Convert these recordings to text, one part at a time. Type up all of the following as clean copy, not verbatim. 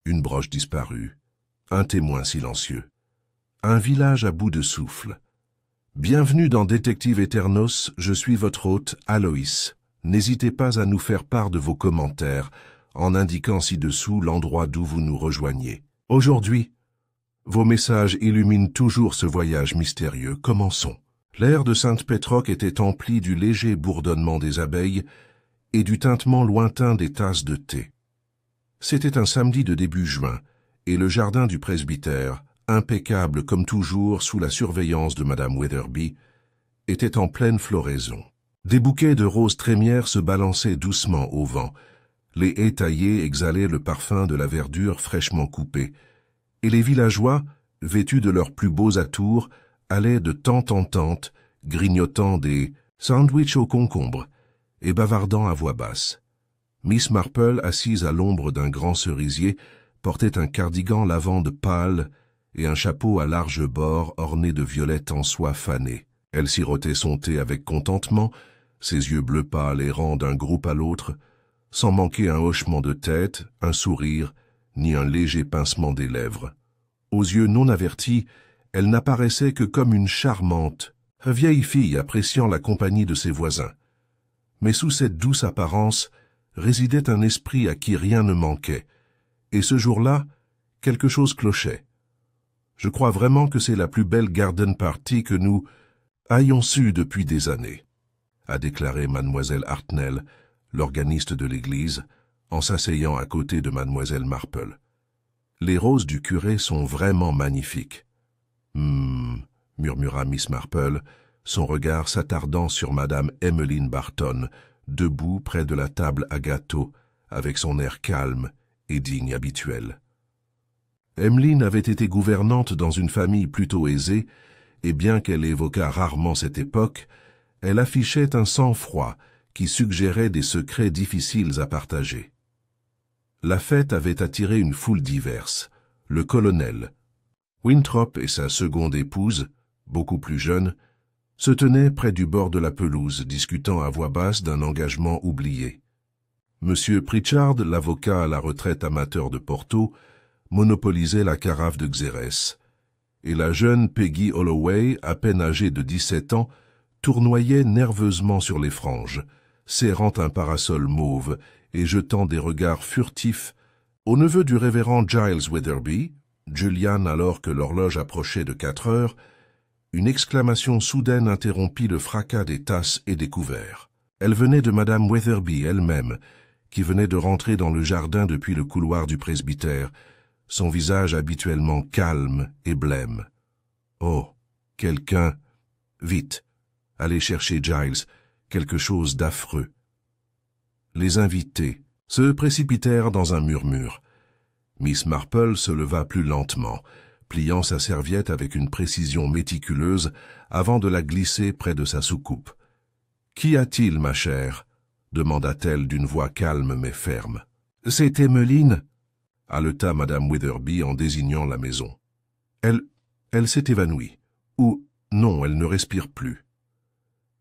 Une broche disparue. Un témoin silencieux. Un village à bout de souffle. Bienvenue dans Détective Eternos, je suis votre hôte, Aloïs. N'hésitez pas à nous faire part de vos commentaires, en indiquant ci-dessous l'endroit d'où vous nous rejoignez. Aujourd'hui, vos messages illuminent toujours ce voyage mystérieux. Commençons. L'air de Sainte-Pétroque était empli du léger bourdonnement des abeilles et du tintement lointain des tasses de thé. C'était un samedi de début juin, et le jardin du presbytère, impeccable comme toujours sous la surveillance de Madame Weatherby, était en pleine floraison. Des bouquets de roses trémières se balançaient doucement au vent, les haies taillées exhalaient le parfum de la verdure fraîchement coupée, et les villageois, vêtus de leurs plus beaux atours, allaient de tente en tente, grignotant des sandwichs au concombre et bavardant à voix basse. Miss Marple, assise à l'ombre d'un grand cerisier, portait un cardigan lavande pâle et un chapeau à larges bords orné de violettes en soie fanée. Elle sirotait son thé avec contentement, ses yeux bleus pâles errant d'un groupe à l'autre, sans manquer un hochement de tête, un sourire, ni un léger pincement des lèvres. Aux yeux non avertis, elle n'apparaissait que comme une charmante, vieille fille appréciant la compagnie de ses voisins. Mais sous cette douce apparence résidait un esprit à qui rien ne manquait, et ce jour-là, quelque chose clochait. Je crois vraiment que c'est la plus belle garden party que nous ayons eue depuis des années, a déclaré mademoiselle Hartnell, l'organiste de l'église, en s'asseyant à côté de mademoiselle Marple. Les roses du curé sont vraiment magnifiques. Murmura Miss Marple, son regard s'attardant sur madame Emmeline Barton, debout près de la table à gâteaux, avec son air calme et digne habituel. Emmeline avait été gouvernante dans une famille plutôt aisée, et bien qu'elle évoquât rarement cette époque, elle affichait un sang-froid qui suggérait des secrets difficiles à partager. La fête avait attiré une foule diverse. Le colonel, Winthrop et sa seconde épouse, beaucoup plus jeune, se tenaient près du bord de la pelouse, discutant à voix basse d'un engagement oublié. Monsieur Pritchard, l'avocat à la retraite amateur de Porto, monopolisait la carafe de Xérès, et la jeune Peggy Holloway, à peine âgée de 17 ans, tournoyait nerveusement sur les franges, serrant un parasol mauve et jetant des regards furtifs au neveu du révérend Giles Weatherby, Julian, alors que l'horloge approchait de 4 heures, une exclamation soudaine interrompit le fracas des tasses et des couverts. Elle venait de madame Weatherby elle-même, qui venait de rentrer dans le jardin depuis le couloir du presbytère, son visage habituellement calme et blême. « Oh, quelqu'un... Vite, allez chercher Giles, quelque chose d'affreux. » Les invités se précipitèrent dans un murmure. Miss Marple se leva plus lentement, pliant sa serviette avec une précision méticuleuse avant de la glisser près de sa soucoupe. « Qu'y a-t-il, ma chère ?» demanda-t-elle d'une voix calme mais ferme. « C'est Emmeline » haleta madame Weatherby en désignant la maison. « Elle s'est évanouie. Ou, non, elle ne respire plus. »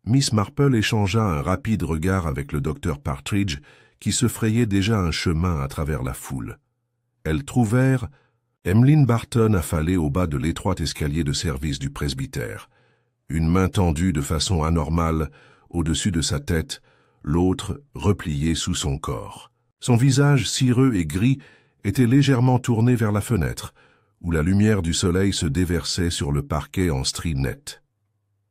Miss Marple échangea un rapide regard avec le docteur Partridge, qui se frayait déjà un chemin à travers la foule. Elles trouvèrent Emmeline Barton affalée au bas de l'étroit escalier de service du presbytère, une main tendue de façon anormale au-dessus de sa tête, l'autre repliée sous son corps. Son visage cireux et gris était légèrement tourné vers la fenêtre, où la lumière du soleil se déversait sur le parquet en stries nettes.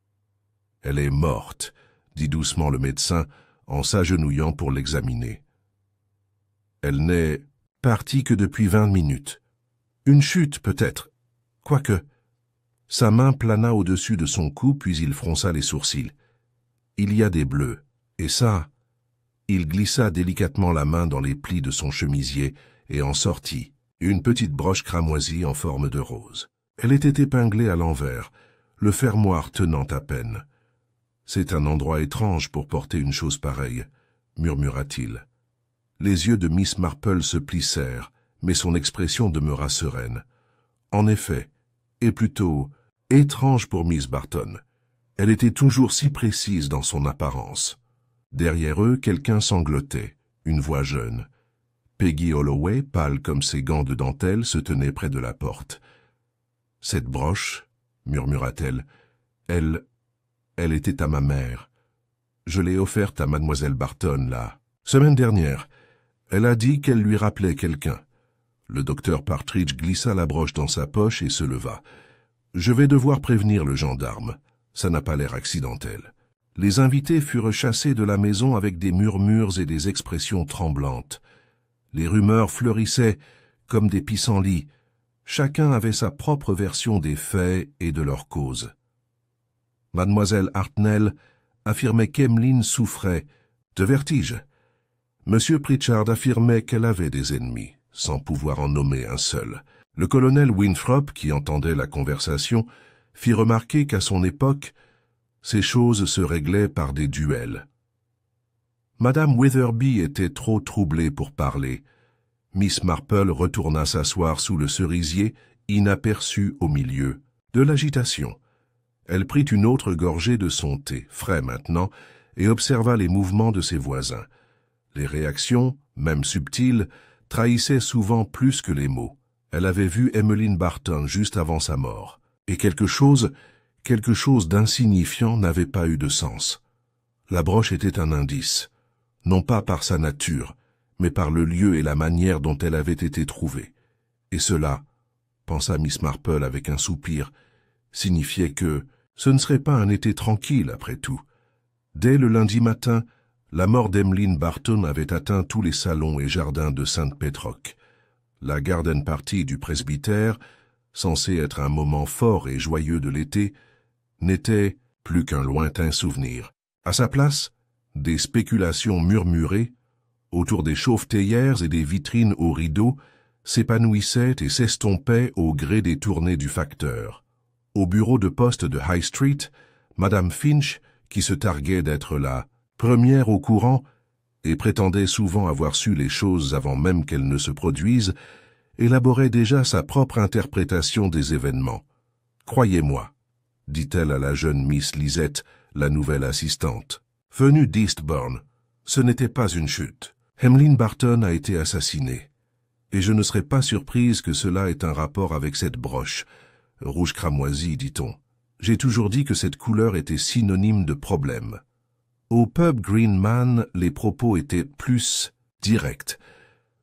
« Elle est morte », dit doucement le médecin en s'agenouillant pour l'examiner. « Elle n'est partie que depuis 20 minutes. Une chute, peut-être. Quoique. » Sa main plana au-dessus de son cou, puis il fronça les sourcils. « Il y a des bleus. Et ça... » Il glissa délicatement la main dans les plis de son chemisier et en sortit une petite broche cramoisie en forme de rose. Elle était épinglée à l'envers, le fermoir tenant à peine. « C'est un endroit étrange pour porter une chose pareille, » murmura-t-il. Les yeux de Miss Marple se plissèrent, mais son expression demeura sereine. En effet, et plutôt étrange pour Miss Barton. Elle était toujours si précise dans son apparence. Derrière eux, quelqu'un sanglotait, une voix jeune. Peggy Holloway, pâle comme ses gants de dentelle, se tenait près de la porte. « Cette broche, murmura-t-elle, elle était à ma mère. Je l'ai offerte à mademoiselle Barton, la semaine dernière. Elle a dit qu'elle lui rappelait quelqu'un. » Le docteur Partridge glissa la broche dans sa poche et se leva. « Je vais devoir prévenir le gendarme. Ça n'a pas l'air accidentel. » Les invités furent chassés de la maison avec des murmures et des expressions tremblantes. Les rumeurs fleurissaient comme des pissenlits. Chacun avait sa propre version des faits et de leur cause. Mademoiselle Hartnell affirmait qu'Emmeline souffrait de vertige. Monsieur Pritchard affirmait qu'elle avait des ennemis, sans pouvoir en nommer un seul. Le colonel Winthrop, qui entendait la conversation, fit remarquer qu'à son époque, ces choses se réglaient par des duels. Madame Witherby était trop troublée pour parler. Miss Marple retourna s'asseoir sous le cerisier, inaperçue au milieu de l'agitation. Elle prit une autre gorgée de son thé, frais maintenant, et observa les mouvements de ses voisins. Les réactions, même subtiles, trahissaient souvent plus que les mots. Elle avait vu Emmeline Barton juste avant sa mort, et quelque chose d'insignifiant n'avait pas eu de sens. La broche était un indice, non pas par sa nature, mais par le lieu et la manière dont elle avait été trouvée. Et cela, pensa Miss Marple avec un soupir, signifiait que ce ne serait pas un été tranquille après tout. Dès le lundi matin, la mort d'Emmeline Barton avait atteint tous les salons et jardins de Sainte-Pétroque. La garden party du presbytère, censée être un moment fort et joyeux de l'été, n'était plus qu'un lointain souvenir. À sa place, des spéculations murmurées, autour des chauves-théières et des vitrines aux rideaux, s'épanouissaient et s'estompaient au gré des tournées du facteur. Au bureau de poste de High Street, Madame Finch, qui se targuait d'être la première au courant et prétendait souvent avoir su les choses avant même qu'elles ne se produisent, élaborait déjà sa propre interprétation des événements. « Croyez-moi, » dit-elle à la jeune Miss Lisette, la nouvelle assistante. « Venue d'Eastbourne, ce n'était pas une chute. Emmeline Barton a été assassinée. Et je ne serais pas surprise que cela ait un rapport avec cette broche. Rouge cramoisi, dit-on. J'ai toujours dit que cette couleur était synonyme de problème. » Au pub Green Man, les propos étaient plus directs.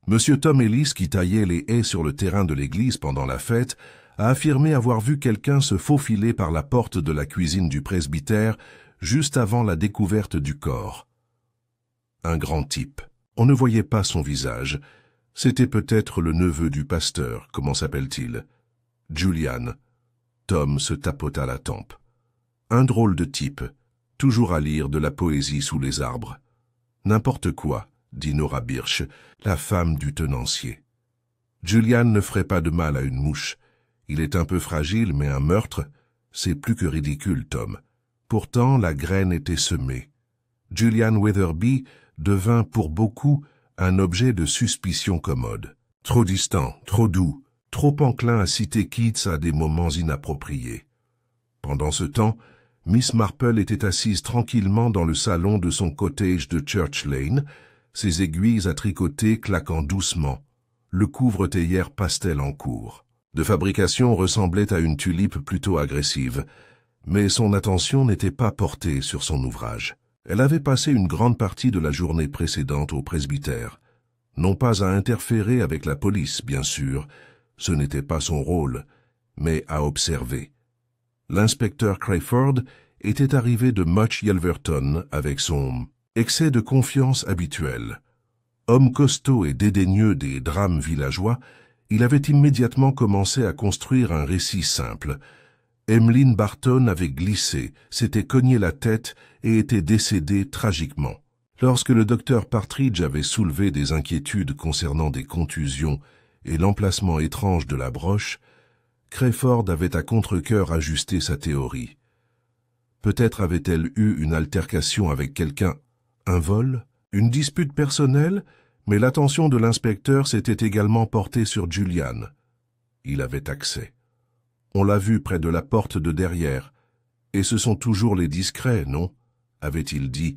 Monsieur Tom Ellis, qui taillait les haies sur le terrain de l'église pendant la fête, a affirmé avoir vu quelqu'un se faufiler par la porte de la cuisine du presbytère juste avant la découverte du corps. Un grand type. On ne voyait pas son visage. C'était peut-être le neveu du pasteur, comment s'appelle-t-il? Julian. Tom se tapota la tempe. Un drôle de type, toujours à lire de la poésie sous les arbres. N'importe quoi, dit Nora Birch, la femme du tenancier. Julian ne ferait pas de mal à une mouche. Il est un peu fragile, mais un meurtre, c'est plus que ridicule, Tom. Pourtant, la graine était semée. Julian Witherby devint pour beaucoup un objet de suspicion commode. Trop distant, trop doux, trop enclin à citer Keats à des moments inappropriés. Pendant ce temps, Miss Marple était assise tranquillement dans le salon de son cottage de Church Lane, ses aiguilles à tricoter claquant doucement, le couvre-théière pastel en cours. De fabrication ressemblait à une tulipe plutôt agressive, mais son attention n'était pas portée sur son ouvrage. Elle avait passé une grande partie de la journée précédente au presbytère. Non pas à interférer avec la police, bien sûr, ce n'était pas son rôle, mais à observer. L'inspecteur Crayford était arrivé de Much Yelverton avec son excès de confiance habituel. Homme costaud et dédaigneux des drames villageois, il avait immédiatement commencé à construire un récit simple. Emmeline Barton avait glissé, s'était cogné la tête et était décédée tragiquement. Lorsque le docteur Partridge avait soulevé des inquiétudes concernant des contusions et l'emplacement étrange de la broche, Crayford avait à contre-cœur ajusté sa théorie. Peut-être avait-elle eu une altercation avec quelqu'un, un vol, une dispute personnelle, mais l'attention de l'inspecteur s'était également portée sur Julian. Il avait accès. On l'a vu près de la porte de derrière. Et ce sont toujours les discrets, non? Avait-il dit,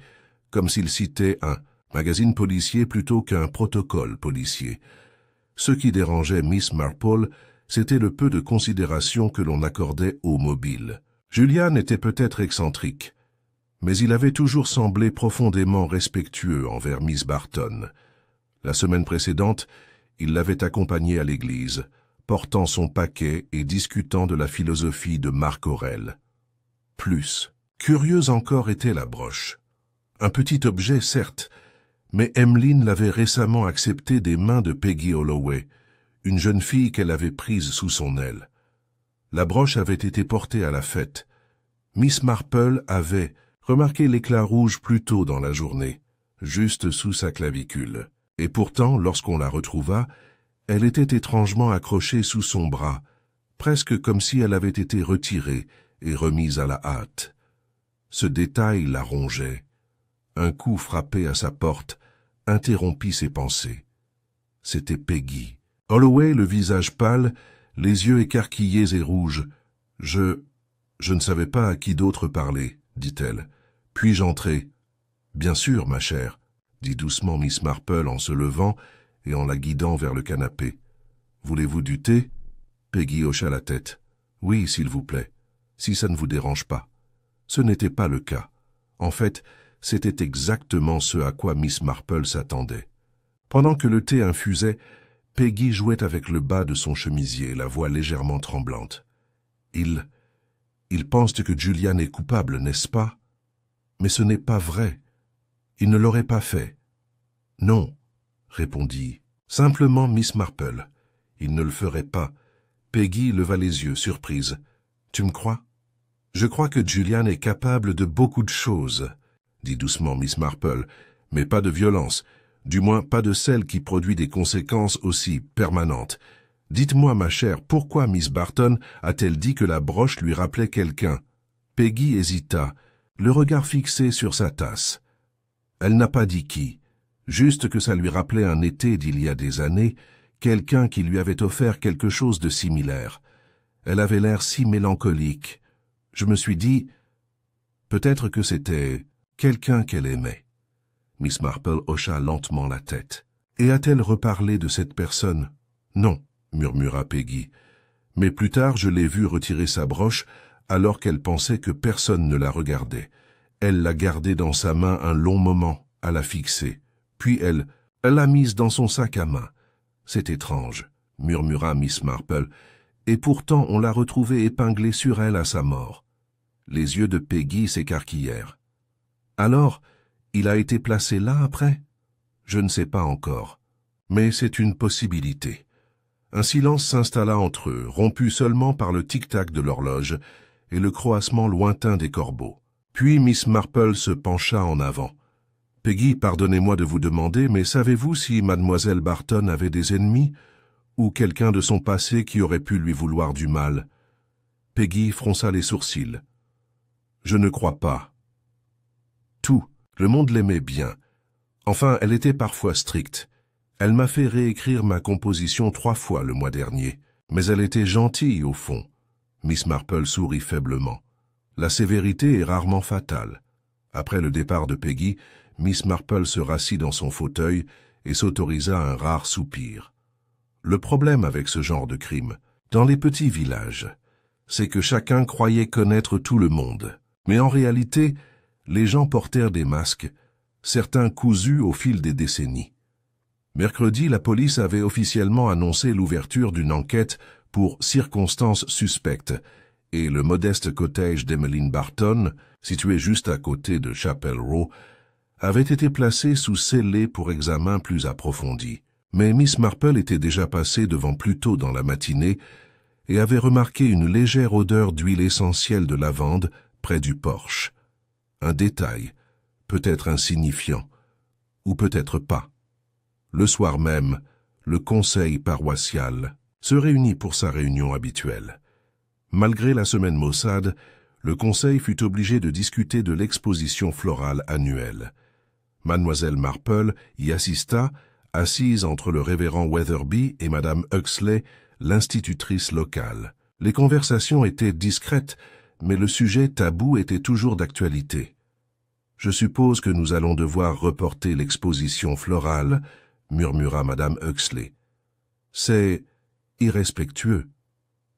comme s'il citait un magazine policier plutôt qu'un protocole policier. Ce qui dérangeait Miss Marple, c'était le peu de considération que l'on accordait aux mobiles. Julian était peut-être excentrique, mais il avait toujours semblé profondément respectueux envers Miss Barton. La semaine précédente, il l'avait accompagnée à l'église, portant son paquet et discutant de la philosophie de Marc Aurèle. Plus, curieuse encore était la broche. Un petit objet, certes, mais Emmeline l'avait récemment acceptée des mains de Peggy Holloway, une jeune fille qu'elle avait prise sous son aile. La broche avait été portée à la fête. Miss Marple avait remarqué l'éclat rouge plus tôt dans la journée, juste sous sa clavicule. Et pourtant, lorsqu'on la retrouva, elle était étrangement accrochée sous son bras, presque comme si elle avait été retirée et remise à la hâte. Ce détail la rongeait. Un coup frappé à sa porte interrompit ses pensées. C'était Peggy. Holloway, le visage pâle, les yeux écarquillés et rouges. « Je ne savais pas à qui d'autre parler, » dit-elle. « Puis-je entrer ?»« Bien sûr, ma chère, » dit doucement Miss Marple en se levant et en la guidant vers le canapé. « Voulez-vous du thé ?» Peggy hocha la tête. « Oui, s'il vous plaît, si ça ne vous dérange pas. » Ce n'était pas le cas. En fait, c'était exactement ce à quoi Miss Marple s'attendait. Pendant que le thé infusait, Peggy jouait avec le bas de son chemisier, la voix légèrement tremblante. « Ils pensent que Julian est coupable, n'est-ce pas? Mais ce n'est pas vrai. Il ne l'aurait pas fait. »« Non, » répondit simplement Miss Marple. « Il ne le ferait pas. » Peggy leva les yeux, surprise. « Tu me crois? »« Je crois que Julian est capable de beaucoup de choses, » dit doucement Miss Marple, « mais pas de violence, du moins pas de celle qui produit des conséquences aussi permanentes. Dites-moi, ma chère, pourquoi Miss Barton a-t-elle dit que la broche lui rappelait quelqu'un? » Peggy hésita, le regard fixé sur sa tasse. Elle n'a pas dit qui, juste que ça lui rappelait un été d'il y a des années, quelqu'un qui lui avait offert quelque chose de similaire. Elle avait l'air si mélancolique. Je me suis dit, peut-être que c'était quelqu'un qu'elle aimait. Miss Marple hocha lentement la tête. Et a-t-elle reparlé de cette personne? Non, murmura Peggy. Mais plus tard, je l'ai vue retirer sa broche alors qu'elle pensait que personne ne la regardait. Elle l'a gardée dans sa main un long moment, à la fixer. Puis elle l'a mise dans son sac à main. C'est étrange, murmura Miss Marple, et pourtant on l'a retrouvée épinglée sur elle à sa mort. Les yeux de Peggy s'écarquillèrent. Alors, il a été placé là après? Je ne sais pas encore, mais c'est une possibilité. Un silence s'installa entre eux, rompu seulement par le tic-tac de l'horloge et le croassement lointain des corbeaux. Puis Miss Marple se pencha en avant. « Peggy, pardonnez-moi de vous demander, mais savez-vous si mademoiselle Barton avait des ennemis ou quelqu'un de son passé qui aurait pu lui vouloir du mal ?» Peggy fronça les sourcils. « Je ne crois pas. » Tout, le monde l'aimait bien. Enfin, elle était parfois stricte. Elle m'a fait réécrire ma composition 3 fois le mois dernier, mais elle était gentille au fond. Miss Marple sourit faiblement. La sévérité est rarement fatale. Après le départ de Peggy, Miss Marple se rassit dans son fauteuil et s'autorisa un rare soupir. Le problème avec ce genre de crime, dans les petits villages, c'est que chacun croyait connaître tout le monde. Mais en réalité, les gens portèrent des masques, certains cousus au fil des décennies. Mercredi, la police avait officiellement annoncé l'ouverture d'une enquête pour circonstances suspectes, et le modeste cottage d'Emmeline Barton, situé juste à côté de Chapel Row, avait été placé sous scellé pour examen plus approfondi. Mais Miss Marple était déjà passée devant plus tôt dans la matinée et avait remarqué une légère odeur d'huile essentielle de lavande près du porche. Un détail, peut-être insignifiant, ou peut-être pas. Le soir même, le conseil paroissial se réunit pour sa réunion habituelle. Malgré la semaine maussade, le conseil fut obligé de discuter de l'exposition florale annuelle. Mademoiselle Marple y assista, assise entre le révérend Weatherby et Madame Huxley, l'institutrice locale. Les conversations étaient discrètes, mais le sujet tabou était toujours d'actualité. Je suppose que nous allons devoir reporter l'exposition florale, murmura madame Huxley. C'est irrespectueux.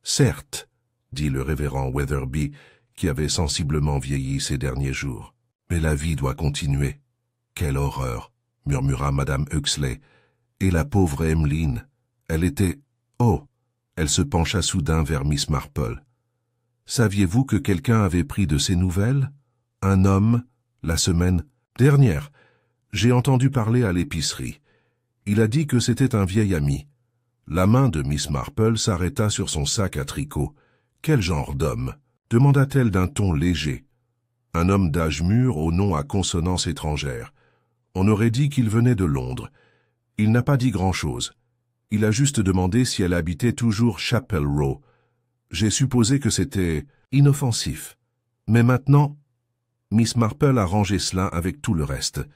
Certes, dit le révérend Weatherby, qui avait sensiblement vieilli ces derniers jours. Mais la vie doit continuer. Quelle horreur, murmura madame Huxley. Et la pauvre Emmeline, elle était... Oh! Elle se pencha soudain vers Miss Marple. Saviez-vous que quelqu'un avait pris de ses nouvelles? Un homme, la semaine dernière. J'ai entendu parler à l'épicerie. Il a dit que c'était un vieil ami. La main de Miss Marple s'arrêta sur son sac à tricot. Quel genre d'homme? Demanda-t-elle d'un ton léger. Un homme d'âge mûr au nom à consonance étrangère. On aurait dit qu'il venait de Londres. Il n'a pas dit grand-chose. Il a juste demandé si elle habitait toujours Chapel Row. J'ai supposé que c'était inoffensif. Mais maintenant, Miss Marple a rangé cela avec tout le reste.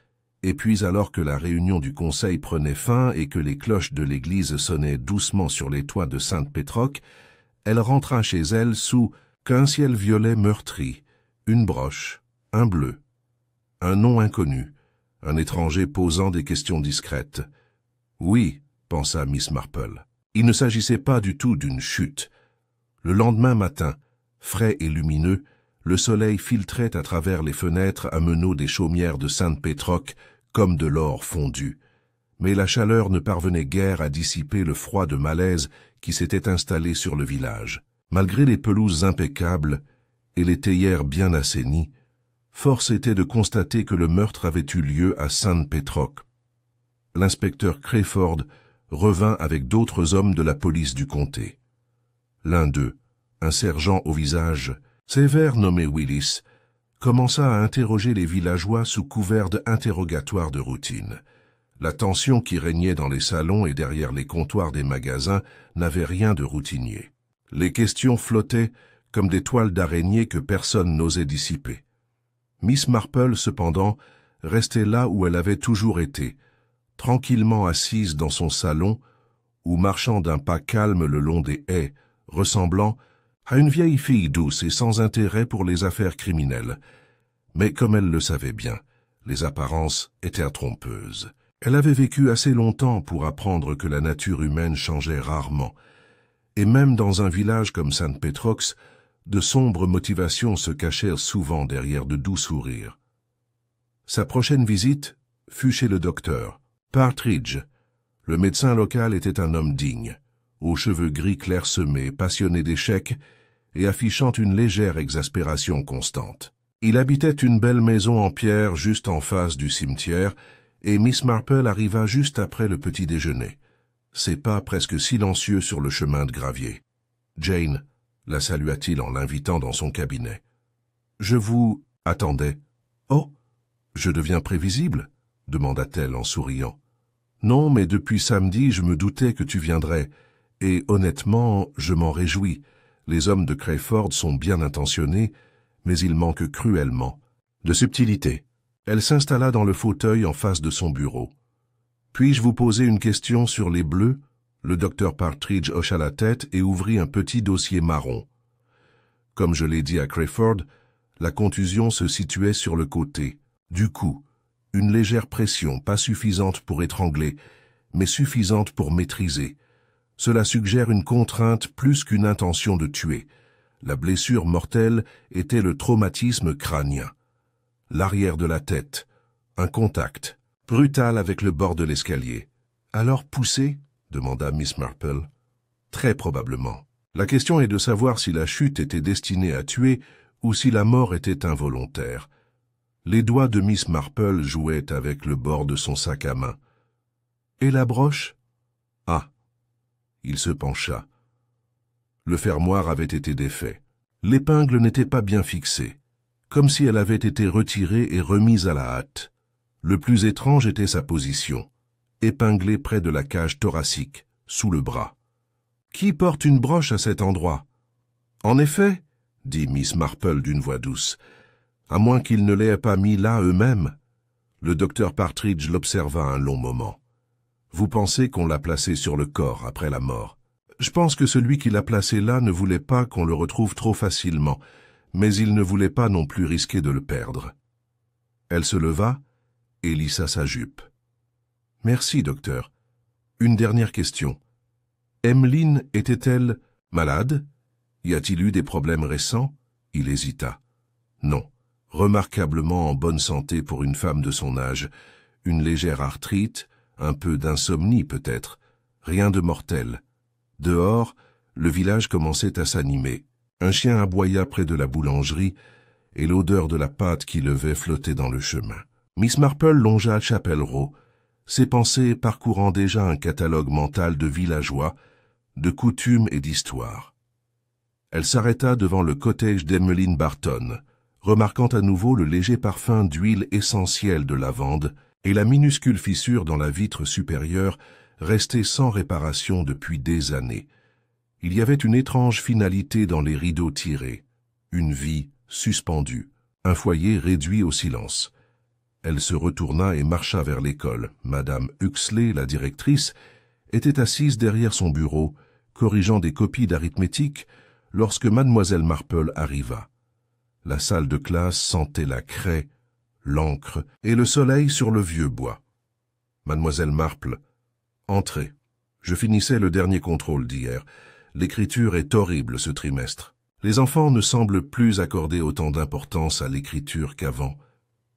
Et puis alors que la réunion du conseil prenait fin et que les cloches de l'église sonnaient doucement sur les toits de Sainte-Pétroque, elle rentra chez elle sous qu'un ciel violet meurtri, une broche, un bleu, un nom inconnu, un étranger posant des questions discrètes. Oui, pensa Miss Marple, il ne s'agissait pas du tout d'une chute. Le lendemain matin, frais et lumineux, le soleil filtrait à travers les fenêtres à meneaux des chaumières de Sainte-Pétroque comme de l'or fondu. Mais la chaleur ne parvenait guère à dissiper le froid de malaise qui s'était installé sur le village. Malgré les pelouses impeccables et les théières bien assainies, force était de constater que le meurtre avait eu lieu à Sainte-Pétroque. L'inspecteur Crayford revint avec d'autres hommes de la police du comté. L'un d'eux, un sergent au visage sévère nommé Willis, commença à interroger les villageois sous couvert d'interrogatoires de routine. La tension qui régnait dans les salons et derrière les comptoirs des magasins n'avait rien de routinier. Les questions flottaient comme des toiles d'araignée que personne n'osait dissiper. Miss Marple, cependant, restait là où elle avait toujours été, tranquillement assise dans son salon ou marchant d'un pas calme le long des haies, ressemblant à une vieille fille douce et sans intérêt pour les affaires criminelles. Mais comme elle le savait bien, les apparences étaient trompeuses. Elle avait vécu assez longtemps pour apprendre que la nature humaine changeait rarement. Et même dans un village comme Sainte-Pétroque, de sombres motivations se cachèrent souvent derrière de doux sourires. Sa prochaine visite fut chez le docteur Partridge. Le médecin local était un homme digne, aux cheveux gris clairsemés, passionné d'échecs et affichant une légère exaspération constante. Il habitait une belle maison en pierre juste en face du cimetière, et Miss Marple arriva juste après le petit déjeuner, ses pas presque silencieux sur le chemin de gravier. « Jane », la salua-t-il en l'invitant dans son cabinet. « Je vous attendais. »« Oh, je deviens prévisible ?» demanda-t-elle en souriant. « Non, mais depuis samedi, je me doutais que tu viendrais, et honnêtement, je m'en réjouis. Les hommes de Crayford sont bien intentionnés, mais ils manquent cruellement de subtilité. » Elle s'installa dans le fauteuil en face de son bureau. « Puis-je vous poser une question sur les bleus ?» Le docteur Partridge hocha la tête et ouvrit un petit dossier marron. Comme je l'ai dit à Crayford, la contusion se situait sur le côté. Du coup, une légère pression, pas suffisante pour étrangler, mais suffisante pour maîtriser. Cela suggère une contrainte plus qu'une intention de tuer. La blessure mortelle était le traumatisme crânien. L'arrière de la tête, un contact, brutal avec le bord de l'escalier. « Alors poussé ?» demanda Miss Marple. « Très probablement. La question est de savoir si la chute était destinée à tuer ou si la mort était involontaire. » Les doigts de Miss Marple jouaient avec le bord de son sac à main. « Et la broche ?»« Ah !» Il se pencha. Le fermoir avait été défait. L'épingle n'était pas bien fixée, comme si elle avait été retirée et remise à la hâte. Le plus étrange était sa position, épinglée près de la cage thoracique, sous le bras. « Qui porte une broche à cet endroit ?»« En effet, » dit Miss Marple d'une voix douce, « à moins qu'ils ne l'aient pas mis là eux-mêmes. » Le docteur Partridge l'observa un long moment. « Vous pensez qu'on l'a placé sur le corps après la mort ? Je pense que celui qui l'a placé là ne voulait pas qu'on le retrouve trop facilement, mais il ne voulait pas non plus risquer de le perdre. » Elle se leva et lissa sa jupe. « Merci, docteur. Une dernière question. Emmeline était-elle malade? Y a-t-il eu des problèmes récents ?» Il hésita. « Non. Remarquablement en bonne santé pour une femme de son âge. Une légère arthrite, un peu d'insomnie peut-être. Rien de mortel. » Dehors, le village commençait à s'animer. Un chien aboya près de la boulangerie et l'odeur de la pâte qui levait flottait dans le chemin. Miss Marple longea Chapel Row, ses pensées parcourant déjà un catalogue mental de villageois, de coutumes et d'histoires. Elle s'arrêta devant le cottage d'Emmeline Barton, remarquant à nouveau le léger parfum d'huile essentielle de lavande et la minuscule fissure dans la vitre supérieure restée sans réparation depuis des années. Il y avait une étrange finalité dans les rideaux tirés, une vie suspendue, un foyer réduit au silence. Elle se retourna et marcha vers l'école. Madame Huxley, la directrice, était assise derrière son bureau, corrigeant des copies d'arithmétique, lorsque mademoiselle Marple arriva. La salle de classe sentait la craie, l'encre et le soleil sur le vieux bois. Mademoiselle Marple, entrez. Je finissais le dernier contrôle d'hier. L'écriture est horrible ce trimestre. Les enfants ne semblent plus accorder autant d'importance à l'écriture qu'avant.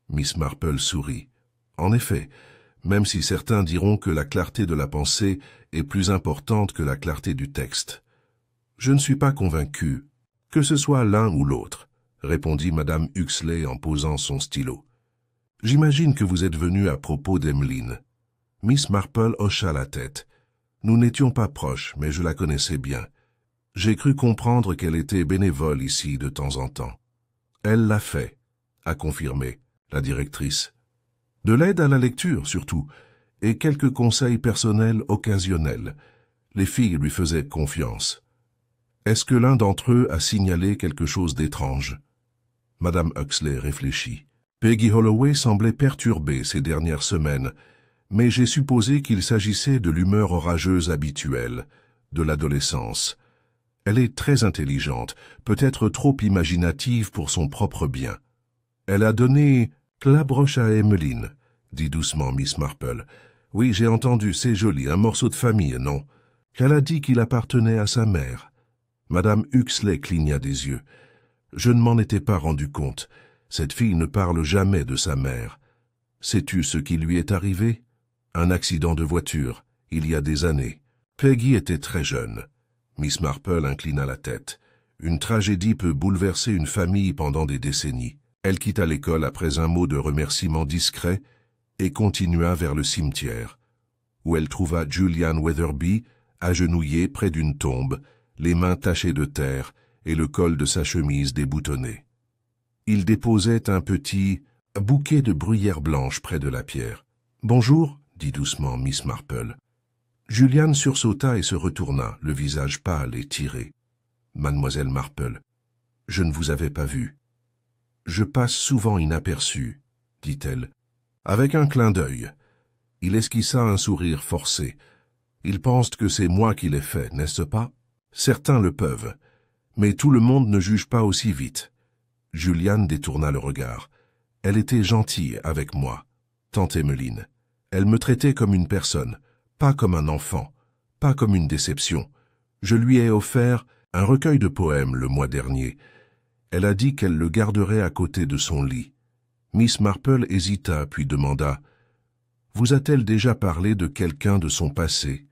Miss Marple sourit. En effet, même si certains diront que la clarté de la pensée est plus importante que la clarté du texte. Je ne suis pas convaincu, que ce soit l'un ou l'autre, répondit madame Huxley en posant son stylo. J'imagine que vous êtes venu à propos d'Emmeline. Miss Marple hocha la tête. Nous n'étions pas proches, mais je la connaissais bien. J'ai cru comprendre qu'elle était bénévole ici de temps en temps. Elle l'a fait, a confirmé la directrice. De l'aide à la lecture, surtout, et quelques conseils personnels occasionnels. Les filles lui faisaient confiance. Est-ce que l'un d'entre eux a signalé quelque chose d'étrange? Madame Huxley réfléchit. Peggy Holloway semblait perturbée ces dernières semaines, mais j'ai supposé qu'il s'agissait de l'humeur orageuse habituelle, de l'adolescence. Elle est très intelligente, peut-être trop imaginative pour son propre bien. Elle a donné clabroche à Emmeline, dit doucement Miss Marple. Oui, j'ai entendu, c'est joli, un morceau de famille, non? Qu'elle a dit qu'il appartenait à sa mère. Madame Huxley cligna des yeux. Je ne m'en étais pas rendu compte. Cette fille ne parle jamais de sa mère. Sais-tu ce qui lui est arrivé? Un accident de voiture, il y a des années. Peggy était très jeune. Miss Marple inclina la tête. Une tragédie peut bouleverser une famille pendant des décennies. Elle quitta l'école après un mot de remerciement discret et continua vers le cimetière, où elle trouva Julian Weatherby, agenouillé près d'une tombe, les mains tachées de terre et le col de sa chemise déboutonné. Il déposait un petit bouquet de bruyères blanches près de la pierre. « Bonjour », dit doucement Miss Marple. Julian sursauta et se retourna, le visage pâle et tiré. « Mademoiselle Marple, je ne vous avais pas vue. »« Je passe souvent inaperçue, » dit-elle, avec un clin d'œil. Il esquissa un sourire forcé. « Ils pensent que c'est moi qui l'ai fait, n'est-ce pas? Certains le peuvent, mais tout le monde ne juge pas aussi vite. » Julian détourna le regard. Elle était gentille avec moi, tante Emmeline. Elle me traitait comme une personne, pas comme un enfant, pas comme une déception. Je lui ai offert un recueil de poèmes le mois dernier. Elle a dit qu'elle le garderait à côté de son lit. Miss Marple hésita, puis demanda « Vous a-t-elle déjà parlé de quelqu'un de son passé?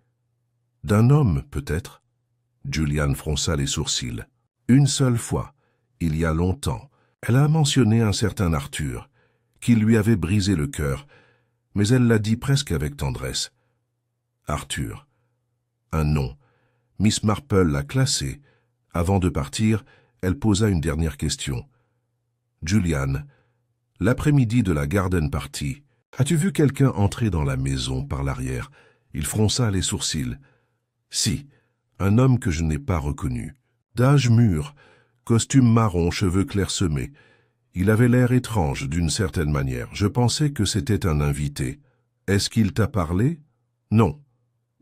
D'un homme, peut-être ?» Julian fronça les sourcils. « Une seule fois, il y a longtemps, elle a mentionné un certain Arthur, qui lui avait brisé le cœur, mais elle l'a dit presque avec tendresse. Arthur. Un nom. Miss Marple l'a classé. Avant de partir, elle posa une dernière question. Julian, l'après-midi de la garden party, as-tu vu quelqu'un entrer dans la maison par l'arrière? Il fronça les sourcils. Si, un homme que je n'ai pas reconnu. D'âge mûr, costume marron, cheveux clairsemés. Il avait l'air étrange d'une certaine manière. Je pensais que c'était un invité. Est-ce qu'il t'a parlé? Non.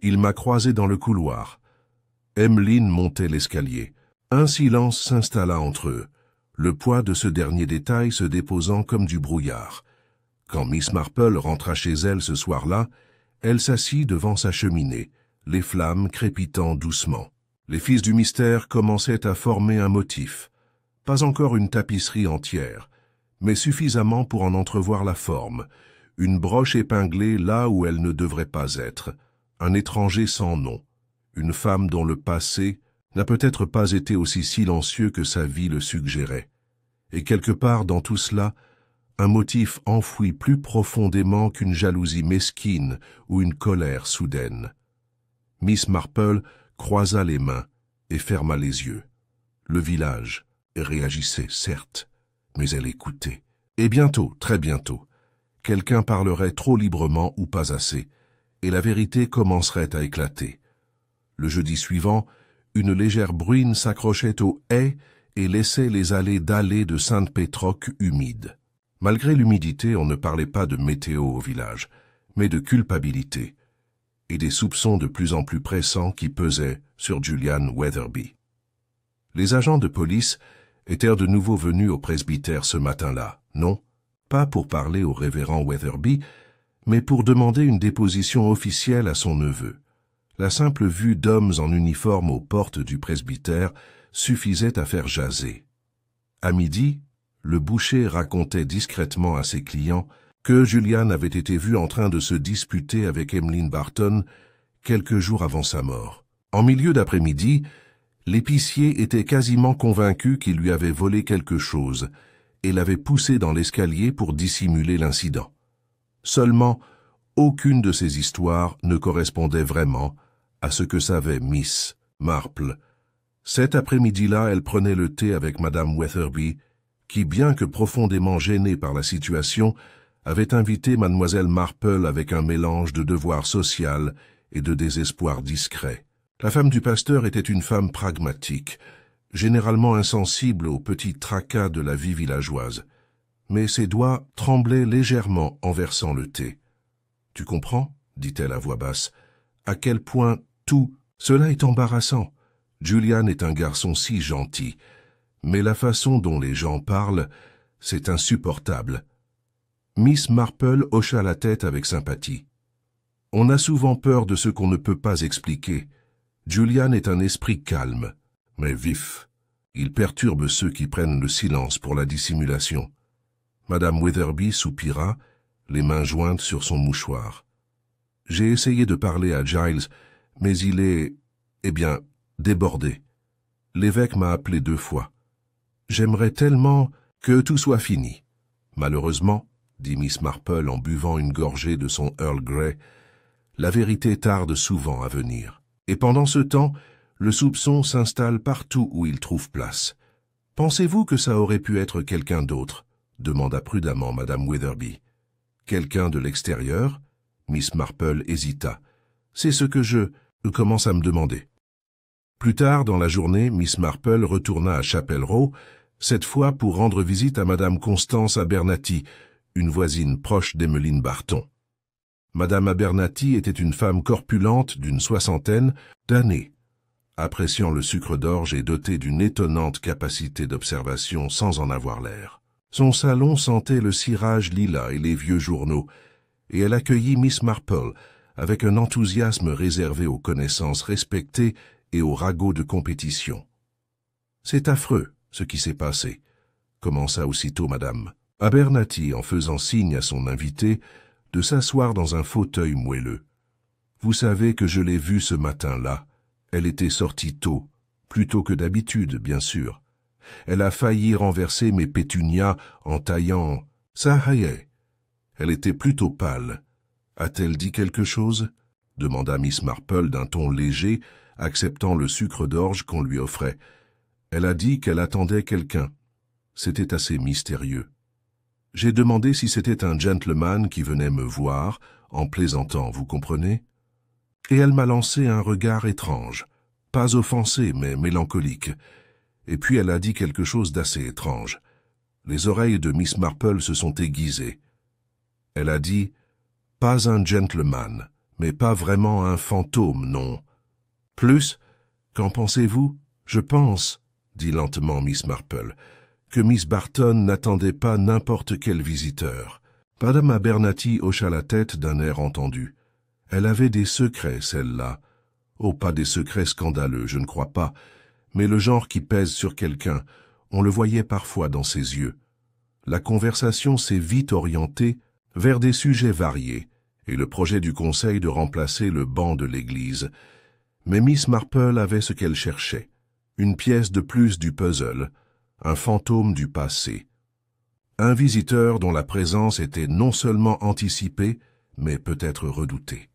Il m'a croisé dans le couloir. Emmeline montait l'escalier. Un silence s'installa entre eux, le poids de ce dernier détail se déposant comme du brouillard. Quand Miss Marple rentra chez elle ce soir-là, elle s'assit devant sa cheminée, les flammes crépitant doucement. Les fils du mystère commençaient à former un motif. Pas encore une tapisserie entière, mais suffisamment pour en entrevoir la forme. Une broche épinglée là où elle ne devrait pas être. Un étranger sans nom. Une femme dont le passé n'a peut-être pas été aussi silencieux que sa vie le suggérait. Et quelque part dans tout cela, un motif enfoui plus profondément qu'une jalousie mesquine ou une colère soudaine. Miss Marple croisa les mains et ferma les yeux. Le village réagissait, certes, mais elle écoutait. Et bientôt, très bientôt, quelqu'un parlerait trop librement ou pas assez, et la vérité commencerait à éclater. Le jeudi suivant, une légère bruine s'accrochait aux haies et laissait les allées dallées de Sainte-Pétroque humides. Malgré l'humidité, on ne parlait pas de météo au village, mais de culpabilité, et des soupçons de plus en plus pressants qui pesaient sur Julian Weatherby. Les agents de police étaient de nouveau venus au presbytère ce matin-là, non, pas pour parler au révérend Weatherby, mais pour demander une déposition officielle à son neveu. La simple vue d'hommes en uniforme aux portes du presbytère suffisait à faire jaser. À midi, le boucher racontait discrètement à ses clients que Julian avait été vu en train de se disputer avec Emmeline Barton quelques jours avant sa mort. En milieu d'après-midi, l'épicier était quasiment convaincu qu'il lui avait volé quelque chose et l'avait poussé dans l'escalier pour dissimuler l'incident. Seulement, aucune de ces histoires ne correspondait vraiment à ce que savait Miss Marple. Cet après-midi-là, elle prenait le thé avec Madame Weatherby, qui, bien que profondément gênée par la situation, avait invité Mademoiselle Marple avec un mélange de devoir social et de désespoir discret. La femme du pasteur était une femme pragmatique, généralement insensible aux petits tracas de la vie villageoise, mais ses doigts tremblaient légèrement en versant le thé. « Tu comprends ?» dit-elle à voix basse. « À quel point tout cela est embarrassant. Julian est un garçon si gentil, mais la façon dont les gens parlent, c'est insupportable. » Miss Marple hocha la tête avec sympathie. « On a souvent peur de ce qu'on ne peut pas expliquer. Julian est un esprit calme, mais vif. Il perturbe ceux qui prennent le silence pour la dissimulation. » Madame Weatherby soupira, les mains jointes sur son mouchoir. « J'ai essayé de parler à Giles, mais il est, débordé. L'évêque m'a appelé 2 fois. J'aimerais tellement que tout soit fini. Malheureusement, dit Miss Marple en buvant une gorgée de son Earl Grey, la vérité tarde souvent à venir. Et pendant ce temps, le soupçon s'installe partout où il trouve place. Pensez-vous que ça aurait pu être quelqu'un d'autre ? Demanda prudemment Madame Weatherby. Quelqu'un de l'extérieur ? Miss Marple hésita. C'est ce que je commence à me demander. Plus tard dans la journée, Miss Marple retourna à Chapel Row, cette fois pour rendre visite à Madame Constance Abernathy, une voisine proche d'Emmeline Barton. Madame Abernathy était une femme corpulente d'une 60aine d'années, appréciant le sucre d'orge et dotée d'une étonnante capacité d'observation sans en avoir l'air. Son salon sentait le cirage lilas et les vieux journaux, et elle accueillit Miss Marple avec un enthousiasme réservé aux connaissances respectées et aux ragots de compétition. « C'est affreux, ce qui s'est passé », commença aussitôt Madame Abernathy en faisant signe à son invité de s'asseoir dans un fauteuil moelleux. « Vous savez que je l'ai vue ce matin-là. Elle était sortie tôt, plus tôt que d'habitude, bien sûr. Elle a failli renverser mes pétunias en taillant... Ça y est. Elle était plutôt pâle. A-t-elle dit quelque chose ?» demanda Miss Marple d'un ton léger, acceptant le sucre d'orge qu'on lui offrait. Elle a dit qu'elle attendait quelqu'un. C'était assez mystérieux. J'ai demandé si c'était un gentleman qui venait me voir, en plaisantant, vous comprenez? Et elle m'a lancé un regard étrange, pas offensé, mais mélancolique. Et puis elle a dit quelque chose d'assez étrange. Les oreilles de Miss Marple se sont aiguisées. Elle a dit « Pas un gentleman, mais pas vraiment un fantôme, non. » Plus, qu'en pensez-vous? Je pense, dit lentement Miss Marple, que Miss Barton n'attendait pas n'importe quel visiteur. Madame Abernathy hocha la tête d'un air entendu. Elle avait des secrets, celle-là. Oh, pas des secrets scandaleux, je ne crois pas, mais le genre qui pèse sur quelqu'un, on le voyait parfois dans ses yeux. La conversation s'est vite orientée vers des sujets variés, et le projet du conseil de remplacer le banc de l'église. Mais Miss Marple avait ce qu'elle cherchait, une pièce de plus du puzzle, un fantôme du passé. Un visiteur dont la présence était non seulement anticipée, mais peut-être redoutée.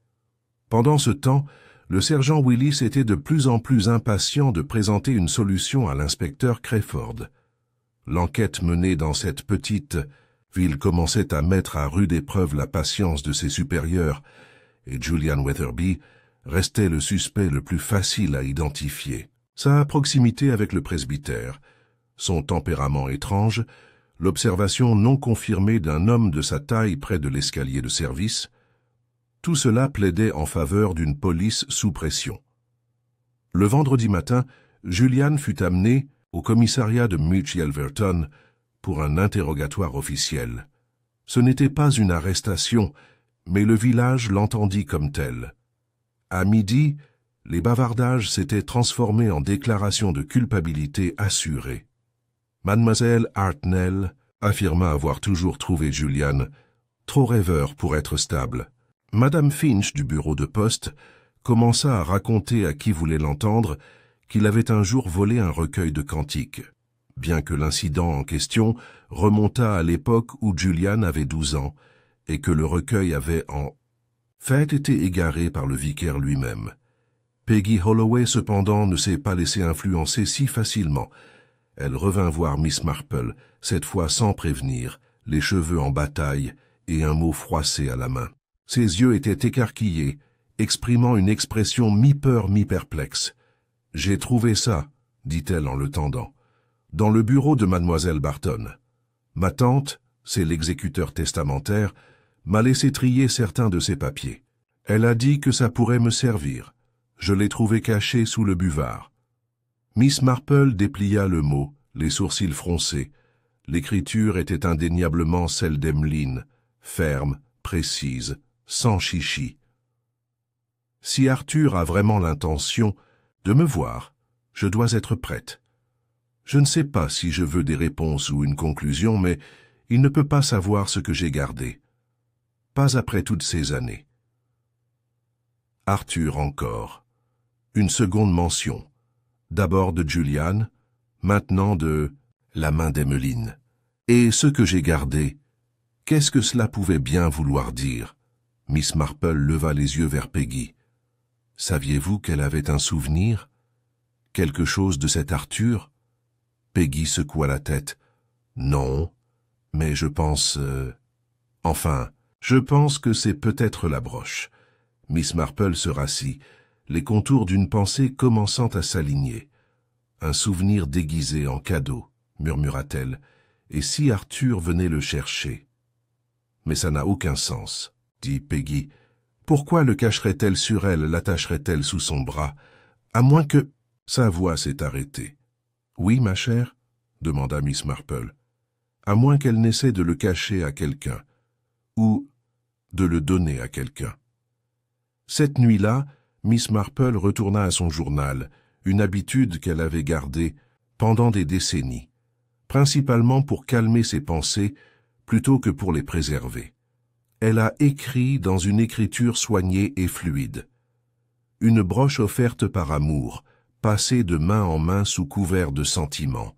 Pendant ce temps, le sergent Willis était de plus en plus impatient de présenter une solution à l'inspecteur Crayford. L'enquête menée dans cette petite ville commençait à mettre à rude épreuve la patience de ses supérieurs, et Julian Weatherby restait le suspect le plus facile à identifier. Sa proximité avec le presbytère, son tempérament étrange, l'observation non confirmée d'un homme de sa taille près de l'escalier de service, tout cela plaidait en faveur d'une police sous pression. Le vendredi matin, Julian fut amené au commissariat de Much Yelverton pour un interrogatoire officiel. Ce n'était pas une arrestation, mais le village l'entendit comme tel. À midi, les bavardages s'étaient transformés en déclaration de culpabilité assurée. Mademoiselle Hartnell affirma avoir toujours trouvé Julian trop rêveur pour être stable. Madame Finch du bureau de poste commença à raconter à qui voulait l'entendre qu'il avait un jour volé un recueil de cantiques, bien que l'incident en question remontât à l'époque où Julian avait 12 ans et que le recueil avait en fait été égaré par le vicaire lui-même. Peggy Holloway, cependant, ne s'est pas laissée influencer si facilement. Elle revint voir Miss Marple, cette fois sans prévenir, les cheveux en bataille et un mot froissé à la main. Ses yeux étaient écarquillés, exprimant une expression mi-peur, mi-perplexe. « J'ai trouvé ça, » dit-elle en le tendant, « dans le bureau de mademoiselle Barton. Ma tante, c'est l'exécuteur testamentaire, m'a laissé trier certains de ses papiers. Elle a dit que ça pourrait me servir. Je l'ai trouvé caché sous le buvard. » Miss Marple déplia le mot, les sourcils froncés. L'écriture était indéniablement celle d'Emmeline, ferme, précise, sans chichi. « Si Arthur a vraiment l'intention de me voir, je dois être prête. Je ne sais pas si je veux des réponses ou une conclusion, mais il ne peut pas savoir ce que j'ai gardé. Pas après toutes ces années. » Arthur encore. Une seconde mention. D'abord de Julian, maintenant de la main d'Emmeline. Et ce que j'ai gardé, qu'est-ce que cela pouvait bien vouloir dire? Miss Marple leva les yeux vers Peggy. Saviez-vous qu'elle avait un souvenir? Quelque chose de cet Arthur? Peggy secoua la tête. Non, mais je pense... Enfin, je pense que c'est peut-être la broche. Miss Marple se rassit, les contours d'une pensée commençant à s'aligner. Un souvenir déguisé en cadeau, murmura-t-elle, et si Arthur venait le chercher? Mais ça n'a aucun sens, dit Peggy. Pourquoi le cacherait-elle sur elle, l'attacherait-elle sous son bras, à moins que... Sa voix s'est arrêtée. Oui, ma chère, demanda Miss Marple, à moins qu'elle n'essaie de le cacher à quelqu'un, ou de le donner à quelqu'un. Cette nuit-là, Miss Marple retourna à son journal, une habitude qu'elle avait gardée pendant des décennies, principalement pour calmer ses pensées plutôt que pour les préserver. Elle a écrit dans une écriture soignée et fluide. Une broche offerte par amour, passée de main en main sous couvert de sentiments.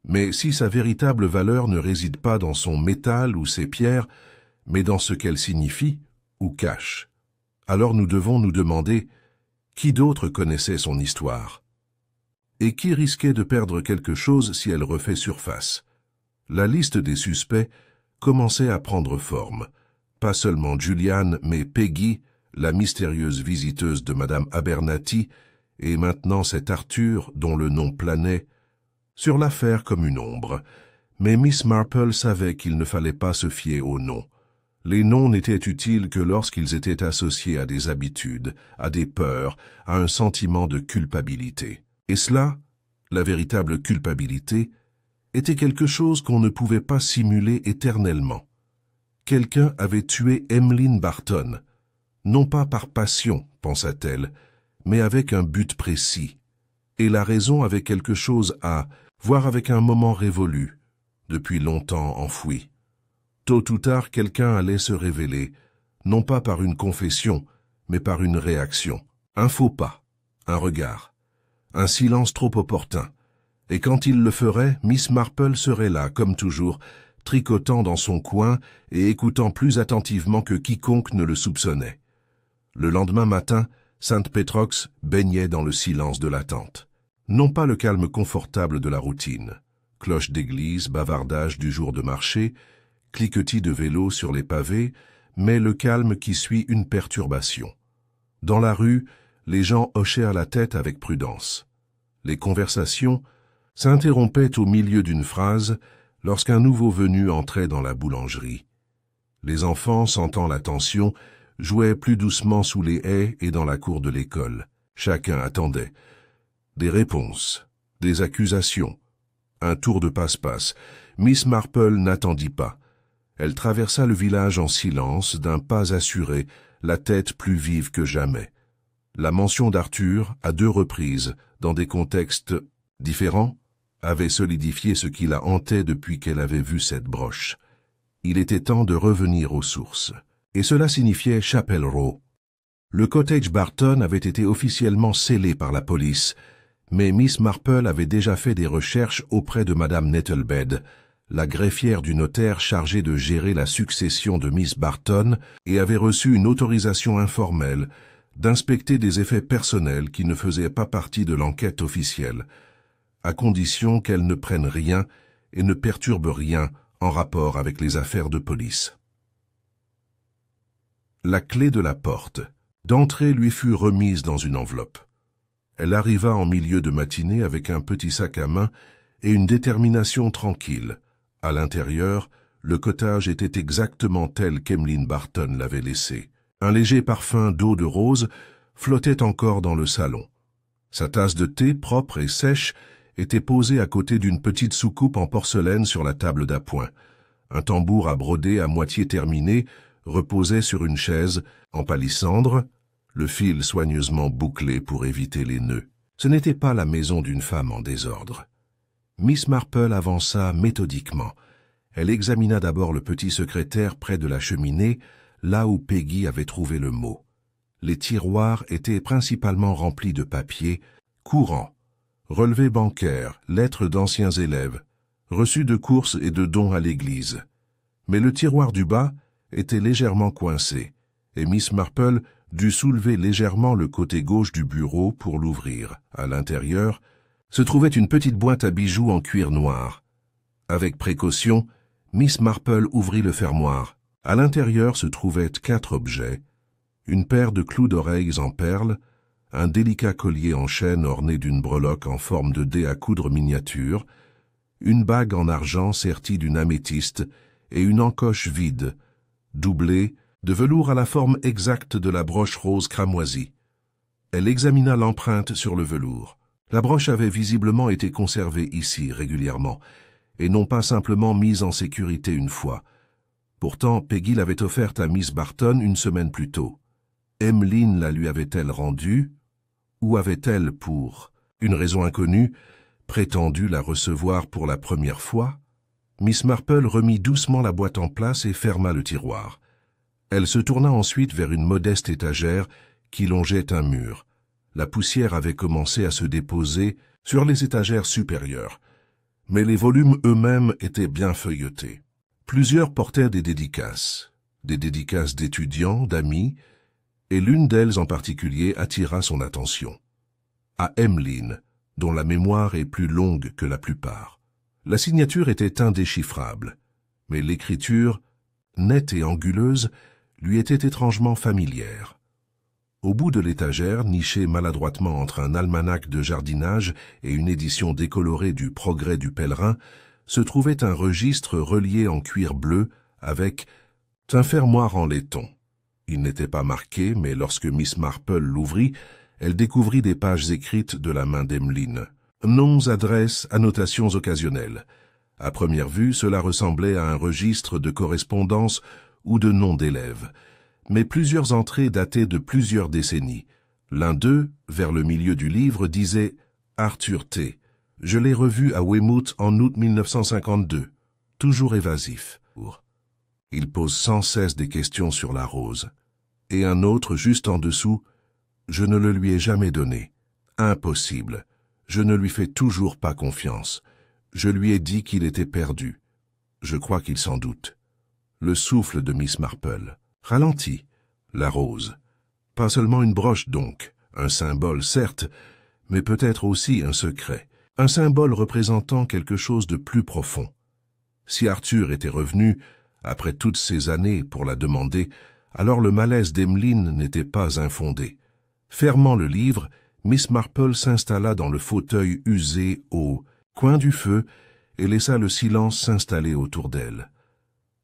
Mais si sa véritable valeur ne réside pas dans son métal ou ses pierres, mais dans ce qu'elle signifie ou cache, alors nous devons nous demander qui d'autre connaissait son histoire et qui risquait de perdre quelque chose si elle refait surface. La liste des suspects commençait à prendre forme. Pas seulement Julian, mais Peggy, la mystérieuse visiteuse de Madame Abernathy, et maintenant cet Arthur dont le nom planait sur l'affaire comme une ombre. Mais Miss Marple savait qu'il ne fallait pas se fier aux noms. Les noms n'étaient utiles que lorsqu'ils étaient associés à des habitudes, à des peurs, à un sentiment de culpabilité. Et cela, la véritable culpabilité, était quelque chose qu'on ne pouvait pas simuler éternellement. quelqu'un avait tué Emmeline Barton, non pas par passion, pensa-t-elle, mais avec un but précis. Et la raison avait quelque chose à voir avec un moment révolu, depuis longtemps enfoui. Tôt ou tard, quelqu'un allait se révéler, non pas par une confession, mais par une réaction. Un faux pas, un regard, un silence trop opportun. Et quand il le ferait, Miss Marple serait là, comme toujours, tricotant dans son coin et écoutant plus attentivement que quiconque ne le soupçonnait. Le lendemain matin, Sainte Petrox baignait dans le silence de l'attente. Non pas le calme confortable de la routine. Cloche d'église, bavardage du jour de marché, cliquetis de vélo sur les pavés, mais le calme qui suit une perturbation. Dans la rue, les gens hochèrent la tête avec prudence. Les conversations s'interrompaient au milieu d'une phrase lorsqu'un nouveau venu entrait dans la boulangerie. Les enfants, sentant la tension, jouaient plus doucement sous les haies et dans la cour de l'école. Chacun attendait. Des réponses, des accusations, un tour de passe-passe. Miss Marple n'attendit pas. Elle traversa le village en silence, d'un pas assuré, la tête plus vive que jamais. La mention d'Arthur, à 2 reprises, dans des contextes différents, avait solidifié ce qui la hantait depuis qu'elle avait vu cette broche. Il était temps de revenir aux sources. Et cela signifiait Chapel Row. Le cottage Barton avait été officiellement scellé par la police, mais Miss Marple avait déjà fait des recherches auprès de Madame Nettlebed, la greffière du notaire chargée de gérer la succession de Miss Barton, et avait reçu une autorisation informelle d'inspecter des effets personnels qui ne faisaient pas partie de l'enquête officielle, à condition qu'elle ne prenne rien et ne perturbe rien en rapport avec les affaires de police. La clé de la porte d'entrée lui fut remise dans une enveloppe. Elle arriva en milieu de matinée avec un petit sac à main et une détermination tranquille. À l'intérieur, le cottage était exactement tel qu'Emmeline Barton l'avait laissé. Un léger parfum d'eau de rose flottait encore dans le salon. Sa tasse de thé, propre et sèche, était posée à côté d'une petite soucoupe en porcelaine sur la table d'appoint. Un tambour à broder à moitié terminé reposait sur une chaise en palissandre, le fil soigneusement bouclé pour éviter les nœuds. Ce n'était pas la maison d'une femme en désordre. Miss Marple avança méthodiquement. Elle examina d'abord le petit secrétaire près de la cheminée, là où Peggy avait trouvé le mot. Les tiroirs étaient principalement remplis de papiers courants, relevés bancaires, lettres d'anciens élèves, reçus de courses et de dons à l'église. Mais le tiroir du bas était légèrement coincé, et Miss Marple dut soulever légèrement le côté gauche du bureau pour l'ouvrir. À l'intérieur se trouvait une petite boîte à bijoux en cuir noir. Avec précaution, Miss Marple ouvrit le fermoir. À l'intérieur se trouvaient 4 objets, une paire de clous d'oreilles en perles, un délicat collier en chêne orné d'une breloque en forme de dé à coudre miniature, une bague en argent sertie d'une améthyste et une encoche vide, doublée de velours à la forme exacte de la broche rose cramoisie. Elle examina l'empreinte sur le velours. La broche avait visiblement été conservée ici régulièrement, et non pas simplement mise en sécurité une fois. Pourtant, Peggy l'avait offerte à Miss Barton une semaine plus tôt. Emmeline la lui avait-elle rendue, ou avait-elle, pour une raison inconnue, prétendu la recevoir pour la première fois? Miss Marple remit doucement la boîte en place et ferma le tiroir. Elle se tourna ensuite vers une modeste étagère qui longeait un mur. La poussière avait commencé à se déposer sur les étagères supérieures, mais les volumes eux-mêmes étaient bien feuilletés. Plusieurs portaient des dédicaces d'étudiants, d'amis, et l'une d'elles en particulier attira son attention. À Emmeline, dont la mémoire est plus longue que la plupart. La signature était indéchiffrable, mais l'écriture, nette et anguleuse, lui était étrangement familière. Au bout de l'étagère, nichée maladroitement entre un almanach de jardinage et une édition décolorée du Progrès du Pèlerin, se trouvait un registre relié en cuir bleu avec un fermoir en laiton. Il n'était pas marqué, mais lorsque Miss Marple l'ouvrit, elle découvrit des pages écrites de la main d'Emmeline. Noms, adresses, annotations occasionnelles. À première vue, cela ressemblait à un registre de correspondance ou de noms d'élèves, mais plusieurs entrées dataient de plusieurs décennies. L'un d'eux, vers le milieu du livre, disait « Arthur T. Je l'ai revu à Weymouth en août 1952. » Toujours évasif. Il pose sans cesse des questions sur la rose. Et un autre, juste en dessous, « Je ne le lui ai jamais donné. Impossible. Je ne lui fais toujours pas confiance. Je lui ai dit qu'il était perdu. Je crois qu'il s'en doute. » Le souffle de Miss Marple. Ralentit. La rose. Pas seulement une broche donc, un symbole certes, mais peut-être aussi un secret. Un symbole représentant quelque chose de plus profond. Si Arthur était revenu, après toutes ces années, pour la demander, alors le malaise d'Emmeline n'était pas infondé. Fermant le livre, Miss Marple s'installa dans le fauteuil usé au coin du feu et laissa le silence s'installer autour d'elle.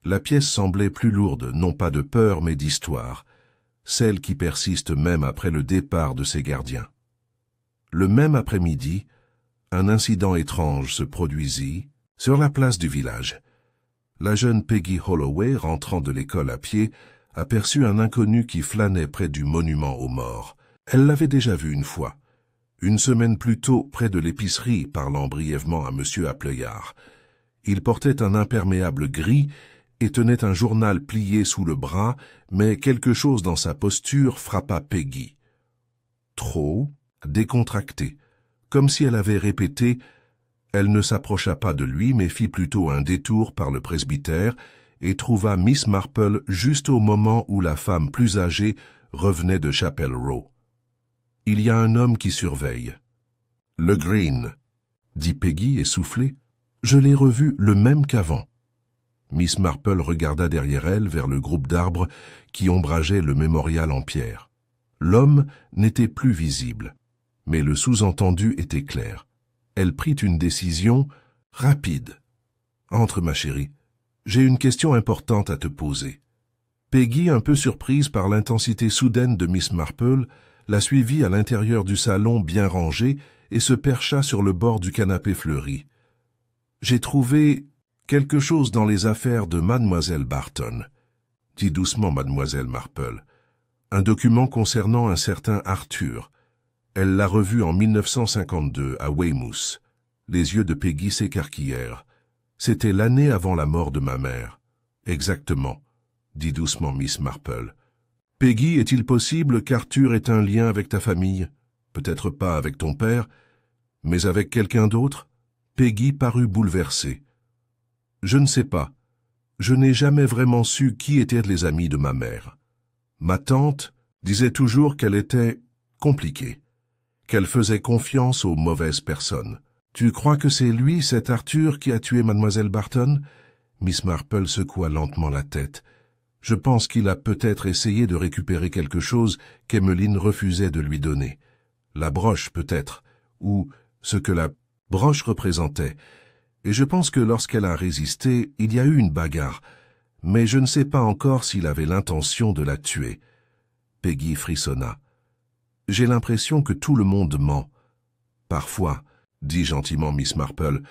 La pièce semblait plus lourde, non pas de peur, mais d'histoire, celle qui persiste même après le départ de ses gardiens. Le même après-midi, un incident étrange se produisit sur la place du village. La jeune Peggy Holloway, rentrant de l'école à pied, aperçut un inconnu qui flânait près du monument aux morts. Elle l'avait déjà vu une fois, une semaine plus tôt près de l'épicerie, parlant brièvement à M. Appleyard. Il portait un imperméable gris et tenait un journal plié sous le bras, mais quelque chose dans sa posture frappa Peggy. Trop décontractée, comme si elle avait répété. Elle ne s'approcha pas de lui, mais fit plutôt un détour par le presbytère et trouva Miss Marple juste au moment où la femme plus âgée revenait de Chapel Row. « Il y a un homme qui surveille. »« Le Green, » dit Peggy essoufflée. « Je l'ai revu le même qu'avant. » Miss Marple regarda derrière elle vers le groupe d'arbres qui ombrageait le mémorial en pierre. L'homme n'était plus visible, mais le sous-entendu était clair. Elle prit une décision rapide. « Entre, ma chérie. J'ai une question importante à te poser. » Peggy, un peu surprise par l'intensité soudaine de Miss Marple, la suivit à l'intérieur du salon bien rangé et se percha sur le bord du canapé fleuri. « J'ai trouvé quelque chose dans les affaires de Mademoiselle Barton, » dit doucement Mademoiselle Marple. « Un document concernant un certain Arthur. » Elle l'a revu en 1952 à Weymouth. Les yeux de Peggy s'écarquillèrent. C'était l'année avant la mort de ma mère. Exactement, dit doucement Miss Marple. Peggy, est-il possible qu'Arthur ait un lien avec ta famille? Peut-être pas avec ton père, mais avec quelqu'un d'autre? Peggy parut bouleversée. Je ne sais pas. Je n'ai jamais vraiment su qui étaient les amis de ma mère. Ma tante disait toujours qu'elle était compliquée, qu'elle faisait confiance aux mauvaises personnes. Tu crois que c'est lui, cet Arthur, qui a tué Mademoiselle Barton? Miss Marple secoua lentement la tête. Je pense qu'il a peut-être essayé de récupérer quelque chose qu'Emmeline refusait de lui donner. La broche, peut-être, ou ce que la broche représentait. Et je pense que lorsqu'elle a résisté, il y a eu une bagarre. Mais je ne sais pas encore s'il avait l'intention de la tuer. Peggy frissonna. J'ai l'impression que tout le monde ment. Parfois, dit gentiment Miss Marple,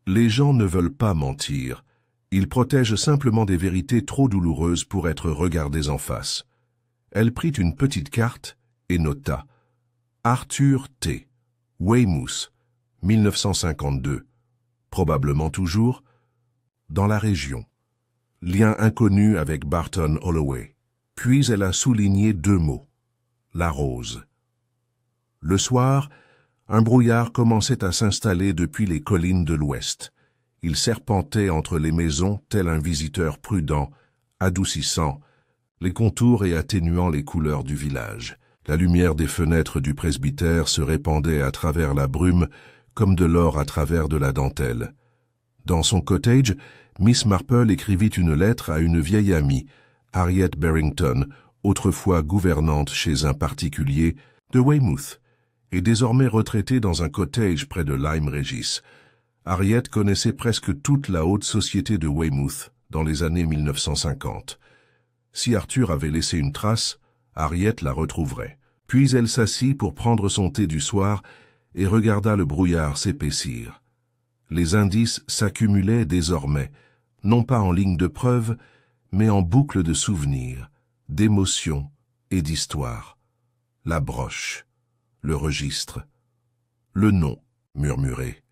les gens ne veulent pas mentir. Ils protègent simplement des vérités trop douloureuses pour être regardées en face. Elle prit une petite carte et nota « Arthur T. Weymouth, 1952. Probablement toujours dans la région. Lien inconnu avec Barton Holloway. » Puis elle a souligné deux mots. La rose. Le soir, un brouillard commençait à s'installer depuis les collines de l'ouest. Il serpentait entre les maisons tel un visiteur prudent, adoucissant les contours et atténuant les couleurs du village. La lumière des fenêtres du presbytère se répandait à travers la brume comme de l'or à travers de la dentelle. Dans son cottage, Miss Marple écrivit une lettre à une vieille amie, Harriet Barrington, autrefois gouvernante chez un particulier de Weymouth, et désormais retraitée dans un cottage près de Lyme Regis. Harriet connaissait presque toute la haute société de Weymouth dans les années 1950. Si Arthur avait laissé une trace, Harriet la retrouverait. Puis elle s'assit pour prendre son thé du soir et regarda le brouillard s'épaissir. Les indices s'accumulaient désormais, non pas en ligne de preuve, mais en boucle de souvenirs, d'émotions et d'histoires. La broche, le registre, le nom murmuré.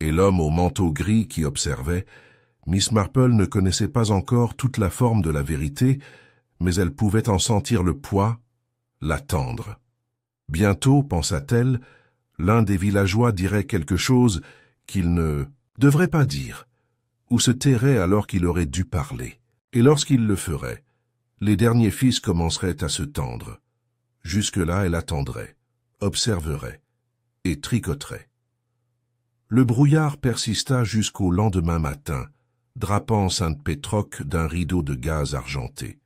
Et l'homme au manteau gris qui observait, Miss Marple ne connaissait pas encore toute la forme de la vérité, mais elle pouvait en sentir le poids, l'attendre. Bientôt, pensa-t-elle, l'un des villageois dirait quelque chose qu'il ne devrait pas dire, ou se tairait alors qu'il aurait dû parler. Et lorsqu'il le ferait, les derniers fils commenceraient à se tendre. Jusque-là, elle attendrait, observerait et tricoterait. Le brouillard persista jusqu'au lendemain matin, drapant Sainte-Pétroque d'un rideau de gaz argenté.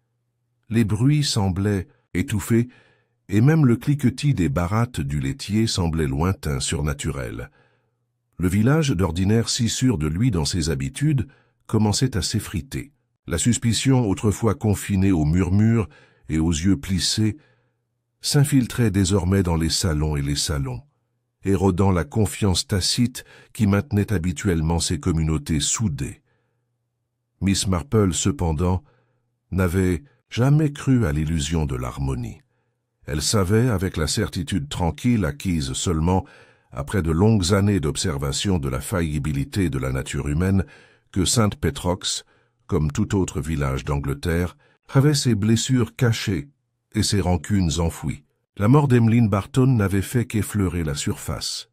Les bruits semblaient étouffés, et même le cliquetis des barattes du laitier semblait lointain, surnaturel. Le village, d'ordinaire si sûr de lui dans ses habitudes, commençait à s'effriter. La suspicion, autrefois confinée aux murmures et aux yeux plissés, s'infiltrait désormais dans les salons et les salons, érodant la confiance tacite qui maintenait habituellement ces communautés soudées. Miss Marple, cependant, n'avait jamais cru à l'illusion de l'harmonie. Elle savait, avec la certitude tranquille acquise seulement après de longues années d'observation de la faillibilité de la nature humaine, que Sainte-Pétroxe, comme tout autre village d'Angleterre, avait ses blessures cachées et ses rancunes enfouies. La mort d'Emmeline Barton n'avait fait qu'effleurer la surface.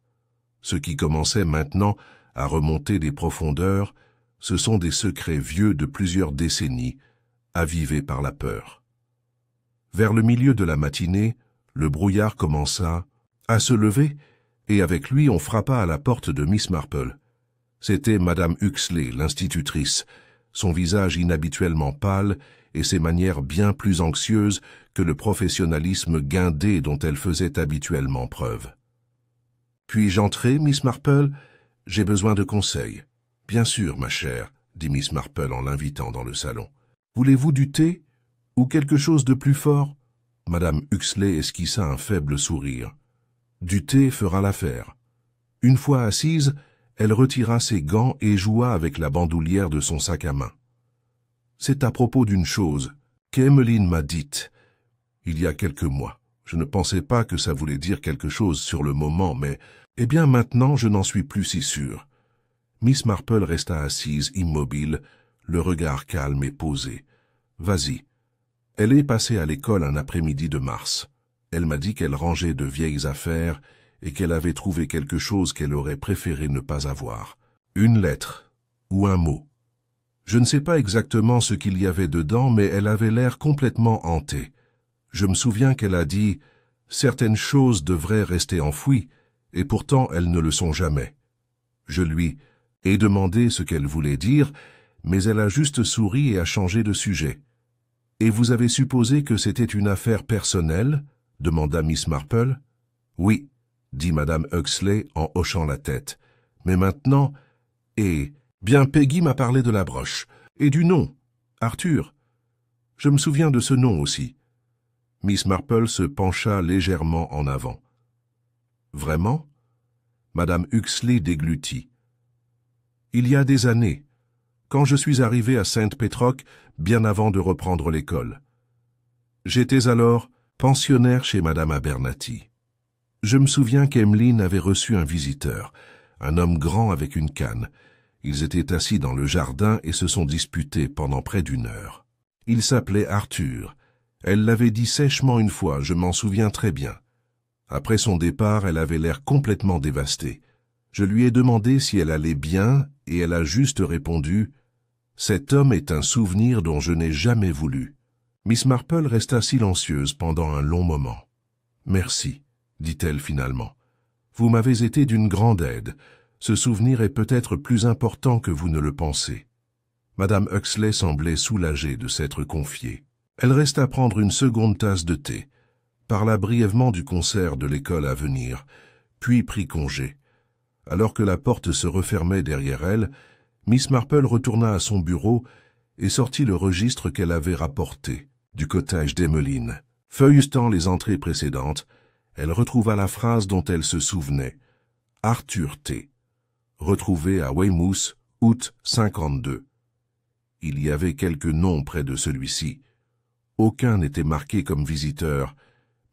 Ce qui commençait maintenant à remonter des profondeurs, ce sont des secrets vieux de plusieurs décennies, avivés par la peur. Vers le milieu de la matinée, le brouillard commença à se lever, et avec lui on frappa à la porte de Miss Marple. C'était Madame Huxley, l'institutrice, son visage inhabituellement pâle et ses manières bien plus anxieuses que le professionnalisme guindé dont elle faisait habituellement preuve. « Puis-je entrer, Miss Marple? J'ai besoin de conseils. »« Bien sûr, ma chère, » dit Miss Marple en l'invitant dans le salon. « Voulez-vous du thé? Ou quelque chose de plus fort ?» Madame Huxley esquissa un faible sourire. « Du thé fera l'affaire. » Une fois assise, elle retira ses gants et joua avec la bandoulière de son sac à main. « C'est à propos d'une chose qu'Emmeline m'a dite il y a quelques mois. Je ne pensais pas que ça voulait dire quelque chose sur le moment, mais, eh bien maintenant, je n'en suis plus si sûr. » Miss Marple resta assise, immobile, le regard calme et posé. « Vas-y. » Elle est passée à l'école un après-midi de mars. Elle m'a dit qu'elle rangeait de vieilles affaires et qu'elle avait trouvé quelque chose qu'elle aurait préféré ne pas avoir. Une lettre ou un mot. Je ne sais pas exactement ce qu'il y avait dedans, mais elle avait l'air complètement hantée. Je me souviens qu'elle a dit « Certaines choses devraient rester enfouies, et pourtant elles ne le sont jamais. » Je lui ai demandé ce qu'elle voulait dire, mais elle a juste souri et a changé de sujet. « Et vous avez supposé que c'était une affaire personnelle ?» demanda Miss Marple. « Oui, » dit Madame Huxley en hochant la tête. « Mais maintenant, et bien Peggy m'a parlé de la broche, et du nom, Arthur. Je me souviens de ce nom aussi. » Miss Marple se pencha légèrement en avant. « Vraiment ?» Madame Huxley déglutit. « Il y a des années, quand je suis arrivée à Sainte-Pétroque, bien avant de reprendre l'école. J'étais alors pensionnaire chez Madame Abernathy. Je me souviens qu'Emmeline avait reçu un visiteur, un homme grand avec une canne. Ils étaient assis dans le jardin et se sont disputés pendant près d'1 heure. Il s'appelait Arthur. Elle l'avait dit sèchement une fois, je m'en souviens très bien. Après son départ, elle avait l'air complètement dévastée. Je lui ai demandé si elle allait bien et elle a juste répondu « Cet homme est un souvenir dont je n'ai jamais voulu. » Miss Marple resta silencieuse pendant un long moment. « Merci, » dit-elle finalement. « Vous m'avez été d'une grande aide. Ce souvenir est peut-être plus important que vous ne le pensez. » Madame Huxley semblait soulagée de s'être confiée. Elle resta prendre une seconde tasse de thé, parla brièvement du concert de l'école à venir, puis prit congé. Alors que la porte se refermait derrière elle, Miss Marple retourna à son bureau et sortit le registre qu'elle avait rapporté du cottage d'Emmeline. Feuilletant les entrées précédentes, elle retrouva la phrase dont elle se souvenait. « Arthur T. retrouvé à Weymouth, août 52. » Il y avait quelques noms près de celui-ci. Aucun n'était marqué comme visiteur,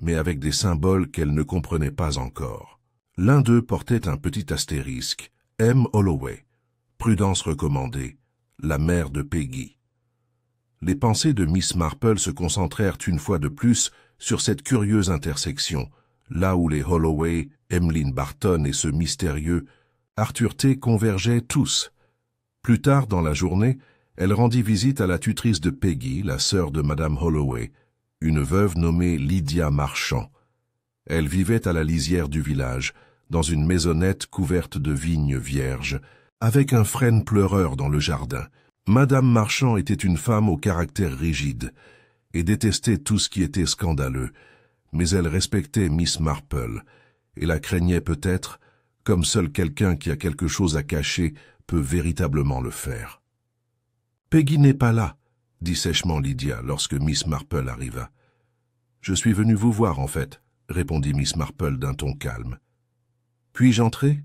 mais avec des symboles qu'elle ne comprenait pas encore. L'un d'eux portait un petit astérisque, M. Holloway, prudence recommandée, la mère de Peggy. Les pensées de Miss Marple se concentrèrent une fois de plus sur cette curieuse intersection, là où les Holloway, Emmeline Barton et ce mystérieux Arthur T. convergeaient tous. Plus tard dans la journée, elle rendit visite à la tutrice de Peggy, la sœur de Madame Holloway, une veuve nommée Lydia Marchand. Elle vivait à la lisière du village, dans une maisonnette couverte de vignes vierges, avec un frêne pleureur dans le jardin. Madame Marchand était une femme au caractère rigide et détestait tout ce qui était scandaleux, mais elle respectait Miss Marple et la craignait peut-être, comme seul quelqu'un qui a quelque chose à cacher peut véritablement le faire. « Peggy n'est pas là, » dit sèchement Lydia lorsque Miss Marple arriva. « Je suis venue vous voir, en fait, » répondit Miss Marple d'un ton calme. « Puis-je entrer ?»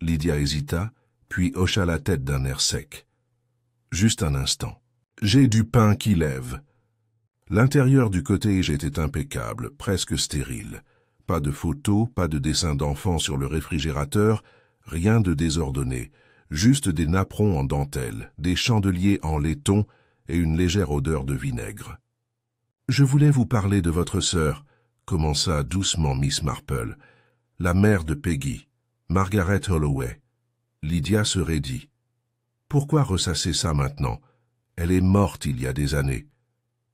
Lydia hésita, puis hocha la tête d'un air sec. « Juste un instant. J'ai du pain qui lève. » L'intérieur du cottage était impeccable, presque stérile. Pas de photos, pas de dessins d'enfants sur le réfrigérateur, rien de désordonné, juste des napperons en dentelle, des chandeliers en laiton et une légère odeur de vinaigre. « Je voulais vous parler de votre sœur, » commença doucement Miss Marple, « la mère de Peggy, Margaret Holloway. » Lydia se raidit. « Pourquoi ressasser ça maintenant? Elle est morte il y a des années. »«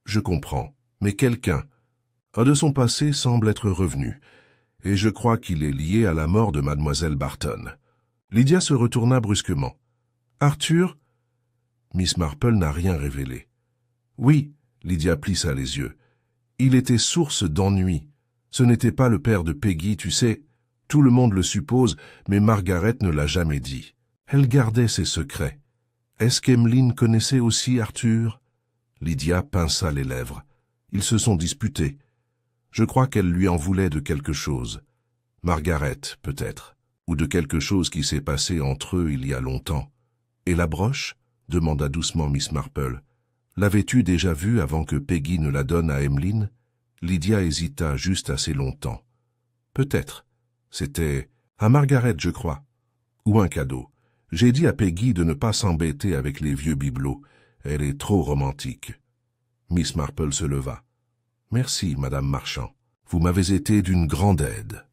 Je comprends, mais quelqu'un, un de son passé semble être revenu, et je crois qu'il est lié à la mort de mademoiselle Barton. » Lydia se retourna brusquement. « Arthur ?» Miss Marple n'a rien révélé. « Oui, » Lydia plissa les yeux. « Il était source d'ennui. Ce n'était pas le père de Peggy, tu sais. Tout le monde le suppose, mais Margaret ne l'a jamais dit. Elle gardait ses secrets. Est-ce qu'Emmeline connaissait aussi Arthur ?» Lydia pinça les lèvres. Ils se sont disputés. Je crois qu'elle lui en voulait de quelque chose. Margaret, peut-être, ou de quelque chose qui s'est passé entre eux il y a longtemps. « Et la broche ?» demanda doucement Miss Marple. « L'avais-tu déjà vue avant que Peggy ne la donne à Emmeline ?» Lydia hésita juste assez longtemps. « Peut-être. C'était à Margaret, je crois. Ou un cadeau. J'ai dit à Peggy de ne pas s'embêter avec les vieux bibelots. Elle est trop romantique. » Miss Marple se leva. « Merci, Madame Marchand. Vous m'avez été d'une grande aide. »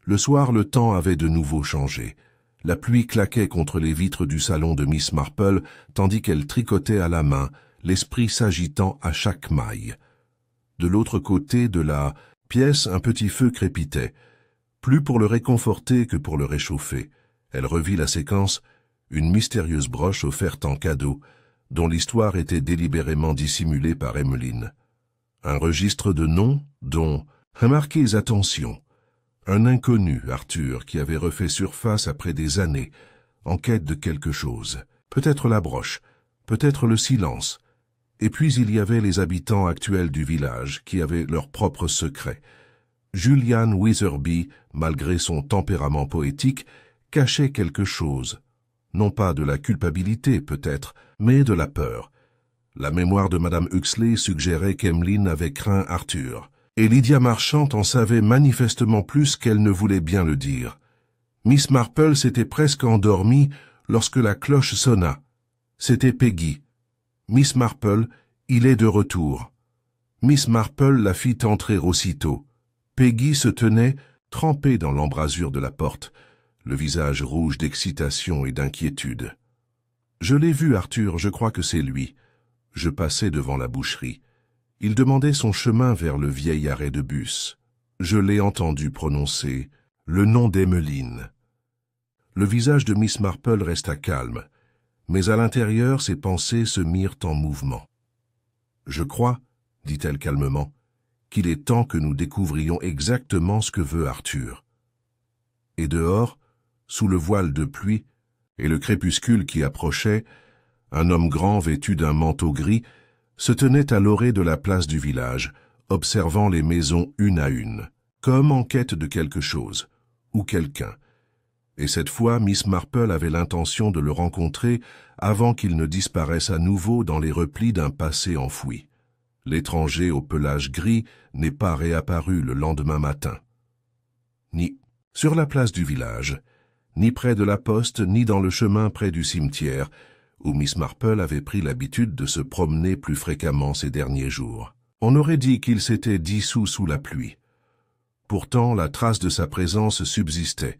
Le soir, le temps avait de nouveau changé. La pluie claquait contre les vitres du salon de Miss Marple, tandis qu'elle tricotait à la main, l'esprit s'agitant à chaque maille. De l'autre côté de la pièce, un petit feu crépitait. Plus pour le réconforter que pour le réchauffer. Elle revit la séquence, une mystérieuse broche offerte en cadeau, dont l'histoire était délibérément dissimulée par Emmeline. Un registre de noms, dont « Remarquez, attention !» Un inconnu, Arthur, qui avait refait surface après des années, en quête de quelque chose. Peut-être la broche, peut-être le silence. Et puis il y avait les habitants actuels du village, qui avaient leurs propres secrets. Julian Witherby, malgré son tempérament poétique, cachait quelque chose. Non pas de la culpabilité, peut-être, mais de la peur. La mémoire de Madame Huxley suggérait qu'Emmeline avait craint Arthur. Et Lydia Marchand en savait manifestement plus qu'elle ne voulait bien le dire. Miss Marple s'était presque endormie lorsque la cloche sonna. C'était Peggy. « Miss Marple, il est de retour. » Miss Marple la fit entrer aussitôt. Peggy se tenait, trempée dans l'embrasure de la porte, le visage rouge d'excitation et d'inquiétude. « Je l'ai vu, Arthur, je crois que c'est lui. » Je passais devant la boucherie. Il demandait son chemin vers le vieil arrêt de bus. Je l'ai entendu prononcer le nom d'Emmeline. Le visage de Miss Marple resta calme, mais à l'intérieur ses pensées se mirent en mouvement. « Je crois, » dit-elle calmement, « qu'il est temps que nous découvrions exactement ce que veut Arthur. » Et dehors, sous le voile de pluie et le crépuscule qui approchait, un homme grand vêtu d'un manteau gris se tenait à l'orée de la place du village, observant les maisons une à une, comme en quête de quelque chose, ou quelqu'un. Et cette fois, Miss Marple avait l'intention de le rencontrer avant qu'il ne disparaisse à nouveau dans les replis d'un passé enfoui. L'étranger au pelage gris n'est pas réapparu le lendemain matin. Ni sur la place du village, ni près de la poste, ni dans le chemin près du cimetière, où Miss Marple avait pris l'habitude de se promener plus fréquemment ces derniers jours. On aurait dit qu'il s'était dissous sous la pluie. Pourtant, la trace de sa présence subsistait,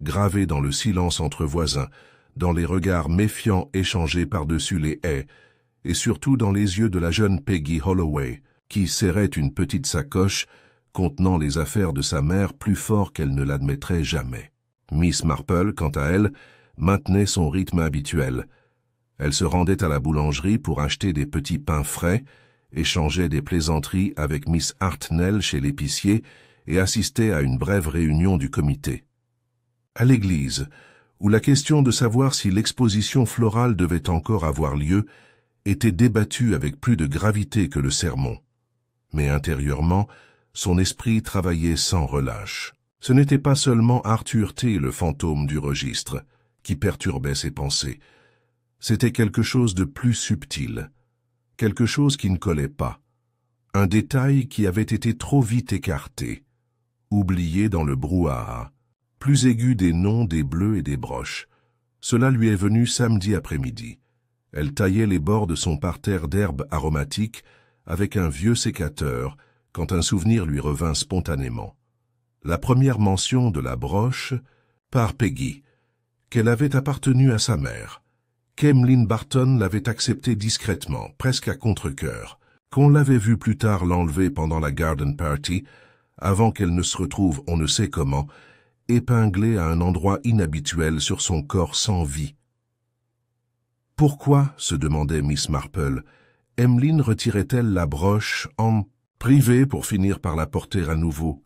gravée dans le silence entre voisins, dans les regards méfiants échangés par-dessus les haies, et surtout dans les yeux de la jeune Peggy Holloway, qui serrait une petite sacoche contenant les affaires de sa mère plus fort qu'elle ne l'admettrait jamais. Miss Marple, quant à elle, maintenait son rythme habituel. Elle se rendait à la boulangerie pour acheter des petits pains frais, échangeait des plaisanteries avec Miss Hartnell chez l'épicier et assistait à une brève réunion du comité. À l'église, où la question de savoir si l'exposition florale devait encore avoir lieu était débattue avec plus de gravité que le sermon. Mais intérieurement, son esprit travaillait sans relâche. Ce n'était pas seulement Arthur T, le fantôme du registre, qui perturbait ses pensées. C'était quelque chose de plus subtil, quelque chose qui ne collait pas, un détail qui avait été trop vite écarté, oublié dans le brouhaha, plus aigu des noms des bleus et des broches. Cela lui est venu samedi après-midi. Elle taillait les bords de son parterre d'herbes aromatiques avec un vieux sécateur quand un souvenir lui revint spontanément. La première mention de la broche par Peggy, qu'elle avait appartenu à sa mère, qu'Emmeline Barton l'avait acceptée discrètement, presque à contre-cœur, qu'on l'avait vu plus tard l'enlever pendant la garden party, avant qu'elle ne se retrouve on ne sait comment, épinglée à un endroit inhabituel sur son corps sans vie. Pourquoi, se demandait Miss Marple, Emmeline retirait-elle la broche en privé pour finir par la porter à nouveau,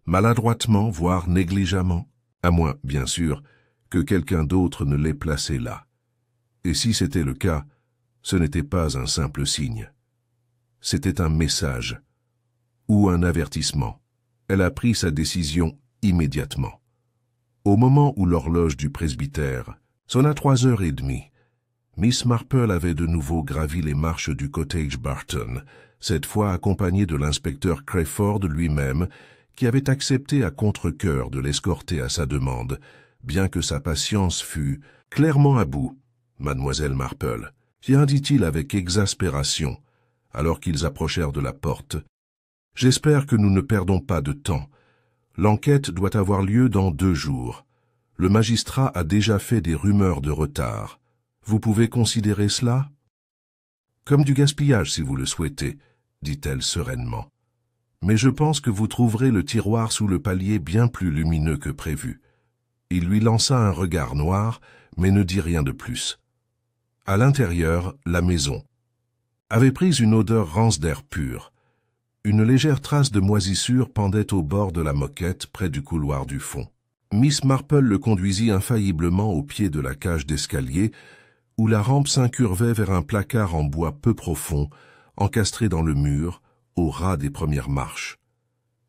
maladroitement, voire négligemment, à moins, bien sûr, que quelqu'un d'autre ne l'ait placée là. Et si c'était le cas, ce n'était pas un simple signe. C'était un message, ou un avertissement. Elle a pris sa décision immédiatement. Au moment où l'horloge du presbytère sonna 3h30, Miss Marple avait de nouveau gravi les marches du cottage Barton, cette fois accompagnée de l'inspecteur Crayford lui-même, qui avait accepté à contre-cœur de l'escorter à sa demande, bien que sa patience fût clairement à bout. « Mademoiselle Marple, tiens, dit-il avec exaspération, alors qu'ils approchèrent de la porte, « j'espère que nous ne perdons pas de temps. L'enquête doit avoir lieu dans 2 jours. Le magistrat a déjà fait des rumeurs de retard. Vous pouvez considérer cela ? » « Comme du gaspillage, si vous le souhaitez, » dit-elle sereinement. « Mais je pense que vous trouverez le tiroir sous le palier bien plus lumineux que prévu. » Il lui lança un regard noir, mais ne dit rien de plus. À l'intérieur, la maison avait pris une odeur rance d'air pur. Une légère trace de moisissure pendait au bord de la moquette près du couloir du fond. Miss Marple le conduisit infailliblement au pied de la cage d'escalier, où la rampe s'incurvait vers un placard en bois peu profond, encastré dans le mur, au ras des premières marches.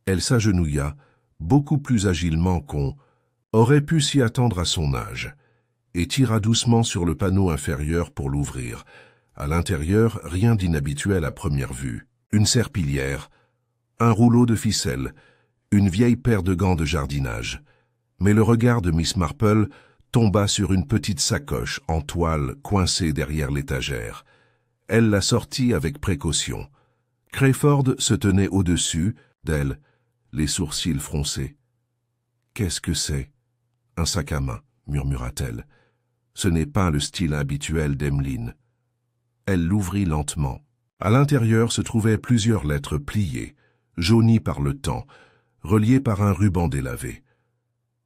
Elle s'agenouilla, beaucoup plus agilement qu'on aurait pu s'y attendre à son âge, et tira doucement sur le panneau inférieur pour l'ouvrir. À l'intérieur, rien d'inhabituel à première vue. Une serpillière, un rouleau de ficelle, une vieille paire de gants de jardinage. Mais le regard de Miss Marple tomba sur une petite sacoche en toile coincée derrière l'étagère. Elle la sortit avec précaution. Crayford se tenait au-dessus d'elle, les sourcils froncés. « Qu'est-ce que c'est ? » « Un sac à main, » murmura-t-elle. « Ce n'est pas le style habituel d'Emmeline. » Elle l'ouvrit lentement. À l'intérieur se trouvaient plusieurs lettres pliées, jaunies par le temps, reliées par un ruban délavé.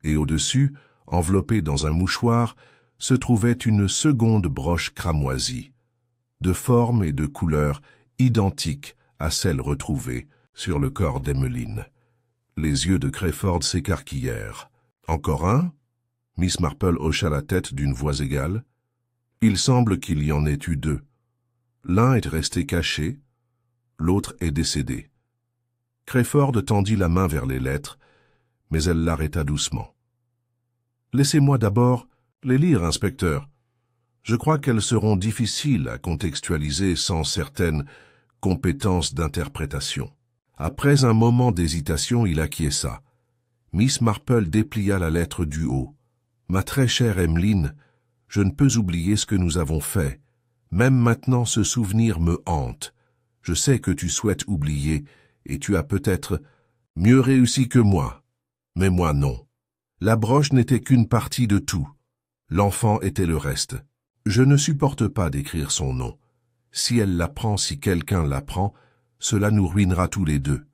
Et au-dessus, enveloppée dans un mouchoir, se trouvait une seconde broche cramoisie, de forme et de couleur identiques à celle retrouvée sur le corps d'Emmeline. Les yeux de Crayford s'écarquillèrent. « Encore un ?» Miss Marple hocha la tête d'une voix égale. « Il semble qu'il y en ait eu 2. L'un est resté caché, l'autre est décédé. » Crayford tendit la main vers les lettres, mais elle l'arrêta doucement. Laissez-moi d'abord les lire, inspecteur. Je crois qu'elles seront difficiles à contextualiser sans certaines compétences d'interprétation. » Après un moment d'hésitation, il acquiesça. Miss Marple déplia la lettre du haut. « Ma très chère Emmeline, je ne peux oublier ce que nous avons fait. Même maintenant, ce souvenir me hante. Je sais que tu souhaites oublier, et tu as peut-être mieux réussi que moi. Mais moi, non. La broche n'était qu'une partie de tout. L'enfant était le reste. Je ne supporte pas d'écrire son nom. Si elle l'apprend, si quelqu'un l'apprend, cela nous ruinera tous les deux.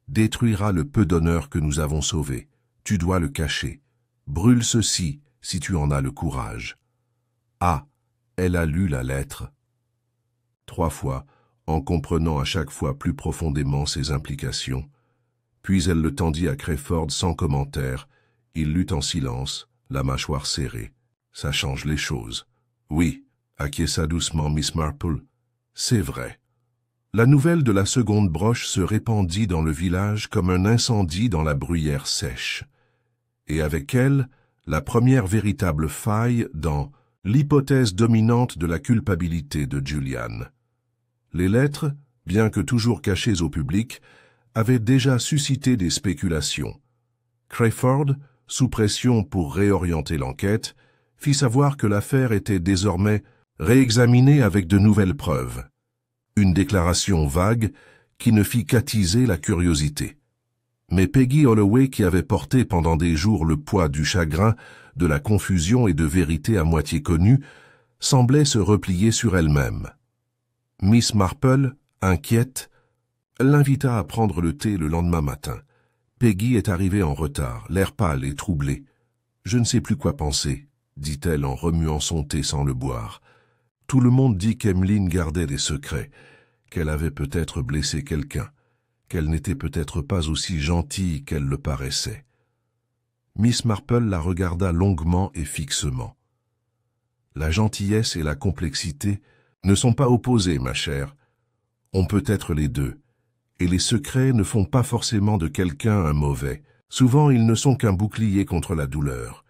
Détruira le peu d'honneur que nous avons sauvé. Tu dois le cacher. Brûle ceci, si tu en as le courage. » Ah, elle a lu la lettre. 3 fois, en comprenant à chaque fois plus profondément ses implications. Puis elle le tendit à Crawford sans commentaire. Il lut en silence, la mâchoire serrée. « Ça change les choses. »« Oui, » acquiesça doucement Miss Marple. « C'est vrai. » La nouvelle de la seconde broche se répandit dans le village comme un incendie dans la bruyère sèche. Et avec elle, la première véritable faille dans l'hypothèse dominante de la culpabilité de Julian. Les lettres, bien que toujours cachées au public, avaient déjà suscité des spéculations. Crawford, sous pression pour réorienter l'enquête, fit savoir que l'affaire était désormais réexaminée avec de nouvelles preuves. Une déclaration vague qui ne fit qu'attiser la curiosité. Mais Peggy Holloway, qui avait porté pendant des jours le poids du chagrin, de la confusion et de vérités à moitié connues, semblait se replier sur elle-même. Miss Marple, inquiète, l'invita à prendre le thé le lendemain matin. Peggy est arrivée en retard, l'air pâle et troublé. « Je ne sais plus quoi penser, » dit-elle en remuant son thé sans le boire. Tout le monde dit qu'Emmeline gardait des secrets, qu'elle avait peut-être blessé quelqu'un, qu'elle n'était peut-être pas aussi gentille qu'elle le paraissait. Miss Marple la regarda longuement et fixement. « La gentillesse et la complexité ne sont pas opposées, ma chère. On peut être les deux, et les secrets ne font pas forcément de quelqu'un un mauvais. Souvent, ils ne sont qu'un bouclier contre la douleur. »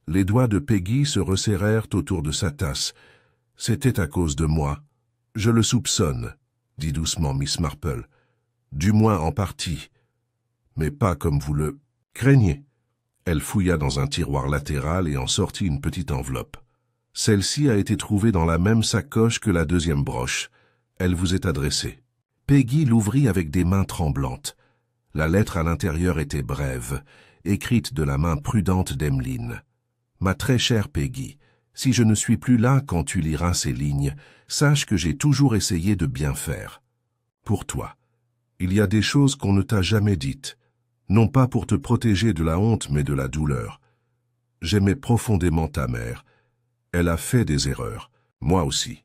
Les doigts de Peggy se resserrèrent autour de sa tasse. « C'était à cause de moi. Je le soupçonne, » dit doucement Miss Marple. « Du moins en partie. Mais pas comme vous le craignez. » Elle fouilla dans un tiroir latéral et en sortit une petite enveloppe. Celle-ci a été trouvée dans la même sacoche que la deuxième broche. Elle vous est adressée. Peggy l'ouvrit avec des mains tremblantes. La lettre à l'intérieur était brève, écrite de la main prudente d'Emmeline. « Ma très chère Peggy, si je ne suis plus là quand tu liras ces lignes, sache que j'ai toujours essayé de bien faire. Pour toi. Il y a des choses qu'on ne t'a jamais dites, non pas pour te protéger de la honte mais de la douleur. J'aimais profondément ta mère. Elle a fait des erreurs, moi aussi.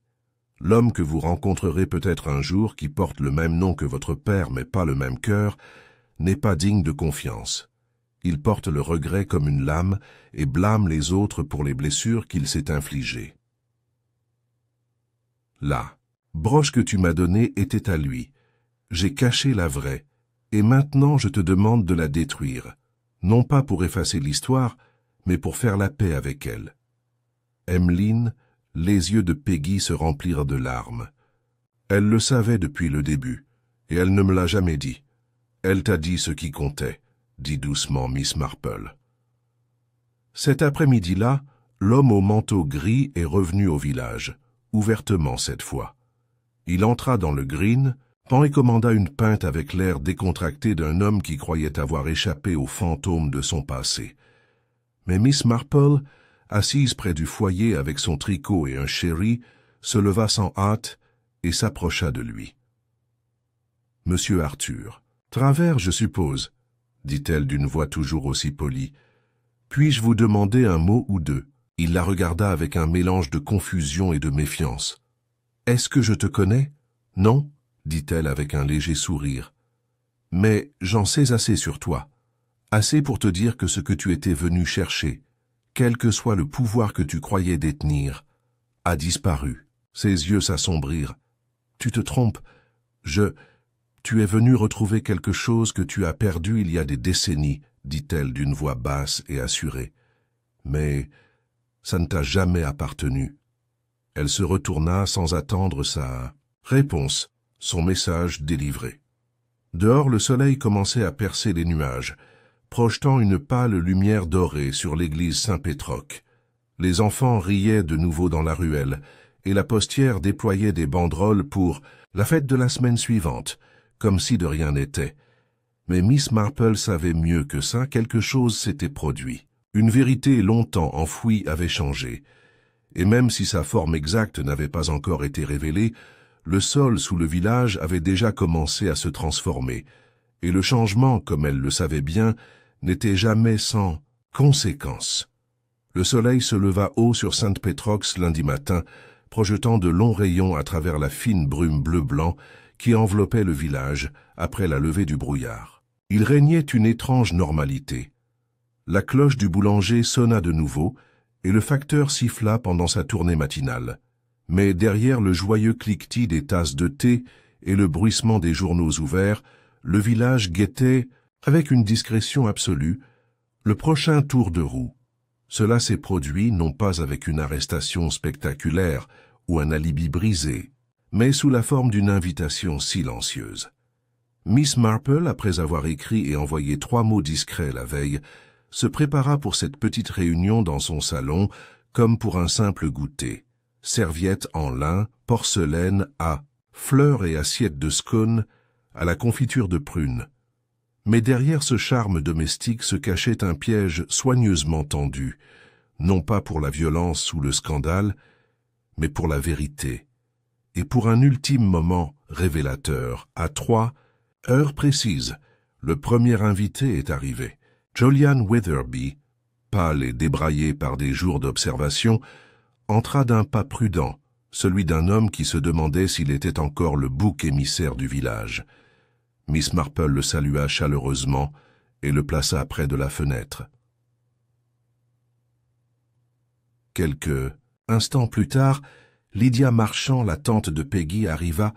L'homme que vous rencontrerez peut-être un jour, qui porte le même nom que votre père mais pas le même cœur, n'est pas digne de confiance. Il porte le regret comme une lame et blâme les autres pour les blessures qu'il s'est infligées. La broche que tu m'as donnée était à lui. J'ai caché la vraie, et maintenant je te demande de la détruire, non pas pour effacer l'histoire, mais pour faire la paix avec elle. » Emmeline, les yeux de Peggy se remplirent de larmes. « Elle le savait depuis le début, et elle ne me l'a jamais dit. Elle t'a dit ce qui comptait, » dit doucement Miss Marple. Cet après-midi-là, l'homme au manteau gris est revenu au village, ouvertement cette fois. Il entra dans le green, Pan et commanda une pinte avec l'air décontracté d'un homme qui croyait avoir échappé aux fantômes de son passé. Mais Miss Marple, assise près du foyer avec son tricot et un sherry, se leva sans hâte et s'approcha de lui. « Monsieur Arthur, Travers, je suppose, » dit-elle d'une voix toujours aussi polie. « Puis-je vous demander un mot ou deux ?» Il la regarda avec un mélange de confusion et de méfiance. « Est-ce que je te connais ? Non ? » dit-elle avec un léger sourire. « Mais j'en sais assez sur toi, assez pour te dire que ce que tu étais venu chercher, quel que soit le pouvoir que tu croyais détenir, a disparu. » Ses yeux s'assombrirent. « Tu te trompes. Tu es venu retrouver quelque chose que tu as perdu il y a des décennies, dit-elle d'une voix basse et assurée. Mais ça ne t'a jamais appartenu. » Elle se retourna sans attendre sa réponse, son message délivré. Dehors, le soleil commençait à percer les nuages, projetant une pâle lumière dorée sur l'église Saint-Pétroc. Les enfants riaient de nouveau dans la ruelle, et la postière déployait des banderoles pour la fête de la semaine suivante, comme si de rien n'était. Mais Miss Marple savait mieux que ça, quelque chose s'était produit. Une vérité longtemps enfouie avait changé. Et même si sa forme exacte n'avait pas encore été révélée, le sol sous le village avait déjà commencé à se transformer, et le changement, comme elle le savait bien, n'était jamais sans conséquence. Le soleil se leva haut sur Saint-Pétrox lundi matin, projetant de longs rayons à travers la fine brume bleu-blanc qui enveloppait le village après la levée du brouillard. Il régnait une étrange normalité. La cloche du boulanger sonna de nouveau, et le facteur siffla pendant sa tournée matinale. Mais derrière le joyeux cliquetis des tasses de thé et le bruissement des journaux ouverts, le village guettait, avec une discrétion absolue, le prochain tour de roue. Cela s'est produit non pas avec une arrestation spectaculaire ou un alibi brisé, mais sous la forme d'une invitation silencieuse. Miss Marple, après avoir écrit et envoyé 3 mots discrets la veille, se prépara pour cette petite réunion dans son salon comme pour un simple goûter. Serviettes en lin, porcelaine à fleurs et assiettes de scone, à la confiture de prunes. Mais derrière ce charme domestique se cachait un piège soigneusement tendu, non pas pour la violence ou le scandale, mais pour la vérité, et pour un ultime moment révélateur. À 3 heures précises, le premier invité est arrivé. Jolian Witherby, pâle et débraillé par des jours d'observation, entra d'un pas prudent, celui d'un homme qui se demandait s'il était encore le bouc émissaire du village. Miss Marple le salua chaleureusement et le plaça près de la fenêtre. Quelques instants plus tard, Lydia Marchand, la tante de Peggy, arriva,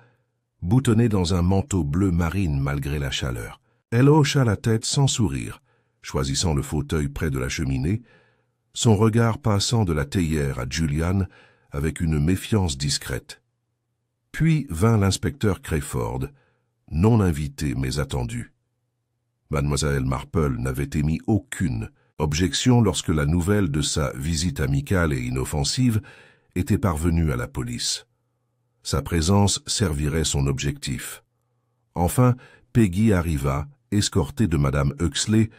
boutonnée dans un manteau bleu marine malgré la chaleur. Elle hocha la tête sans sourire, choisissant le fauteuil près de la cheminée, son regard passant de la théière à Julian avec une méfiance discrète. Puis vint l'inspecteur Crayford, non invité mais attendu. Mademoiselle Marple n'avait émis aucune objection lorsque la nouvelle de sa visite amicale et inoffensive était parvenue à la police. Sa présence servirait son objectif. Enfin, Peggy arriva, escortée de Madame Huxley,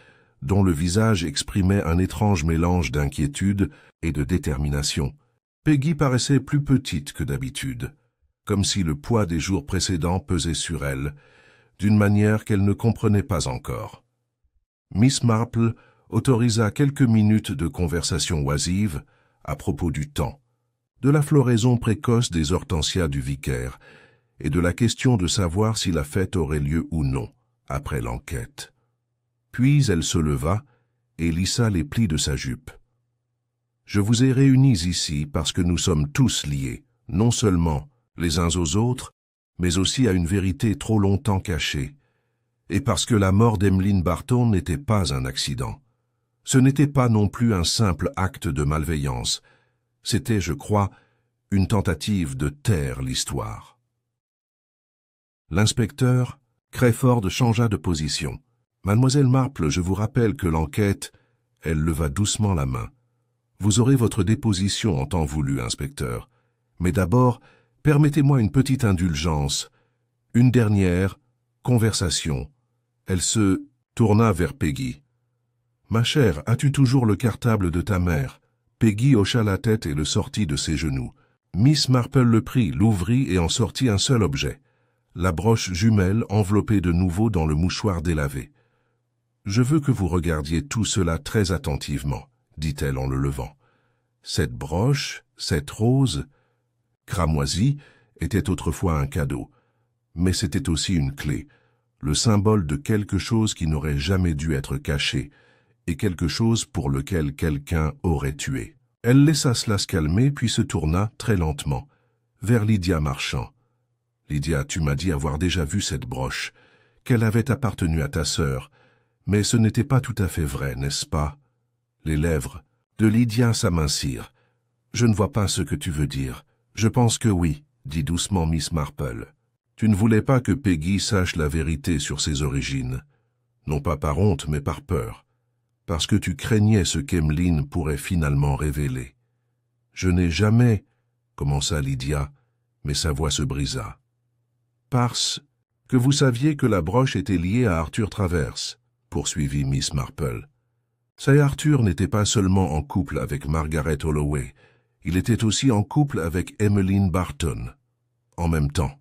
dont le visage exprimait un étrange mélange d'inquiétude et de détermination. Peggy paraissait plus petite que d'habitude, comme si le poids des jours précédents pesait sur elle, d'une manière qu'elle ne comprenait pas encore. Miss Marple autorisa quelques minutes de conversation oisive à propos du temps, de la floraison précoce des hortensias du vicaire et de la question de savoir si la fête aurait lieu ou non après l'enquête. Puis elle se leva et lissa les plis de sa jupe. « Je vous ai réunis ici parce que nous sommes tous liés, non seulement les uns aux autres, mais aussi à une vérité trop longtemps cachée, et parce que la mort d'Emmeline Barton n'était pas un accident. Ce n'était pas non plus un simple acte de malveillance, c'était, je crois, une tentative de taire l'histoire. » L'inspecteur Crayford changea de position. « Mademoiselle Marple, je vous rappelle que l'enquête... » Elle leva doucement la main. « Vous aurez votre déposition en temps voulu, inspecteur. Mais d'abord, permettez-moi une petite indulgence. Une dernière conversation. » Elle se tourna vers Peggy. « Ma chère, as-tu toujours le cartable de ta mère ?» Peggy hocha la tête et le sortit de ses genoux. Miss Marple le prit, l'ouvrit et en sortit un seul objet. La broche jumelle enveloppée de nouveau dans le mouchoir délavé. « Je veux que vous regardiez tout cela très attentivement, » dit-elle en le levant. Cette broche, cette rose, cramoisie, était autrefois un cadeau, mais c'était aussi une clé, le symbole de quelque chose qui n'aurait jamais dû être caché, et quelque chose pour lequel quelqu'un aurait tué. Elle laissa cela se calmer, puis se tourna, très lentement, vers Lydia Marchand. « Lydia, tu m'as dit avoir déjà vu cette broche, qu'elle avait appartenu à ta sœur, mais ce n'était pas tout à fait vrai, n'est-ce pas ?» Les lèvres de Lydia s'amincirent. « Je ne vois pas ce que tu veux dire. Je pense que oui, » dit doucement Miss Marple. « Tu ne voulais pas que Peggy sache la vérité sur ses origines. Non pas par honte, mais par peur. Parce que tu craignais ce qu'Emmeline pourrait finalement révéler. »« Je n'ai jamais... » commença Lydia, mais sa voix se brisa. « Parce que vous saviez que la broche était liée à Arthur Travers, » poursuivit Miss Marple. « Ça, Arthur n'était pas seulement en couple avec Margaret Holloway, il était aussi en couple avec Emmeline Barton, en même temps. »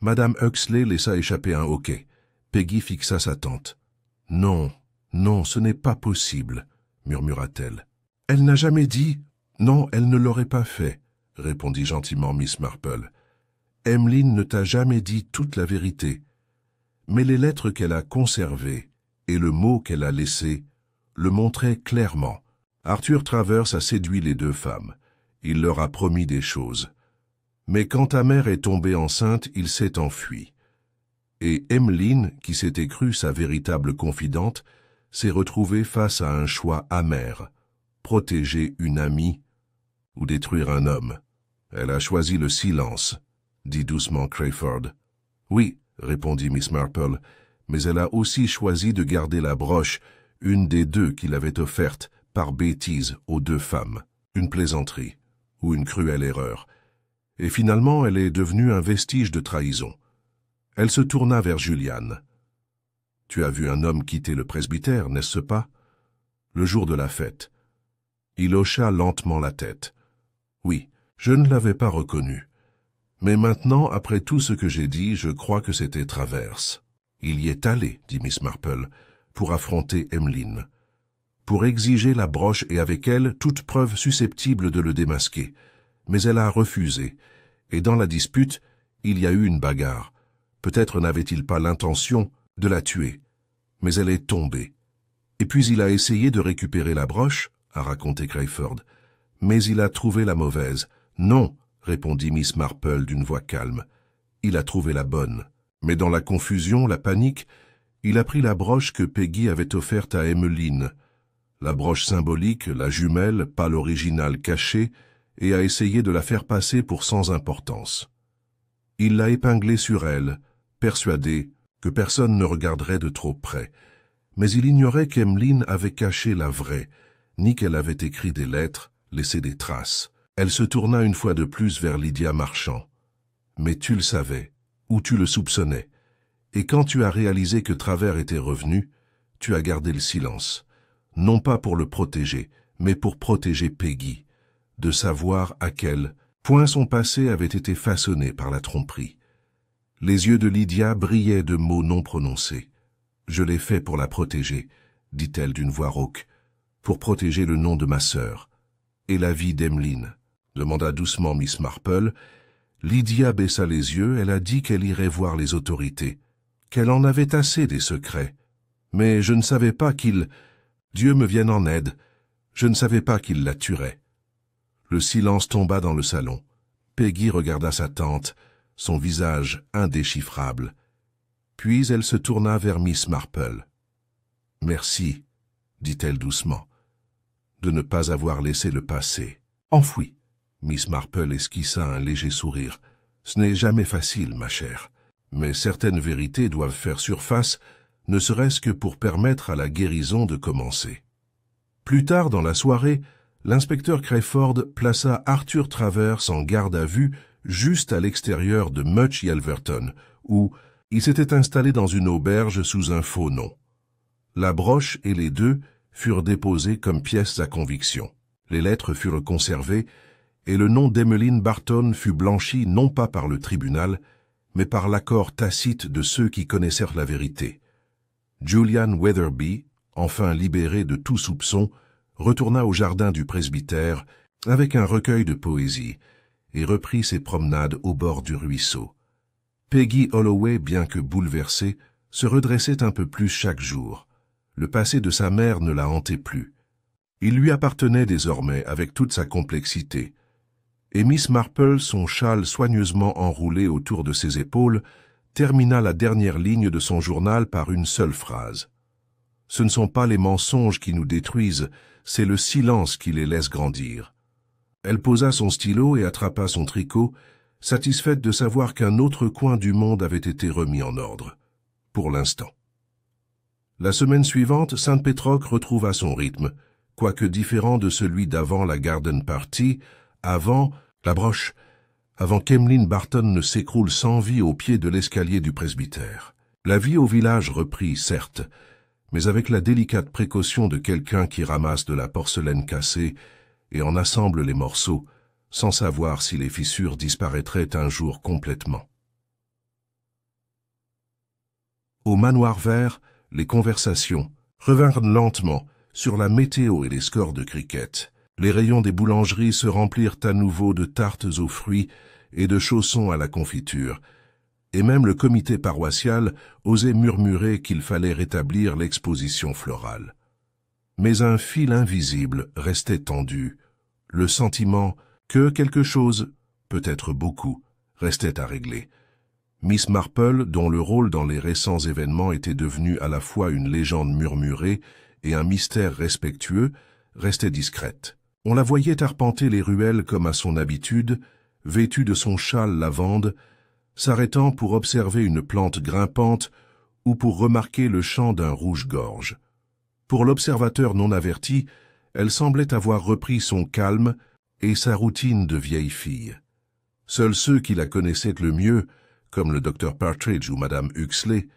Madame Huxley laissa échapper un hoquet. Peggy fixa sa tante. « Non, non, ce n'est pas possible, » murmura-t-elle. « Elle n'a jamais dit... »« Non, elle ne l'aurait pas fait, » répondit gentiment Miss Marple. « Emmeline ne t'a jamais dit toute la vérité. Mais les lettres qu'elle a conservées et le mot qu'elle a laissé le montraient clairement. Arthur Travers a séduit les deux femmes. Il leur a promis des choses. Mais quand ta mère est tombée enceinte, il s'est enfui. Et Emmeline, qui s'était crue sa véritable confidente, s'est retrouvée face à un choix amer, protéger une amie ou détruire un homme. Elle a choisi le silence, dit doucement Crayford. Oui, répondit Miss Marple, mais elle a aussi choisi de garder la broche, une des deux qu'il avait offerte par bêtise aux deux femmes, une plaisanterie ou une cruelle erreur. Et finalement, elle est devenue un vestige de trahison. Elle se tourna vers Julian. « Tu as vu un homme quitter le presbytère, n'est-ce pas? Le jour de la fête. » Il hocha lentement la tête. « Oui, je ne l'avais pas reconnu. Mais maintenant, après tout ce que j'ai dit, je crois que c'était Travers. Il y est allé, dit Miss Marple, pour affronter Emmeline, pour exiger la broche et avec elle toute preuve susceptible de le démasquer. Mais elle a refusé, et dans la dispute, il y a eu une bagarre. Peut-être n'avait-il pas l'intention de la tuer, mais elle est tombée. Et puis il a essayé de récupérer la broche, a raconté Crayford, mais il a trouvé la mauvaise. Non, répondit Miss Marple d'une voix calme. Il a trouvé la bonne. Mais dans la confusion, la panique, il a pris la broche que Peggy avait offerte à Emmeline, la broche symbolique, la jumelle, pas l'original caché, et a essayé de la faire passer pour sans importance. Il l'a épinglée sur elle, persuadé que personne ne regarderait de trop près, mais il ignorait qu'Emmeline avait caché la vraie, ni qu'elle avait écrit des lettres, laissé des traces. Elle se tourna une fois de plus vers Lydia Marchand. « Mais tu le savais, ou tu le soupçonnais, et quand tu as réalisé que Travers était revenu, tu as gardé le silence, non pas pour le protéger, mais pour protéger Peggy, de savoir à quel point son passé avait été façonné par la tromperie. » Les yeux de Lydia brillaient de mots non prononcés. « Je l'ai fait pour la protéger, » dit-elle d'une voix rauque, « pour protéger le nom de ma sœur. Et la vie d'Emmeline ?» demanda doucement Miss Marple. Lydia baissa les yeux, elle a dit qu'elle irait voir les autorités, qu'elle en avait assez des secrets. Mais je ne savais pas qu'il... Dieu me vienne en aide, je ne savais pas qu'il la tuerait. Le silence tomba dans le salon. Peggy regarda sa tante, son visage indéchiffrable. Puis elle se tourna vers Miss Marple. « Merci, » dit-elle doucement, « de ne pas avoir laissé le passé enfoui. » Miss Marple esquissa un léger sourire. « Ce n'est jamais facile, ma chère, mais certaines vérités doivent faire surface, ne serait-ce que pour permettre à la guérison de commencer. » Plus tard dans la soirée, l'inspecteur Crayford plaça Arthur Travers en garde à vue juste à l'extérieur de Much Yelverton, où il s'était installé dans une auberge sous un faux nom. La broche et les deux furent déposés comme pièces à conviction. Les lettres furent conservées et le nom d'Emmeline Barton fut blanchi non pas par le tribunal, mais par l'accord tacite de ceux qui connaissèrent la vérité. Julian Weatherby, enfin libéré de tout soupçon, retourna au jardin du presbytère avec un recueil de poésie et reprit ses promenades au bord du ruisseau. Peggy Holloway, bien que bouleversée, se redressait un peu plus chaque jour. Le passé de sa mère ne la hantait plus. Il lui appartenait désormais avec toute sa complexité. Et Miss Marple, son châle soigneusement enroulé autour de ses épaules, termina la dernière ligne de son journal par une seule phrase. « Ce ne sont pas les mensonges qui nous détruisent, c'est le silence qui les laisse grandir. Elle posa son stylo et attrapa son tricot, satisfaite de savoir qu'un autre coin du monde avait été remis en ordre, pour l'instant. La semaine suivante, St. Petrock retrouva son rythme, quoique différent de celui d'avant la garden party, avant la broche, avant qu'Emmeline Barton ne s'écroule sans vie au pied de l'escalier du presbytère. La vie au village reprit, certes, mais avec la délicate précaution de quelqu'un qui ramasse de la porcelaine cassée et en assemble les morceaux, sans savoir si les fissures disparaîtraient un jour complètement. Au manoir vert, les conversations revinrent lentement sur la météo et les scores de cricket. Les rayons des boulangeries se remplirent à nouveau de tartes aux fruits et de chaussons à la confiture, et même le comité paroissial osait murmurer qu'il fallait rétablir l'exposition florale. Mais un fil invisible restait tendu, le sentiment que quelque chose, peut-être beaucoup, restait à régler. Miss Marple, dont le rôle dans les récents événements était devenu à la fois une légende murmurée et un mystère respectueux, restait discrète. On la voyait arpenter les ruelles comme à son habitude, vêtue de son châle lavande, s'arrêtant pour observer une plante grimpante ou pour remarquer le chant d'un rouge-gorge. Pour l'observateur non averti, elle semblait avoir repris son calme et sa routine de vieille fille. Seuls ceux qui la connaissaient le mieux, comme le Dr Partridge ou Madame Huxley,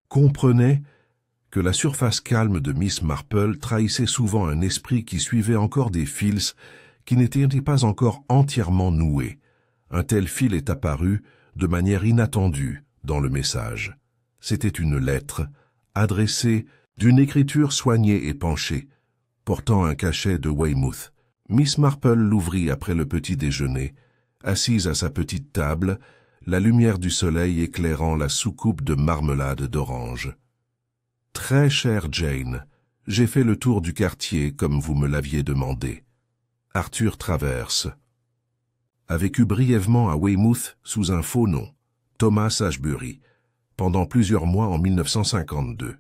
comprenaient que la surface calme de Miss Marple trahissait souvent un esprit qui suivait encore des fils qui n'étaient pas encore entièrement noués. Un tel fil est apparu de manière inattendue dans le message. C'était une lettre, adressée d'une écriture soignée et penchée, portant un cachet de Weymouth. Miss Marple l'ouvrit après le petit déjeuner, assise à sa petite table, la lumière du soleil éclairant la soucoupe de marmelade d'orange. « Très chère Jane, j'ai fait le tour du quartier comme vous me l'aviez demandé. Arthur Travers a vécu brièvement à Weymouth sous un faux nom, Thomas Ashbury, pendant plusieurs mois en 1952.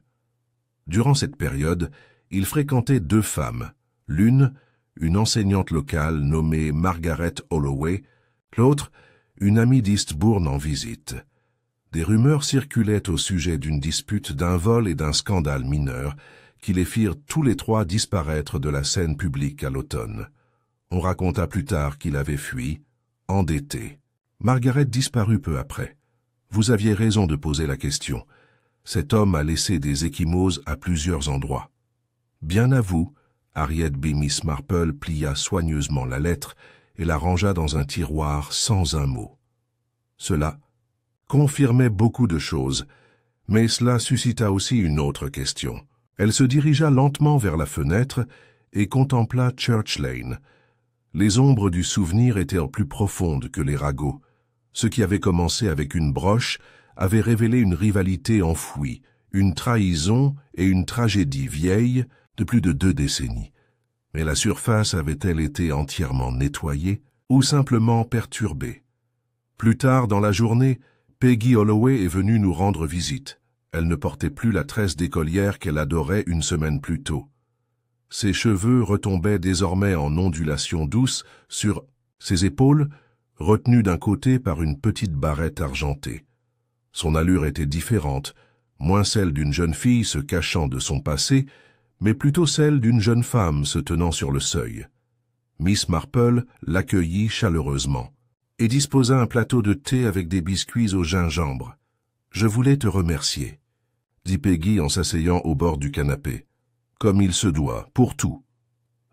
Durant cette période, il fréquentait deux femmes, l'une, une enseignante locale nommée Margaret Holloway, l'autre, une amie d'Eastbourne en visite. Des rumeurs circulaient au sujet d'une dispute, d'un vol et d'un scandale mineur qui les firent tous les trois disparaître de la scène publique à l'automne. On raconta plus tard qu'il avait fui, endetté. Margaret disparut peu après. Vous aviez raison de poser la question. Cet homme a laissé des ecchymoses à plusieurs endroits. Bien à vous, Harriet B. Miss Marple plia soigneusement la lettre et la rangea dans un tiroir sans un mot. Cela confirmait beaucoup de choses, mais cela suscita aussi une autre question. Elle se dirigea lentement vers la fenêtre et contempla Church Lane. Les ombres du souvenir étaient plus profondes que les ragots. Ce qui avait commencé avec une broche avait révélé une rivalité enfouie, une trahison et une tragédie vieille de plus de 2 décennies. Mais la surface avait-elle été entièrement nettoyée ou simplement perturbée? Plus tard dans la journée, Peggy Holloway est venue nous rendre visite. Elle ne portait plus la tresse d'écolière qu'elle adorait une semaine plus tôt. Ses cheveux retombaient désormais en ondulations douces sur ses épaules, retenues d'un côté par une petite barrette argentée. Son allure était différente, moins celle d'une jeune fille se cachant de son passé, mais plutôt celle d'une jeune femme se tenant sur le seuil. Miss Marple l'accueillit chaleureusement et disposa un plateau de thé avec des biscuits au gingembre. « Je voulais te remercier », dit Peggy en s'asseyant au bord du canapé. « Comme il se doit, pour tout. »«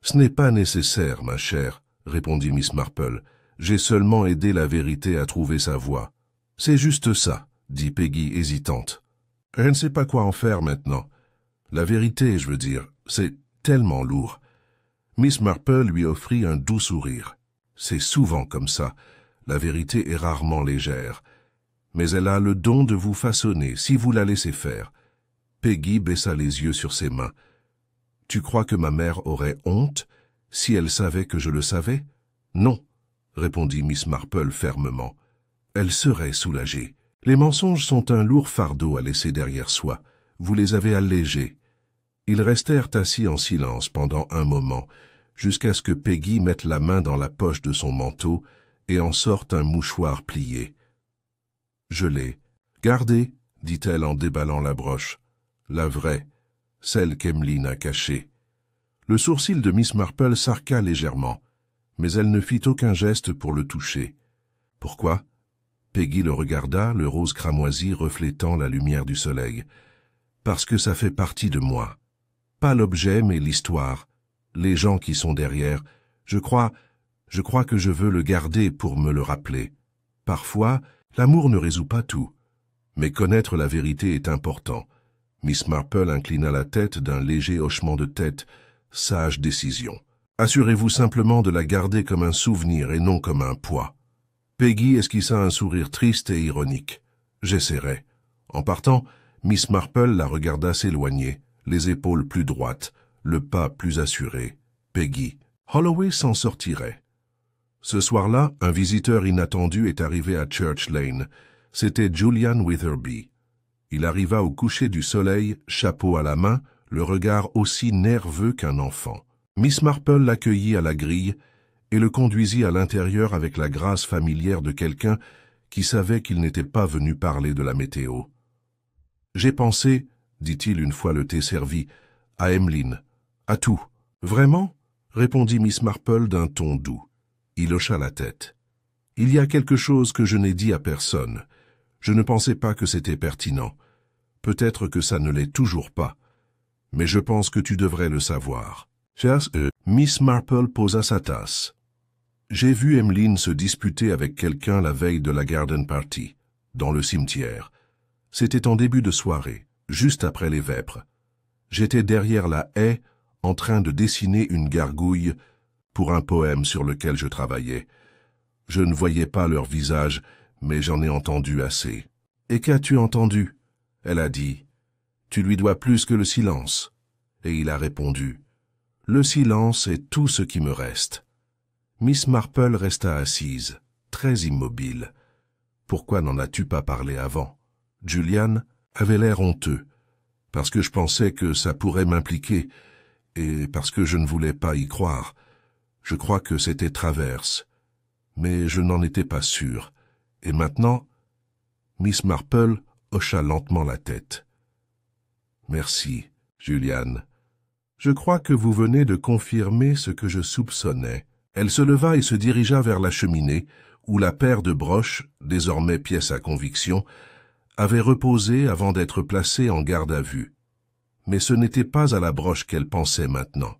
Ce n'est pas nécessaire, ma chère, » répondit Miss Marple. « J'ai seulement aidé la vérité à trouver sa voie. »« C'est juste ça, » dit Peggy hésitante. « Je ne sais pas quoi en faire maintenant. La vérité, je veux dire, c'est tellement lourd. » Miss Marple lui offrit un doux sourire. « C'est souvent comme ça. La vérité est rarement légère. Mais elle a le don de vous façonner si vous la laissez faire. » Peggy baissa les yeux sur ses mains. « Tu crois que ma mère aurait honte si elle savait que je le savais? »« Non, » répondit Miss Marple fermement. « Elle serait soulagée. Les mensonges sont un lourd fardeau à laisser derrière soi. Vous les avez allégés. Ils restèrent assis en silence pendant un moment, jusqu'à ce que Peggy mette la main dans la poche de son manteau et en sorte un mouchoir plié. « Je l'ai. Gardez, dit-elle en déballant la broche. La vraie, celle qu'Emmeline a cachée. » Le sourcil de Miss Marple s'arqua légèrement, mais elle ne fit aucun geste pour le toucher. « Pourquoi ?» Peggy le regarda, le rose cramoisi reflétant la lumière du soleil. « Parce que ça fait partie de moi. Pas l'objet, mais l'histoire. Les gens qui sont derrière. Je crois que je veux le garder pour me le rappeler. Parfois, l'amour ne résout pas tout. Mais connaître la vérité est important. » Miss Marple inclina la tête d'un léger hochement de tête. Sage décision. Assurez-vous simplement de la garder comme un souvenir et non comme un poids. Peggy esquissa un sourire triste et ironique. J'essaierai. En partant, Miss Marple la regarda s'éloigner, les épaules plus droites, le pas plus assuré. Peggy. Holloway s'en sortirait. Ce soir-là, un visiteur inattendu est arrivé à Church Lane. C'était Julian Witherby. Il arriva au coucher du soleil, chapeau à la main, le regard aussi nerveux qu'un enfant. Miss Marple l'accueillit à la grille et le conduisit à l'intérieur avec la grâce familière de quelqu'un qui savait qu'il n'était pas venu parler de la météo. « J'ai pensé, dit-il une fois le thé servi, à Emmeline, à tout. »« Vraiment ?» répondit Miss Marple d'un ton doux. Il hocha la tête. « Il y a quelque chose que je n'ai dit à personne. Je ne pensais pas que c'était pertinent. Peut-être que ça ne l'est toujours pas. Mais je pense que tu devrais le savoir. » Miss Marple posa sa tasse. « J'ai vu Emmeline se disputer avec quelqu'un la veille de la garden party, dans le cimetière. C'était en début de soirée, juste après les vêpres. J'étais derrière la haie, en train de dessiner une gargouille pour un poème sur lequel je travaillais. Je ne voyais pas leur visage, mais j'en ai entendu assez. « Et qu'as-tu entendu ?» Elle a dit. « Tu lui dois plus que le silence. » Et il a répondu. « Le silence est tout ce qui me reste. » Miss Marple resta assise, très immobile. « Pourquoi n'en as-tu pas parlé avant ?» Julian avait l'air honteux, parce que je pensais que ça pourrait m'impliquer, et parce que je ne voulais pas y croire. Je crois que c'était Traverse, mais je n'en étais pas sûr. Et maintenant, Miss Marple hocha lentement la tête. « Merci, Julian. Je crois que vous venez de confirmer ce que je soupçonnais. » Elle se leva et se dirigea vers la cheminée, où la paire de broches, désormais pièce à conviction, avait reposé avant d'être placée en garde à vue. Mais ce n'était pas à la broche qu'elle pensait maintenant.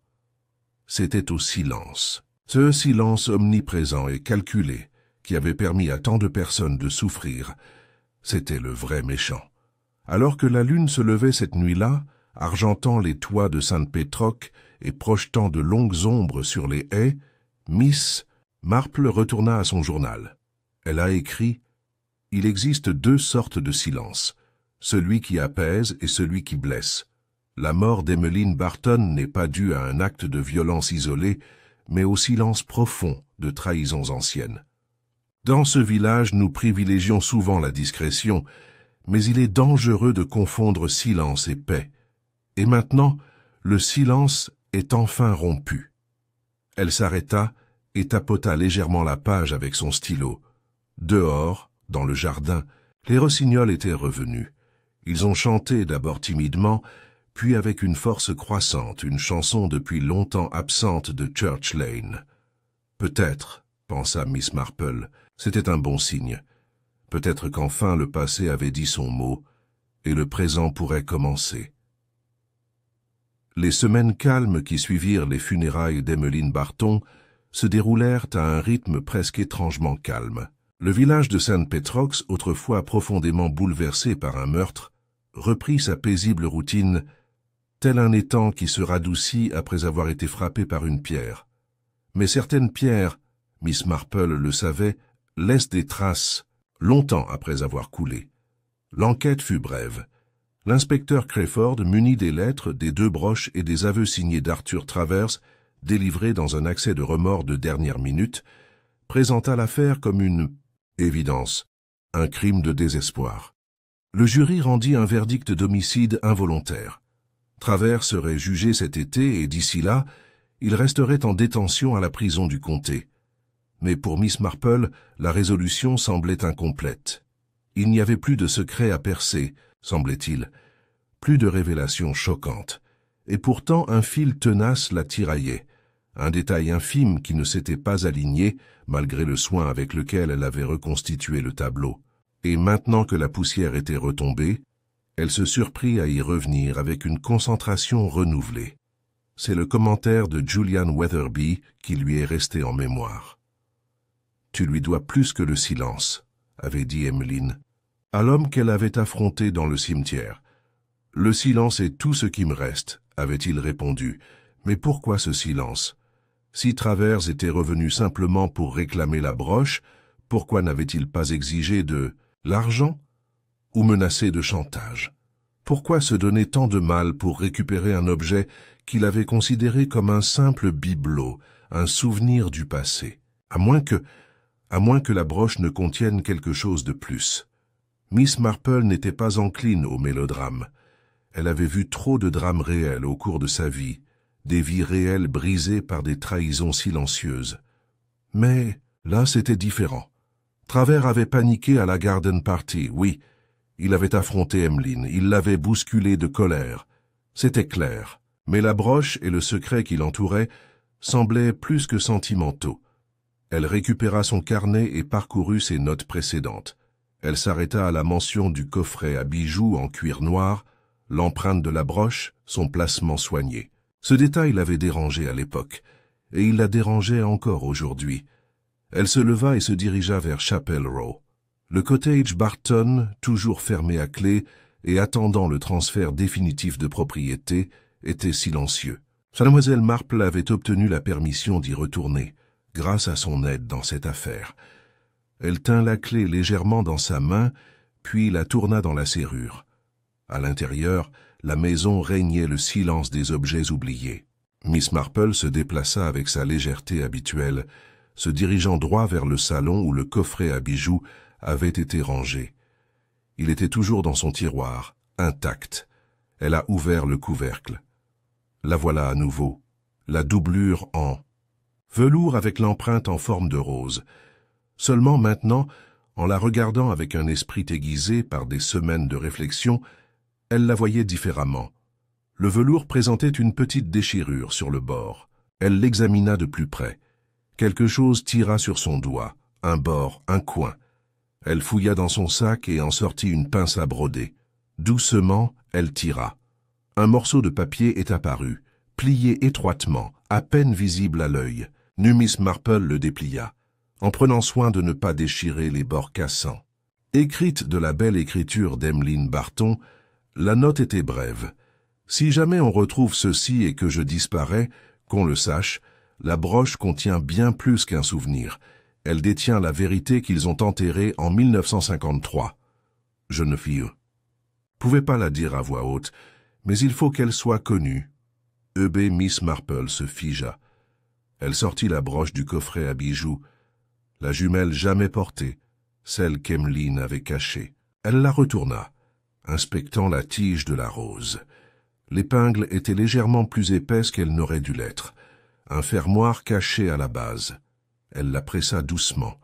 C'était au silence. Ce silence omniprésent et calculé, qui avait permis à tant de personnes de souffrir, c'était le vrai méchant. Alors que la lune se levait cette nuit-là, argentant les toits de Saint-Pétroc et projetant de longues ombres sur les haies, Miss Marple retourna à son journal. Elle a écrit « Il existe deux sortes de silence, celui qui apaise et celui qui blesse. La mort d'Emmeline Barton n'est pas due à un acte de violence isolé, mais au silence profond de trahisons anciennes. Dans ce village, nous privilégions souvent la discrétion, mais il est dangereux de confondre silence et paix. Et maintenant, le silence est enfin rompu. » Elle s'arrêta et tapota légèrement la page avec son stylo. Dehors, dans le jardin, les rossignols étaient revenus. Ils ont chanté d'abord timidement, puis avec une force croissante, une chanson depuis longtemps absente de Church Lane. Peut-être, pensa Miss Marple, c'était un bon signe. Peut-être qu'enfin le passé avait dit son mot, et le présent pourrait commencer. Les semaines calmes qui suivirent les funérailles d'Emmeline Barton se déroulèrent à un rythme presque étrangement calme. Le village de Saint-Pétrox, autrefois profondément bouleversé par un meurtre, reprit sa paisible routine, tel un étang qui se radoucit après avoir été frappé par une pierre. Mais certaines pierres, Miss Marple le savait, laissent des traces longtemps après avoir coulé. L'enquête fut brève. L'inspecteur Crayford, muni des lettres, des deux broches et des aveux signés d'Arthur Travers, délivrés dans un accès de remords de dernière minute, présenta l'affaire comme une évidence, un crime de désespoir. Le jury rendit un verdict d'homicide involontaire. Travers serait jugé cet été et d'ici là, il resterait en détention à la prison du comté. Mais pour Miss Marple, la résolution semblait incomplète. Il n'y avait plus de secret à percer, semblait-il, plus de révélations choquantes. Et pourtant un fil tenace la tiraillait, un détail infime qui ne s'était pas aligné, malgré le soin avec lequel elle avait reconstitué le tableau. Et maintenant que la poussière était retombée, elle se surprit à y revenir avec une concentration renouvelée. C'est le commentaire de Julian Weatherby qui lui est resté en mémoire. « Tu lui dois plus que le silence », avait dit Emmeline, à l'homme qu'elle avait affronté dans le cimetière. « Le silence est tout ce qui me reste », avait-il répondu. « Mais pourquoi ce silence ? Si Travers était revenu simplement pour réclamer la broche, pourquoi n'avait-il pas exigé de l'argent ou menacé de chantage? Pourquoi se donner tant de mal pour récupérer un objet qu'il avait considéré comme un simple bibelot, un souvenir du passé, à moins que la broche ne contienne quelque chose de plus? Miss Marple n'était pas encline au mélodrame. Elle avait vu trop de drames réels au cours de sa vie, des vies réelles brisées par des trahisons silencieuses. Mais là, c'était différent. Travers avait paniqué à la garden party, oui. Il avait affronté Emmeline, il l'avait bousculée de colère. C'était clair. Mais la broche et le secret qui l'entourait semblaient plus que sentimentaux. Elle récupéra son carnet et parcourut ses notes précédentes. Elle s'arrêta à la mention du coffret à bijoux en cuir noir, l'empreinte de la broche, son placement soigné. Ce détail l'avait dérangée à l'époque, et il la dérangeait encore aujourd'hui. Elle se leva et se dirigea vers Chapel Row. Le cottage Barton, toujours fermé à clé et attendant le transfert définitif de propriété, était silencieux. Mademoiselle Marple avait obtenu la permission d'y retourner, grâce à son aide dans cette affaire. Elle tint la clé légèrement dans sa main, puis la tourna dans la serrure. À l'intérieur, la maison régnait le silence des objets oubliés. Miss Marple se déplaça avec sa légèreté habituelle, se dirigeant droit vers le salon où le coffret à bijoux avait été rangé. Il était toujours dans son tiroir, intact. Elle a ouvert le couvercle. La voilà à nouveau, la doublure en velours avec l'empreinte en forme de rose. Seulement maintenant, en la regardant avec un esprit aiguisé par des semaines de réflexion, elle la voyait différemment. Le velours présentait une petite déchirure sur le bord. Elle l'examina de plus près. Quelque chose tira sur son doigt, un bord, un coin. Elle fouilla dans son sac et en sortit une pince à broder. Doucement, elle tira. Un morceau de papier est apparu, plié étroitement, à peine visible à l'œil. Miss Marple le déplia, en prenant soin de ne pas déchirer les bords cassants. Écrite de la belle écriture d'Emmeline Barton, la note était brève. Si jamais on retrouve ceci et que je disparais, qu'on le sache, la broche contient bien plus qu'un souvenir. Elle détient la vérité qu'ils ont enterrée en 1953. Jeune fille. Pouvait pas la dire à voix haute, mais il faut qu'elle soit connue. Miss Marple se figea. Elle sortit la broche du coffret à bijoux, la jumelle jamais portée, celle qu'Emmeline avait cachée. Elle la retourna, inspectant la tige de la rose. L'épingle était légèrement plus épaisse qu'elle n'aurait dû l'être, un fermoir caché à la base. Elle la pressa doucement.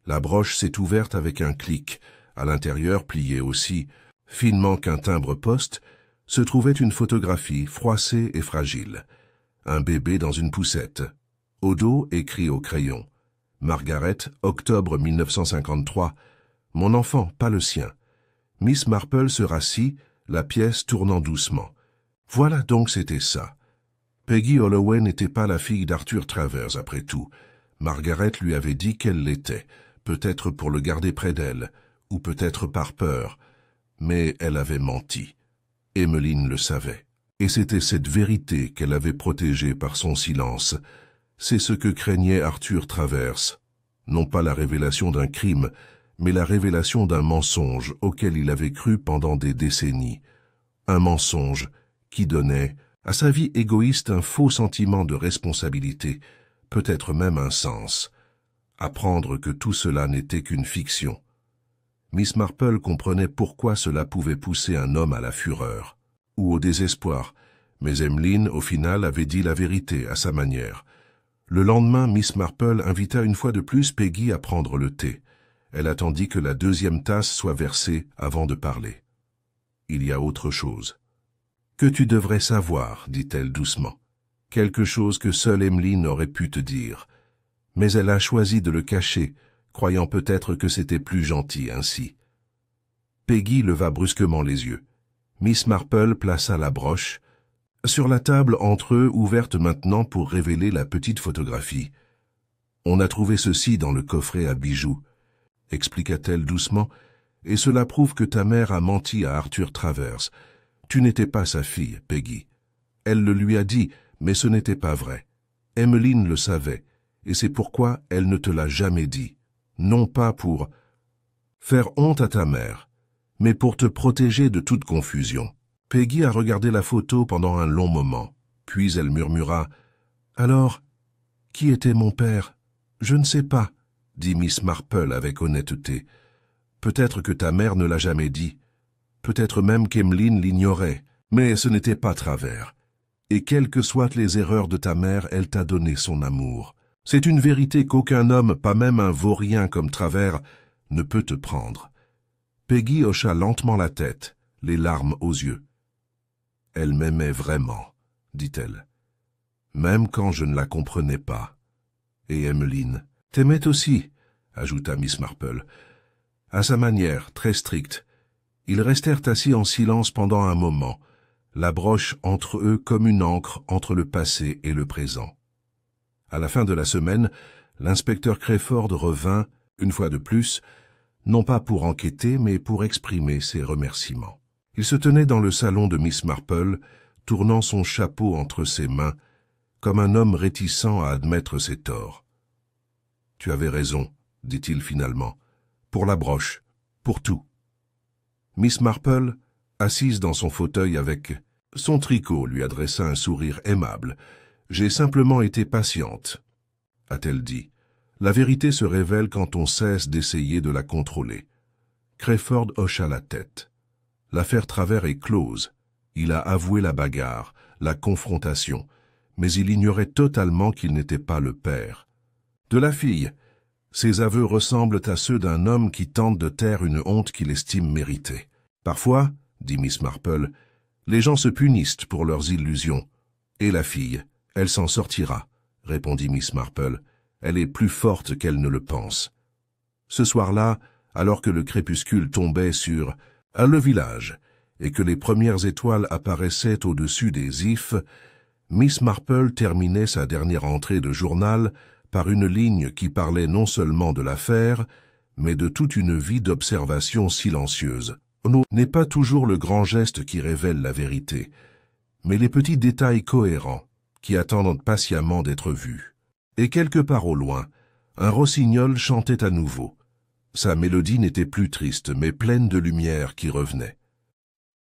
La broche s'est ouverte avec un clic. À l'intérieur, pliée aussi, finement qu'un timbre-poste, se trouvait une photographie froissée et fragile. Un bébé dans une poussette. Au dos, écrit au crayon. Margaret, octobre 1953. Mon enfant, pas le sien. Miss Marple se rassit, la pièce tournant doucement. Voilà donc c'était ça. Peggy Holloway n'était pas la fille d'Arthur Travers, après tout. Margaret lui avait dit qu'elle l'était, peut-être pour le garder près d'elle, ou peut-être par peur. Mais elle avait menti. Emmeline le savait. Et c'était cette vérité qu'elle avait protégée par son silence. C'est ce que craignait Arthur Travers. Non pas la révélation d'un crime, mais la révélation d'un mensonge auquel il avait cru pendant des décennies. Un mensonge qui donnait à sa vie égoïste un faux sentiment de responsabilité, peut-être même un sens. Apprendre que tout cela n'était qu'une fiction. Miss Marple comprenait pourquoi cela pouvait pousser un homme à la fureur, ou au désespoir, Mais Emmeline, au final, avait dit la vérité à sa manière. Le lendemain, Miss Marple invita une fois de plus Peggy à prendre le thé. Elle attendit que la deuxième tasse soit versée avant de parler. « Il y a autre chose. »« Que tu devrais savoir, dit-elle doucement. Quelque chose que seule Emmeline aurait pu te dire. Mais elle a choisi de le cacher, croyant peut-être que c'était plus gentil ainsi. » Peggy leva brusquement les yeux. Miss Marple plaça la broche sur la table entre eux, ouverte maintenant pour révéler la petite photographie. « On a trouvé ceci dans le coffret à bijoux, » expliqua-t-elle doucement, « et cela prouve que ta mère a menti à Arthur Travers. Tu n'étais pas sa fille, Peggy. Elle le lui a dit, mais ce n'était pas vrai. Emmeline le savait, et c'est pourquoi elle ne te l'a jamais dit. Non pas pour faire honte à ta mère, mais pour te protéger de toute confusion. » Peggy a regardé la photo pendant un long moment, puis elle murmura « Alors, qui était mon père? Je ne sais pas, » dit Miss Marple avec honnêteté. « Peut-être que ta mère ne l'a jamais dit. Peut-être même qu'Emmeline l'ignorait, mais ce n'était pas Travers. Et quelles que soient les erreurs de ta mère, elle t'a donné son amour. C'est une vérité qu'aucun homme, pas même un vaurien comme Travers, ne peut te prendre. » Peggy hocha lentement la tête, les larmes aux yeux. « Elle m'aimait vraiment, » dit-elle, « même quand je ne la comprenais pas. » Et Emmeline t'aimait aussi, ajouta Miss Marple. À sa manière, très stricte, ils restèrent assis en silence pendant un moment, la broche entre eux comme une encre entre le passé et le présent. À la fin de la semaine, l'inspecteur Crayford revint, une fois de plus, non pas pour enquêter, mais pour exprimer ses remerciements. Il se tenait dans le salon de Miss Marple, tournant son chapeau entre ses mains, comme un homme réticent à admettre ses torts. « Tu avais raison, » dit-il finalement, « pour la broche, pour tout. » Miss Marple, assise dans son fauteuil avec son tricot, lui adressa un sourire aimable. « J'ai simplement été patiente, » a-t-elle dit. « La vérité se révèle quand on cesse d'essayer de la contrôler. » Crayford hocha la tête. L'affaire Travers est close. Il a avoué la bagarre, la confrontation, mais il ignorait totalement qu'il n'était pas le père de la fille. Ses aveux ressemblent à ceux d'un homme qui tente de taire une honte qu'il estime méritée. Parfois, dit Miss Marple, les gens se punissent pour leurs illusions. Et la fille, elle s'en sortira, répondit Miss Marple. Elle est plus forte qu'elle ne le pense. Ce soir-là, alors que le crépuscule tombait sur le village et que les premières étoiles apparaissaient au-dessus des ifs, Miss Marple terminait sa dernière entrée de journal par une ligne qui parlait non seulement de l'affaire, mais de toute une vie d'observation silencieuse. N'est pas toujours le grand geste qui révèle la vérité, mais les petits détails cohérents qui attendent patiemment d'être vus. Et quelque part au loin, un rossignol chantait à nouveau. Sa mélodie n'était plus triste, mais pleine de lumière qui revenait.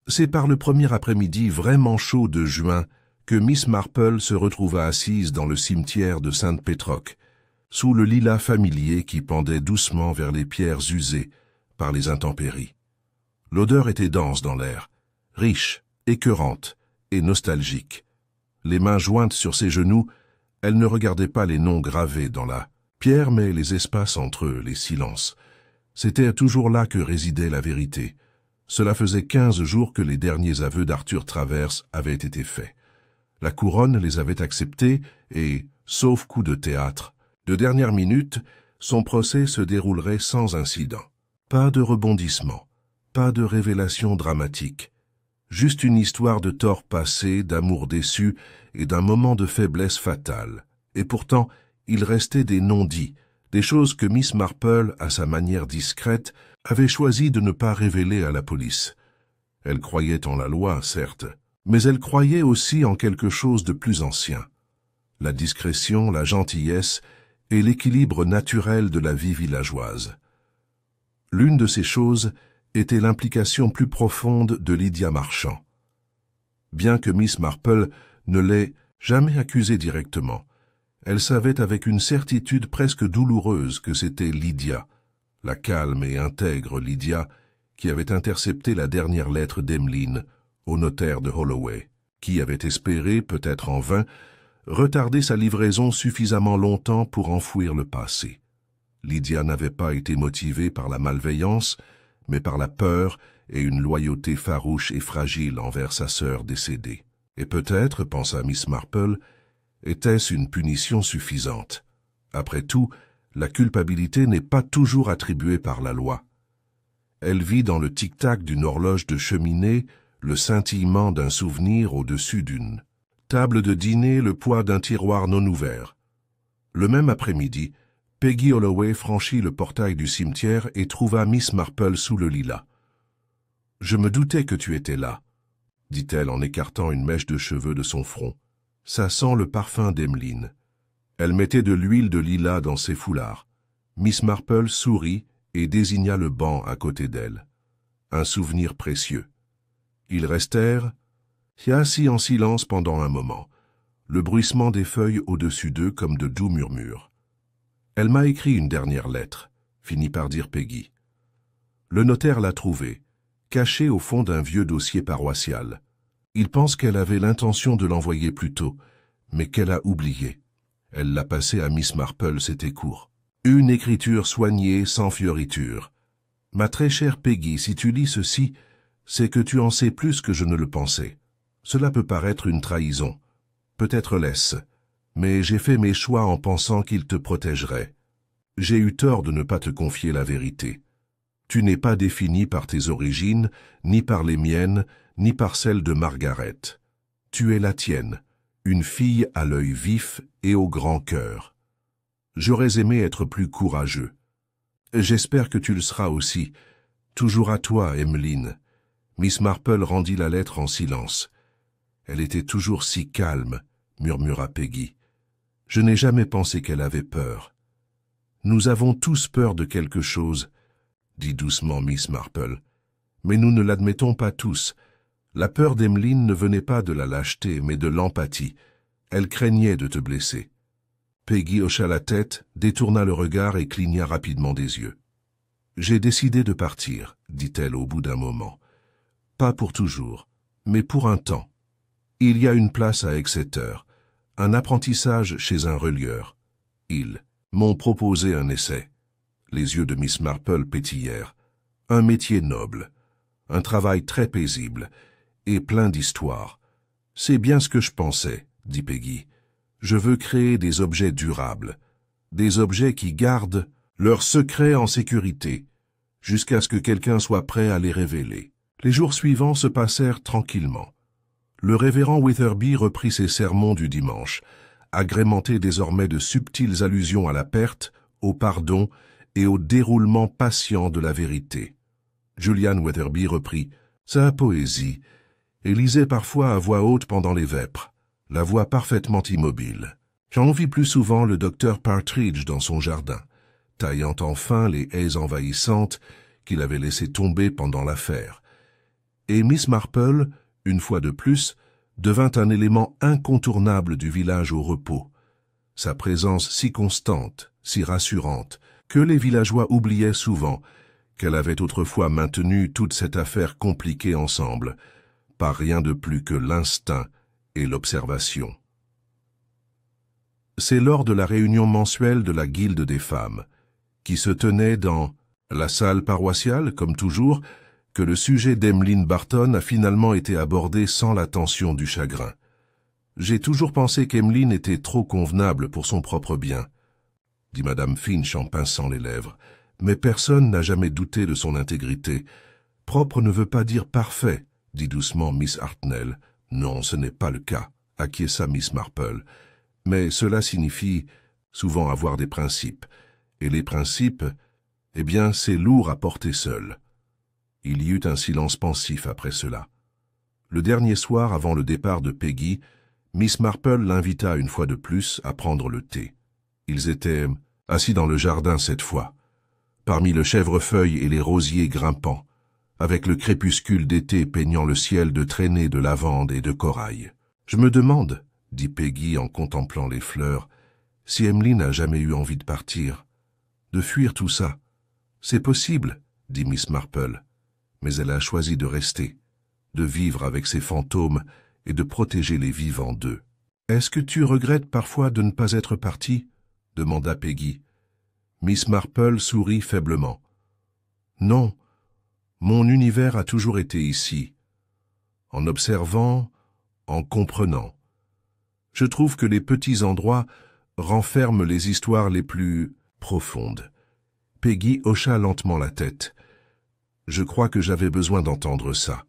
C'est par le premier après-midi vraiment chaud de juin que Miss Marple se retrouva assise dans le cimetière de Sainte-Pétroque, sous le lilas familier qui pendait doucement vers les pierres usées par les intempéries. L'odeur était dense dans l'air, riche, écœurante et nostalgique. Les mains jointes sur ses genoux, elle ne regardait pas les noms gravés dans la pierre, mais les espaces entre eux, les silences. C'était toujours là que résidait la vérité. Cela faisait 15 jours que les derniers aveux d'Arthur Travers avaient été faits. La couronne les avait acceptés et, sauf coup de théâtre, de dernière minute, son procès se déroulerait sans incident. Pas de rebondissement, pas de révélation dramatique. Juste une histoire de tort passé, d'amour déçu et d'un moment de faiblesse fatale. Et pourtant, il restait des non-dits, des choses que Miss Marple, à sa manière discrète, avait choisi de ne pas révéler à la police. Elle croyait en la loi, certes, mais elle croyait aussi en quelque chose de plus ancien. La discrétion, la gentillesse et l'équilibre naturel de la vie villageoise. L'une de ces choses était l'implication plus profonde de Lydia Marchand. Bien que Miss Marple ne l'ait jamais accusée directement, elle savait avec une certitude presque douloureuse que c'était Lydia, la calme et intègre Lydia, qui avait intercepté la dernière lettre d'Emmeline au notaire de Holloway. qui avait espéré, peut-être en vain, retarder sa livraison suffisamment longtemps pour enfouir le passé. Lydia n'avait pas été motivée par la malveillance, mais par la peur et une loyauté farouche et fragile envers sa sœur décédée. Et peut-être, pensa Miss Marple, était-ce une punition suffisante. Après tout, la culpabilité n'est pas toujours attribuée par la loi. Elle vit dans le tic-tac d'une horloge de cheminée, le scintillement d'un souvenir au-dessus d'une table de dîner, le poids d'un tiroir non ouvert. Le même après-midi, Peggy Holloway franchit le portail du cimetière et trouva Miss Marple sous le lilas. « Je me doutais que tu étais là, » dit-elle en écartant une mèche de cheveux de son front. « Ça sent le parfum d'Emmeline. » Elle mettait de l'huile de lilas dans ses foulards. Miss Marple sourit et désigna le banc à côté d'elle. Un souvenir précieux. Ils restèrent assis en silence pendant un moment, le bruissement des feuilles au-dessus d'eux comme de doux murmures. « Elle m'a écrit une dernière lettre », finit par dire Peggy. Le notaire l'a trouvée, cachée au fond d'un vieux dossier paroissial. Il pense qu'elle avait l'intention de l'envoyer plus tôt, mais qu'elle a oublié. Elle l'a passée à Miss Marple, c'était court. Une écriture soignée, sans fioriture. « Ma très chère Peggy, si tu lis ceci, c'est que tu en sais plus que je ne le pensais. Cela peut paraître une trahison. Peut-être l'est-ce. Mais j'ai fait mes choix en pensant qu'il te protégerait. J'ai eu tort de ne pas te confier la vérité. Tu n'es pas définie par tes origines, ni par les miennes, ni par celles de Margaret. Tu es la tienne, une fille à l'œil vif et au grand cœur. J'aurais aimé être plus courageux. J'espère que tu le seras aussi. Toujours à toi, Emmeline. » Miss Marple rendit la lettre en silence. « Elle était toujours si calme, » murmura Peggy. « Je n'ai jamais pensé qu'elle avait peur. »« Nous avons tous peur de quelque chose, » dit doucement Miss Marple. « Mais nous ne l'admettons pas tous. La peur d'Emmeline ne venait pas de la lâcheté, mais de l'empathie. Elle craignait de te blesser. » Peggy hocha la tête, détourna le regard et cligna rapidement des yeux. « J'ai décidé de partir, » dit-elle au bout d'un moment. « Pas pour toujours, mais pour un temps. Il y a une place à Exeter, un apprentissage chez un relieur. Ils m'ont proposé un essai. » Les yeux de Miss Marple pétillèrent. « Un métier noble, un travail très paisible et plein d'histoire. C'est bien ce que je pensais, » dit Peggy. « Je veux créer des objets durables, des objets qui gardent leurs secrets en sécurité, jusqu'à ce que quelqu'un soit prêt à les révéler. » Les jours suivants se passèrent tranquillement. Le révérend Witherby reprit ses sermons du dimanche, agrémentés désormais de subtiles allusions à la perte, au pardon et au déroulement patient de la vérité. Julian Witherby reprit sa poésie et lisait parfois à voix haute pendant les vêpres, la voix parfaitement immobile. J'en vis plus souvent le docteur Partridge dans son jardin, taillant enfin les haies envahissantes qu'il avait laissées tomber pendant l'affaire. Et Miss Marple, une fois de plus, devint un élément incontournable du village au repos. Sa présence si constante, si rassurante, que les villageois oubliaient souvent qu'elle avait autrefois maintenu toute cette affaire compliquée ensemble, par rien de plus que l'instinct et l'observation. C'est lors de la réunion mensuelle de la Guilde des femmes, qui se tenait dans la salle paroissiale, comme toujours, que le sujet d'Emmeline Barton a finalement été abordé sans l'attention du chagrin. J'ai toujours pensé qu'Emmeline était trop convenable pour son propre bien, dit Madame Finch en pinçant les lèvres, mais personne n'a jamais douté de son intégrité. Propre ne veut pas dire parfait, dit doucement Miss Hartnell. Non, ce n'est pas le cas, acquiesça Miss Marple, mais cela signifie souvent avoir des principes, et les principes, eh bien, c'est lourd à porter seul. Il y eut un silence pensif après cela. Le dernier soir, avant le départ de Peggy, Miss Marple l'invita une fois de plus à prendre le thé. Ils étaient assis dans le jardin cette fois, parmi le chèvrefeuille et les rosiers grimpants, avec le crépuscule d'été peignant le ciel de traînées de lavande et de corail. « Je me demande, » dit Peggy en contemplant les fleurs, « si Emmeline n'a jamais eu envie de partir, de fuir tout ça. C'est possible, » dit Miss Marple. Mais elle a choisi de rester, de vivre avec ses fantômes et de protéger les vivants d'eux. « Est-ce que tu regrettes parfois de ne pas être partie ?» demanda Peggy. Miss Marple sourit faiblement. « Non, mon univers a toujours été ici, en observant, en comprenant. Je trouve que les petits endroits renferment les histoires les plus profondes. » Peggy hocha lentement la tête. « Je crois que j'avais besoin d'entendre ça. »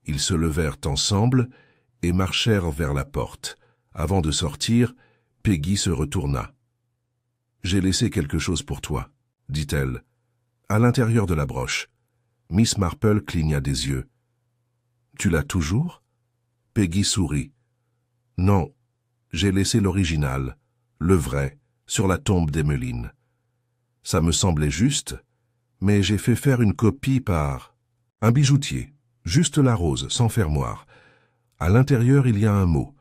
Ils se levèrent ensemble et marchèrent vers la porte. Avant de sortir, Peggy se retourna. « J'ai laissé quelque chose pour toi, » dit-elle, à l'intérieur de la broche. Miss Marple cligna des yeux. « Tu l'as toujours ?» Peggy sourit. « Non, j'ai laissé l'original, le vrai, sur la tombe d'Emmeline. Ça me semblait juste, mais j'ai fait faire une copie par un bijoutier, juste la rose, sans fermoir. À l'intérieur, il y a un mot,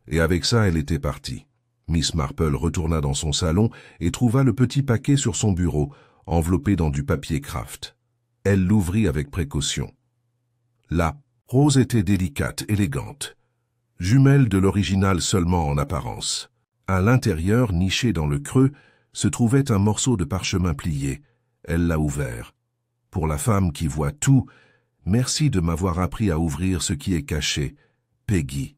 et avec ça, elle était partie. » Miss Marple retourna dans son salon et trouva le petit paquet sur son bureau, enveloppé dans du papier kraft. Elle l'ouvrit avec précaution. La rose était délicate, élégante, jumelle de l'original seulement en apparence. À l'intérieur, niché dans le creux, se trouvait un morceau de parchemin plié. Elle l'a ouvert. « Pour la femme qui voit tout, merci de m'avoir appris à ouvrir ce qui est caché, Peggy. »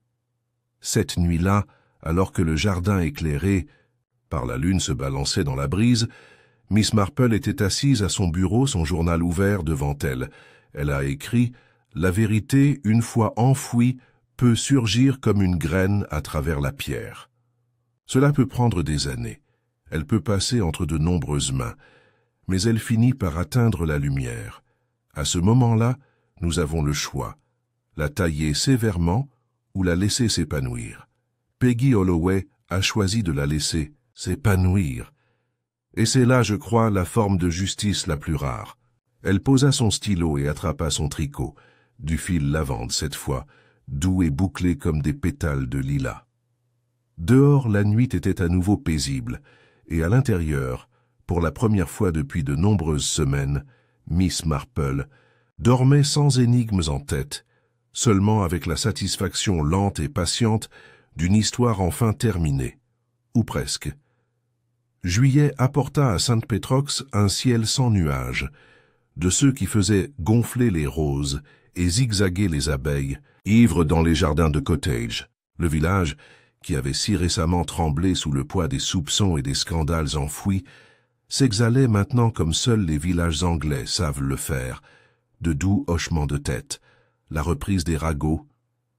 Cette nuit-là, alors que le jardin éclairé par la lune se balançait dans la brise, Miss Marple était assise à son bureau, son journal ouvert devant elle. Elle a écrit « La vérité, une fois enfouie, peut surgir comme une graine à travers la pierre. » Cela peut prendre des années. Elle peut passer entre de nombreuses mains, mais elle finit par atteindre la lumière. À ce moment-là, nous avons le choix, la tailler sévèrement ou la laisser s'épanouir. Peggy Holloway a choisi de la laisser s'épanouir. Et c'est là, je crois, la forme de justice la plus rare. Elle posa son stylo et attrapa son tricot, du fil lavande cette fois, doux et bouclé comme des pétales de lilas. Dehors, la nuit était à nouveau paisible, et à l'intérieur, pour la première fois depuis de nombreuses semaines, Miss Marple dormait sans énigmes en tête, seulement avec la satisfaction lente et patiente d'une histoire enfin terminée, ou presque. Juillet apporta à Saint-Pétrox un ciel sans nuages, de ceux qui faisaient gonfler les roses et zigzaguer les abeilles, ivres dans les jardins de Cottage, le village qui avait si récemment tremblé sous le poids des soupçons et des scandales enfouis, s'exhalait maintenant comme seuls les villages anglais savent le faire, de doux hochements de tête, la reprise des ragots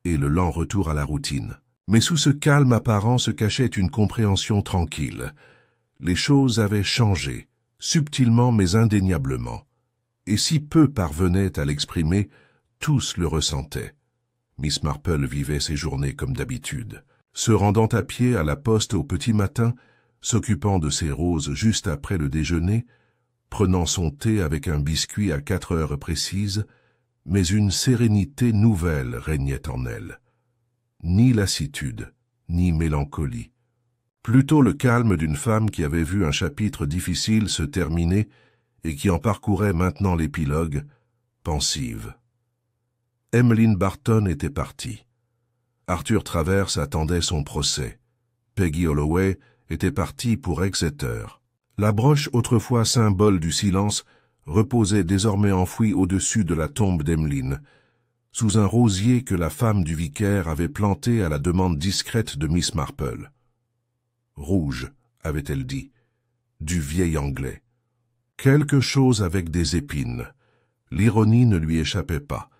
et le lent retour à la routine. Mais sous ce calme apparent se cachait une compréhension tranquille. Les choses avaient changé, subtilement mais indéniablement. Et si peu parvenaient à l'exprimer, tous le ressentaient. Miss Marple vivait ses journées comme d'habitude, se rendant à pied à la poste au petit matin, s'occupant de ses roses juste après le déjeuner, prenant son thé avec un biscuit à 4 heures précises, mais une sérénité nouvelle régnait en elle. Ni lassitude, ni mélancolie. Plutôt le calme d'une femme qui avait vu un chapitre difficile se terminer et qui en parcourait maintenant l'épilogue, pensive. Emmeline Barton était partie. Arthur Travers attendait son procès. Peggy Holloway était partie pour Exeter. La broche, autrefois symbole du silence, reposait désormais enfouie au-dessus de la tombe d'Emmeline, sous un rosier que la femme du vicaire avait planté à la demande discrète de Miss Marple. Rouge, avait-elle dit, du vieil anglais. Quelque chose avec des épines. L'ironie ne lui échappait pas.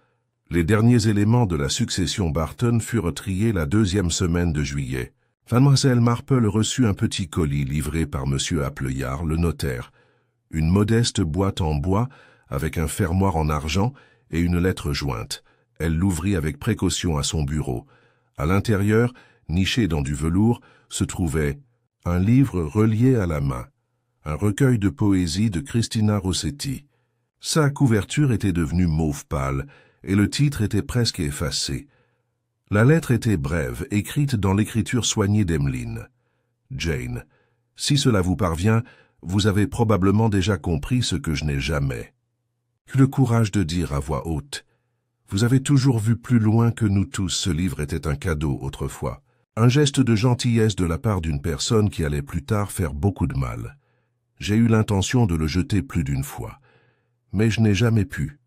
Les derniers éléments de la succession Barton furent triés la 2e semaine de juillet. Mademoiselle Marple reçut un petit colis livré par M. Appleyard, le notaire, une modeste boîte en bois avec un fermoir en argent et une lettre jointe. Elle l'ouvrit avec précaution à son bureau. À l'intérieur, niché dans du velours, se trouvait un livre relié à la main, un recueil de poésie de Christina Rossetti. Sa couverture était devenue mauve pâle, et le titre était presque effacé. La lettre était brève, écrite dans l'écriture soignée d'Emmeline. « Jane, si cela vous parvient, vous avez probablement déjà compris ce que je n'ai jamais eu le courage de dire à voix haute. Vous avez toujours vu plus loin que nous tous, ce livre était un cadeau autrefois. Un geste de gentillesse de la part d'une personne qui allait plus tard faire beaucoup de mal. J'ai eu l'intention de le jeter plus d'une fois, mais je n'ai jamais pu.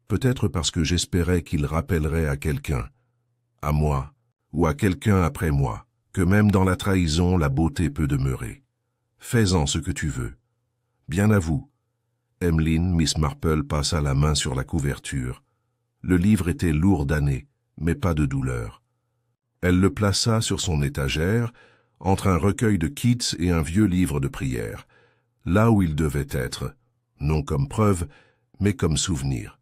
Peut-être parce que j'espérais qu'il rappellerait à quelqu'un, à moi, ou à quelqu'un après moi, que même dans la trahison, la beauté peut demeurer. Fais-en ce que tu veux. Bien à vous. Emmeline, Miss Marple passa la main sur la couverture. Le livre était lourd d'années, mais pas de douleur. Elle le plaça sur son étagère, entre un recueil de Keats et un vieux livre de prières, là où il devait être, non comme preuve, mais comme souvenir.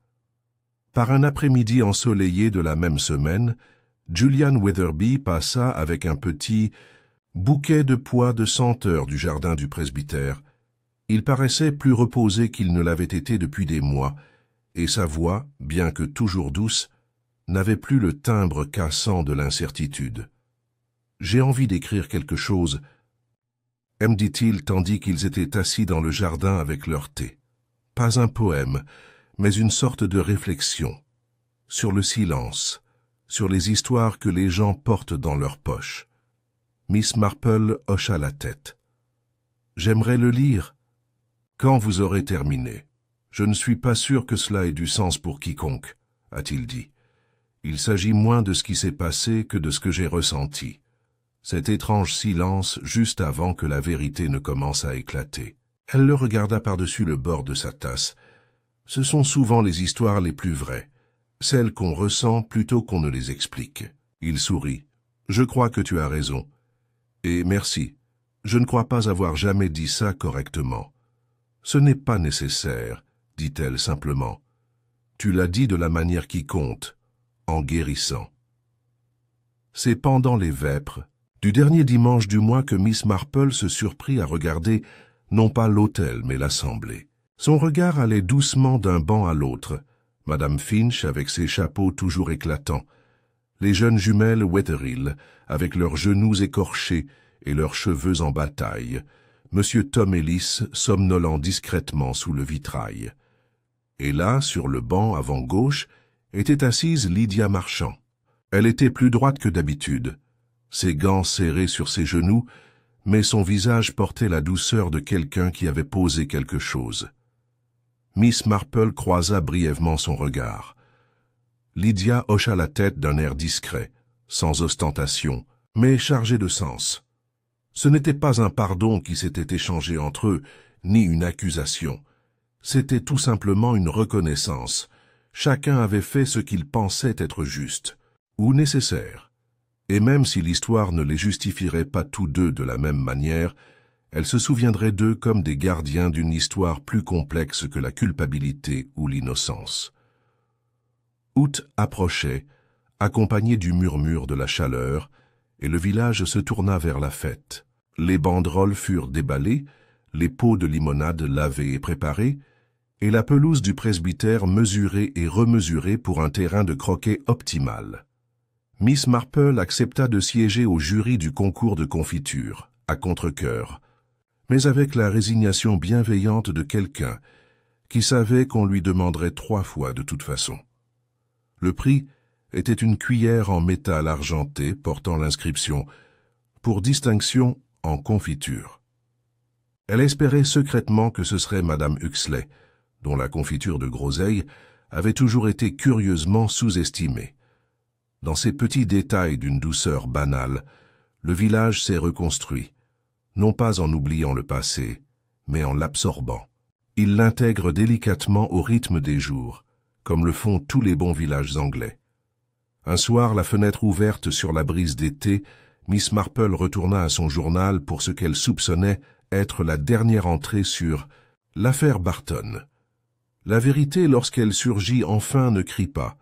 Par un après-midi ensoleillé de la même semaine, Julian Weatherby passa avec un petit bouquet de pois de senteur du jardin du presbytère. Il paraissait plus reposé qu'il ne l'avait été depuis des mois, et sa voix, bien que toujours douce, n'avait plus le timbre cassant de l'incertitude. « J'ai envie d'écrire quelque chose, » me dit-il tandis qu'ils étaient assis dans le jardin avec leur thé. Pas un poème, mais une sorte de réflexion, sur le silence, sur les histoires que les gens portent dans leurs poches. Miss Marple hocha la tête. « J'aimerais le lire. Quand vous aurez terminé. Je ne suis pas sûr que cela ait du sens pour quiconque, a-t-il dit. Il s'agit moins de ce qui s'est passé que de ce que j'ai ressenti. Cet étrange silence juste avant que la vérité ne commence à éclater. » Elle le regarda par-dessus le bord de sa tasse. Ce sont souvent les histoires les plus vraies, celles qu'on ressent plutôt qu'on ne les explique. Il sourit. « Je crois que tu as raison. Et merci. Je ne crois pas avoir jamais dit ça correctement. »« Ce n'est pas nécessaire, » dit-elle simplement. « Tu l'as dit de la manière qui compte, en guérissant. » C'est pendant les vêpres, du dernier dimanche du mois que Miss Marple se surprit à regarder non pas l'autel mais l'assemblée. Son regard allait doucement d'un banc à l'autre, Madame Finch avec ses chapeaux toujours éclatants, les jeunes jumelles Wetherill avec leurs genoux écorchés et leurs cheveux en bataille, Monsieur Tom Ellis somnolant discrètement sous le vitrail. Et là, sur le banc avant gauche, était assise Lydia Marchand. Elle était plus droite que d'habitude, ses gants serrés sur ses genoux, mais son visage portait la douceur de quelqu'un qui avait posé quelque chose. Miss Marple croisa brièvement son regard. Lydia hocha la tête d'un air discret, sans ostentation, mais chargé de sens. Ce n'était pas un pardon qui s'était échangé entre eux, ni une accusation. C'était tout simplement une reconnaissance. Chacun avait fait ce qu'il pensait être juste, ou nécessaire. Et même si l'histoire ne les justifierait pas tous deux de la même manière, elle se souviendrait d'eux comme des gardiens d'une histoire plus complexe que la culpabilité ou l'innocence. Août approchait, accompagné du murmure de la chaleur, et le village se tourna vers la fête. Les banderoles furent déballées, les pots de limonade lavés et préparés, et la pelouse du presbytère mesurée et remesurée pour un terrain de croquet optimal. Miss Marple accepta de siéger au jury du concours de confiture, à contre-cœur, mais avec la résignation bienveillante de quelqu'un qui savait qu'on lui demanderait 3 fois de toute façon. Le prix était une cuillère en métal argenté portant l'inscription « Pour distinction en confiture ». Elle espérait secrètement que ce serait Madame Huxley, dont la confiture de groseille avait toujours été curieusement sous-estimée. Dans ces petits détails d'une douceur banale, le village s'est reconstruit, non pas en oubliant le passé, mais en l'absorbant. Il l'intègre délicatement au rythme des jours, comme le font tous les bons villages anglais. Un soir, la fenêtre ouverte sur la brise d'été, Miss Marple retourna à son journal pour ce qu'elle soupçonnait être la dernière entrée sur l'affaire Barton. La vérité, lorsqu'elle surgit enfin, ne crie pas.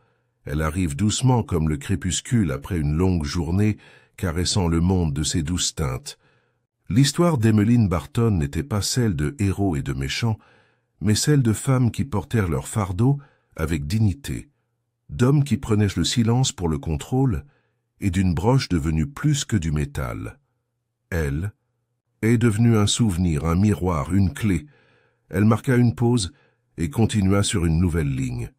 Elle arrive doucement comme le crépuscule après une longue journée, caressant le monde de ses douces teintes. L'histoire d'Emmeline Barton n'était pas celle de héros et de méchants, mais celle de femmes qui portèrent leur fardeau avec dignité, d'hommes qui prenaient le silence pour le contrôle, et d'une broche devenue plus que du métal. Elle est devenue un souvenir, un miroir, une clé. Elle marqua une pause et continua sur une nouvelle ligne.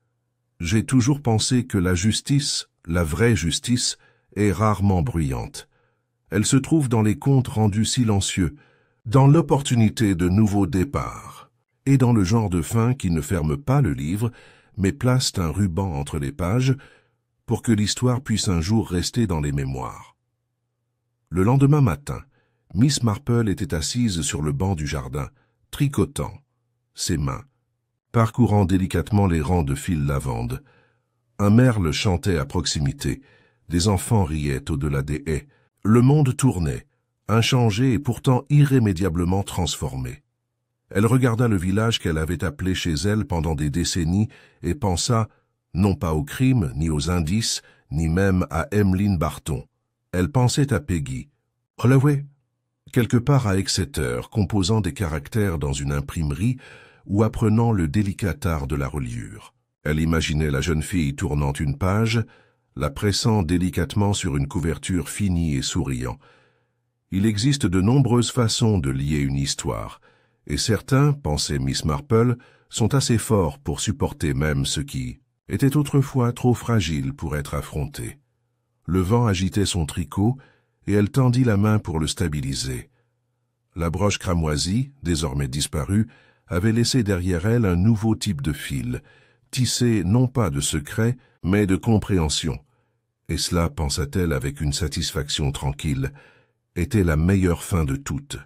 J'ai toujours pensé que la justice, la vraie justice, est rarement bruyante. Elle se trouve dans les comptes rendus silencieux, dans l'opportunité de nouveaux départs, et dans le genre de fin qui ne ferme pas le livre, mais place un ruban entre les pages pour que l'histoire puisse un jour rester dans les mémoires. Le lendemain matin, Miss Marple était assise sur le banc du jardin, tricotant, ses mains, parcourant délicatement les rangs de fils lavande. Un merle chantait à proximité, des enfants riaient au-delà des haies. Le monde tournait, inchangé et pourtant irrémédiablement transformé. Elle regarda le village qu'elle avait appelé chez elle pendant des décennies et pensa, non pas aux crimes, ni aux indices, ni même à Emmeline Barton. Elle pensait à Peggy. Holloway, quelque part à Exeter, composant des caractères dans une imprimerie ou apprenant le délicat art de la reliure. Elle imaginait la jeune fille tournant une page, la pressant délicatement sur une couverture finie et souriant. Il existe de nombreuses façons de lier une histoire, et certains, pensait Miss Marple, sont assez forts pour supporter même ce qui était autrefois trop fragile pour être affronté. Le vent agitait son tricot, et elle tendit la main pour le stabiliser. La broche cramoisie, désormais disparue, avait laissé derrière elle un nouveau type de fil, tissé non pas de secret, mais de compréhension. Et cela, pensa-t-elle avec une satisfaction tranquille, était la meilleure fin de toutes.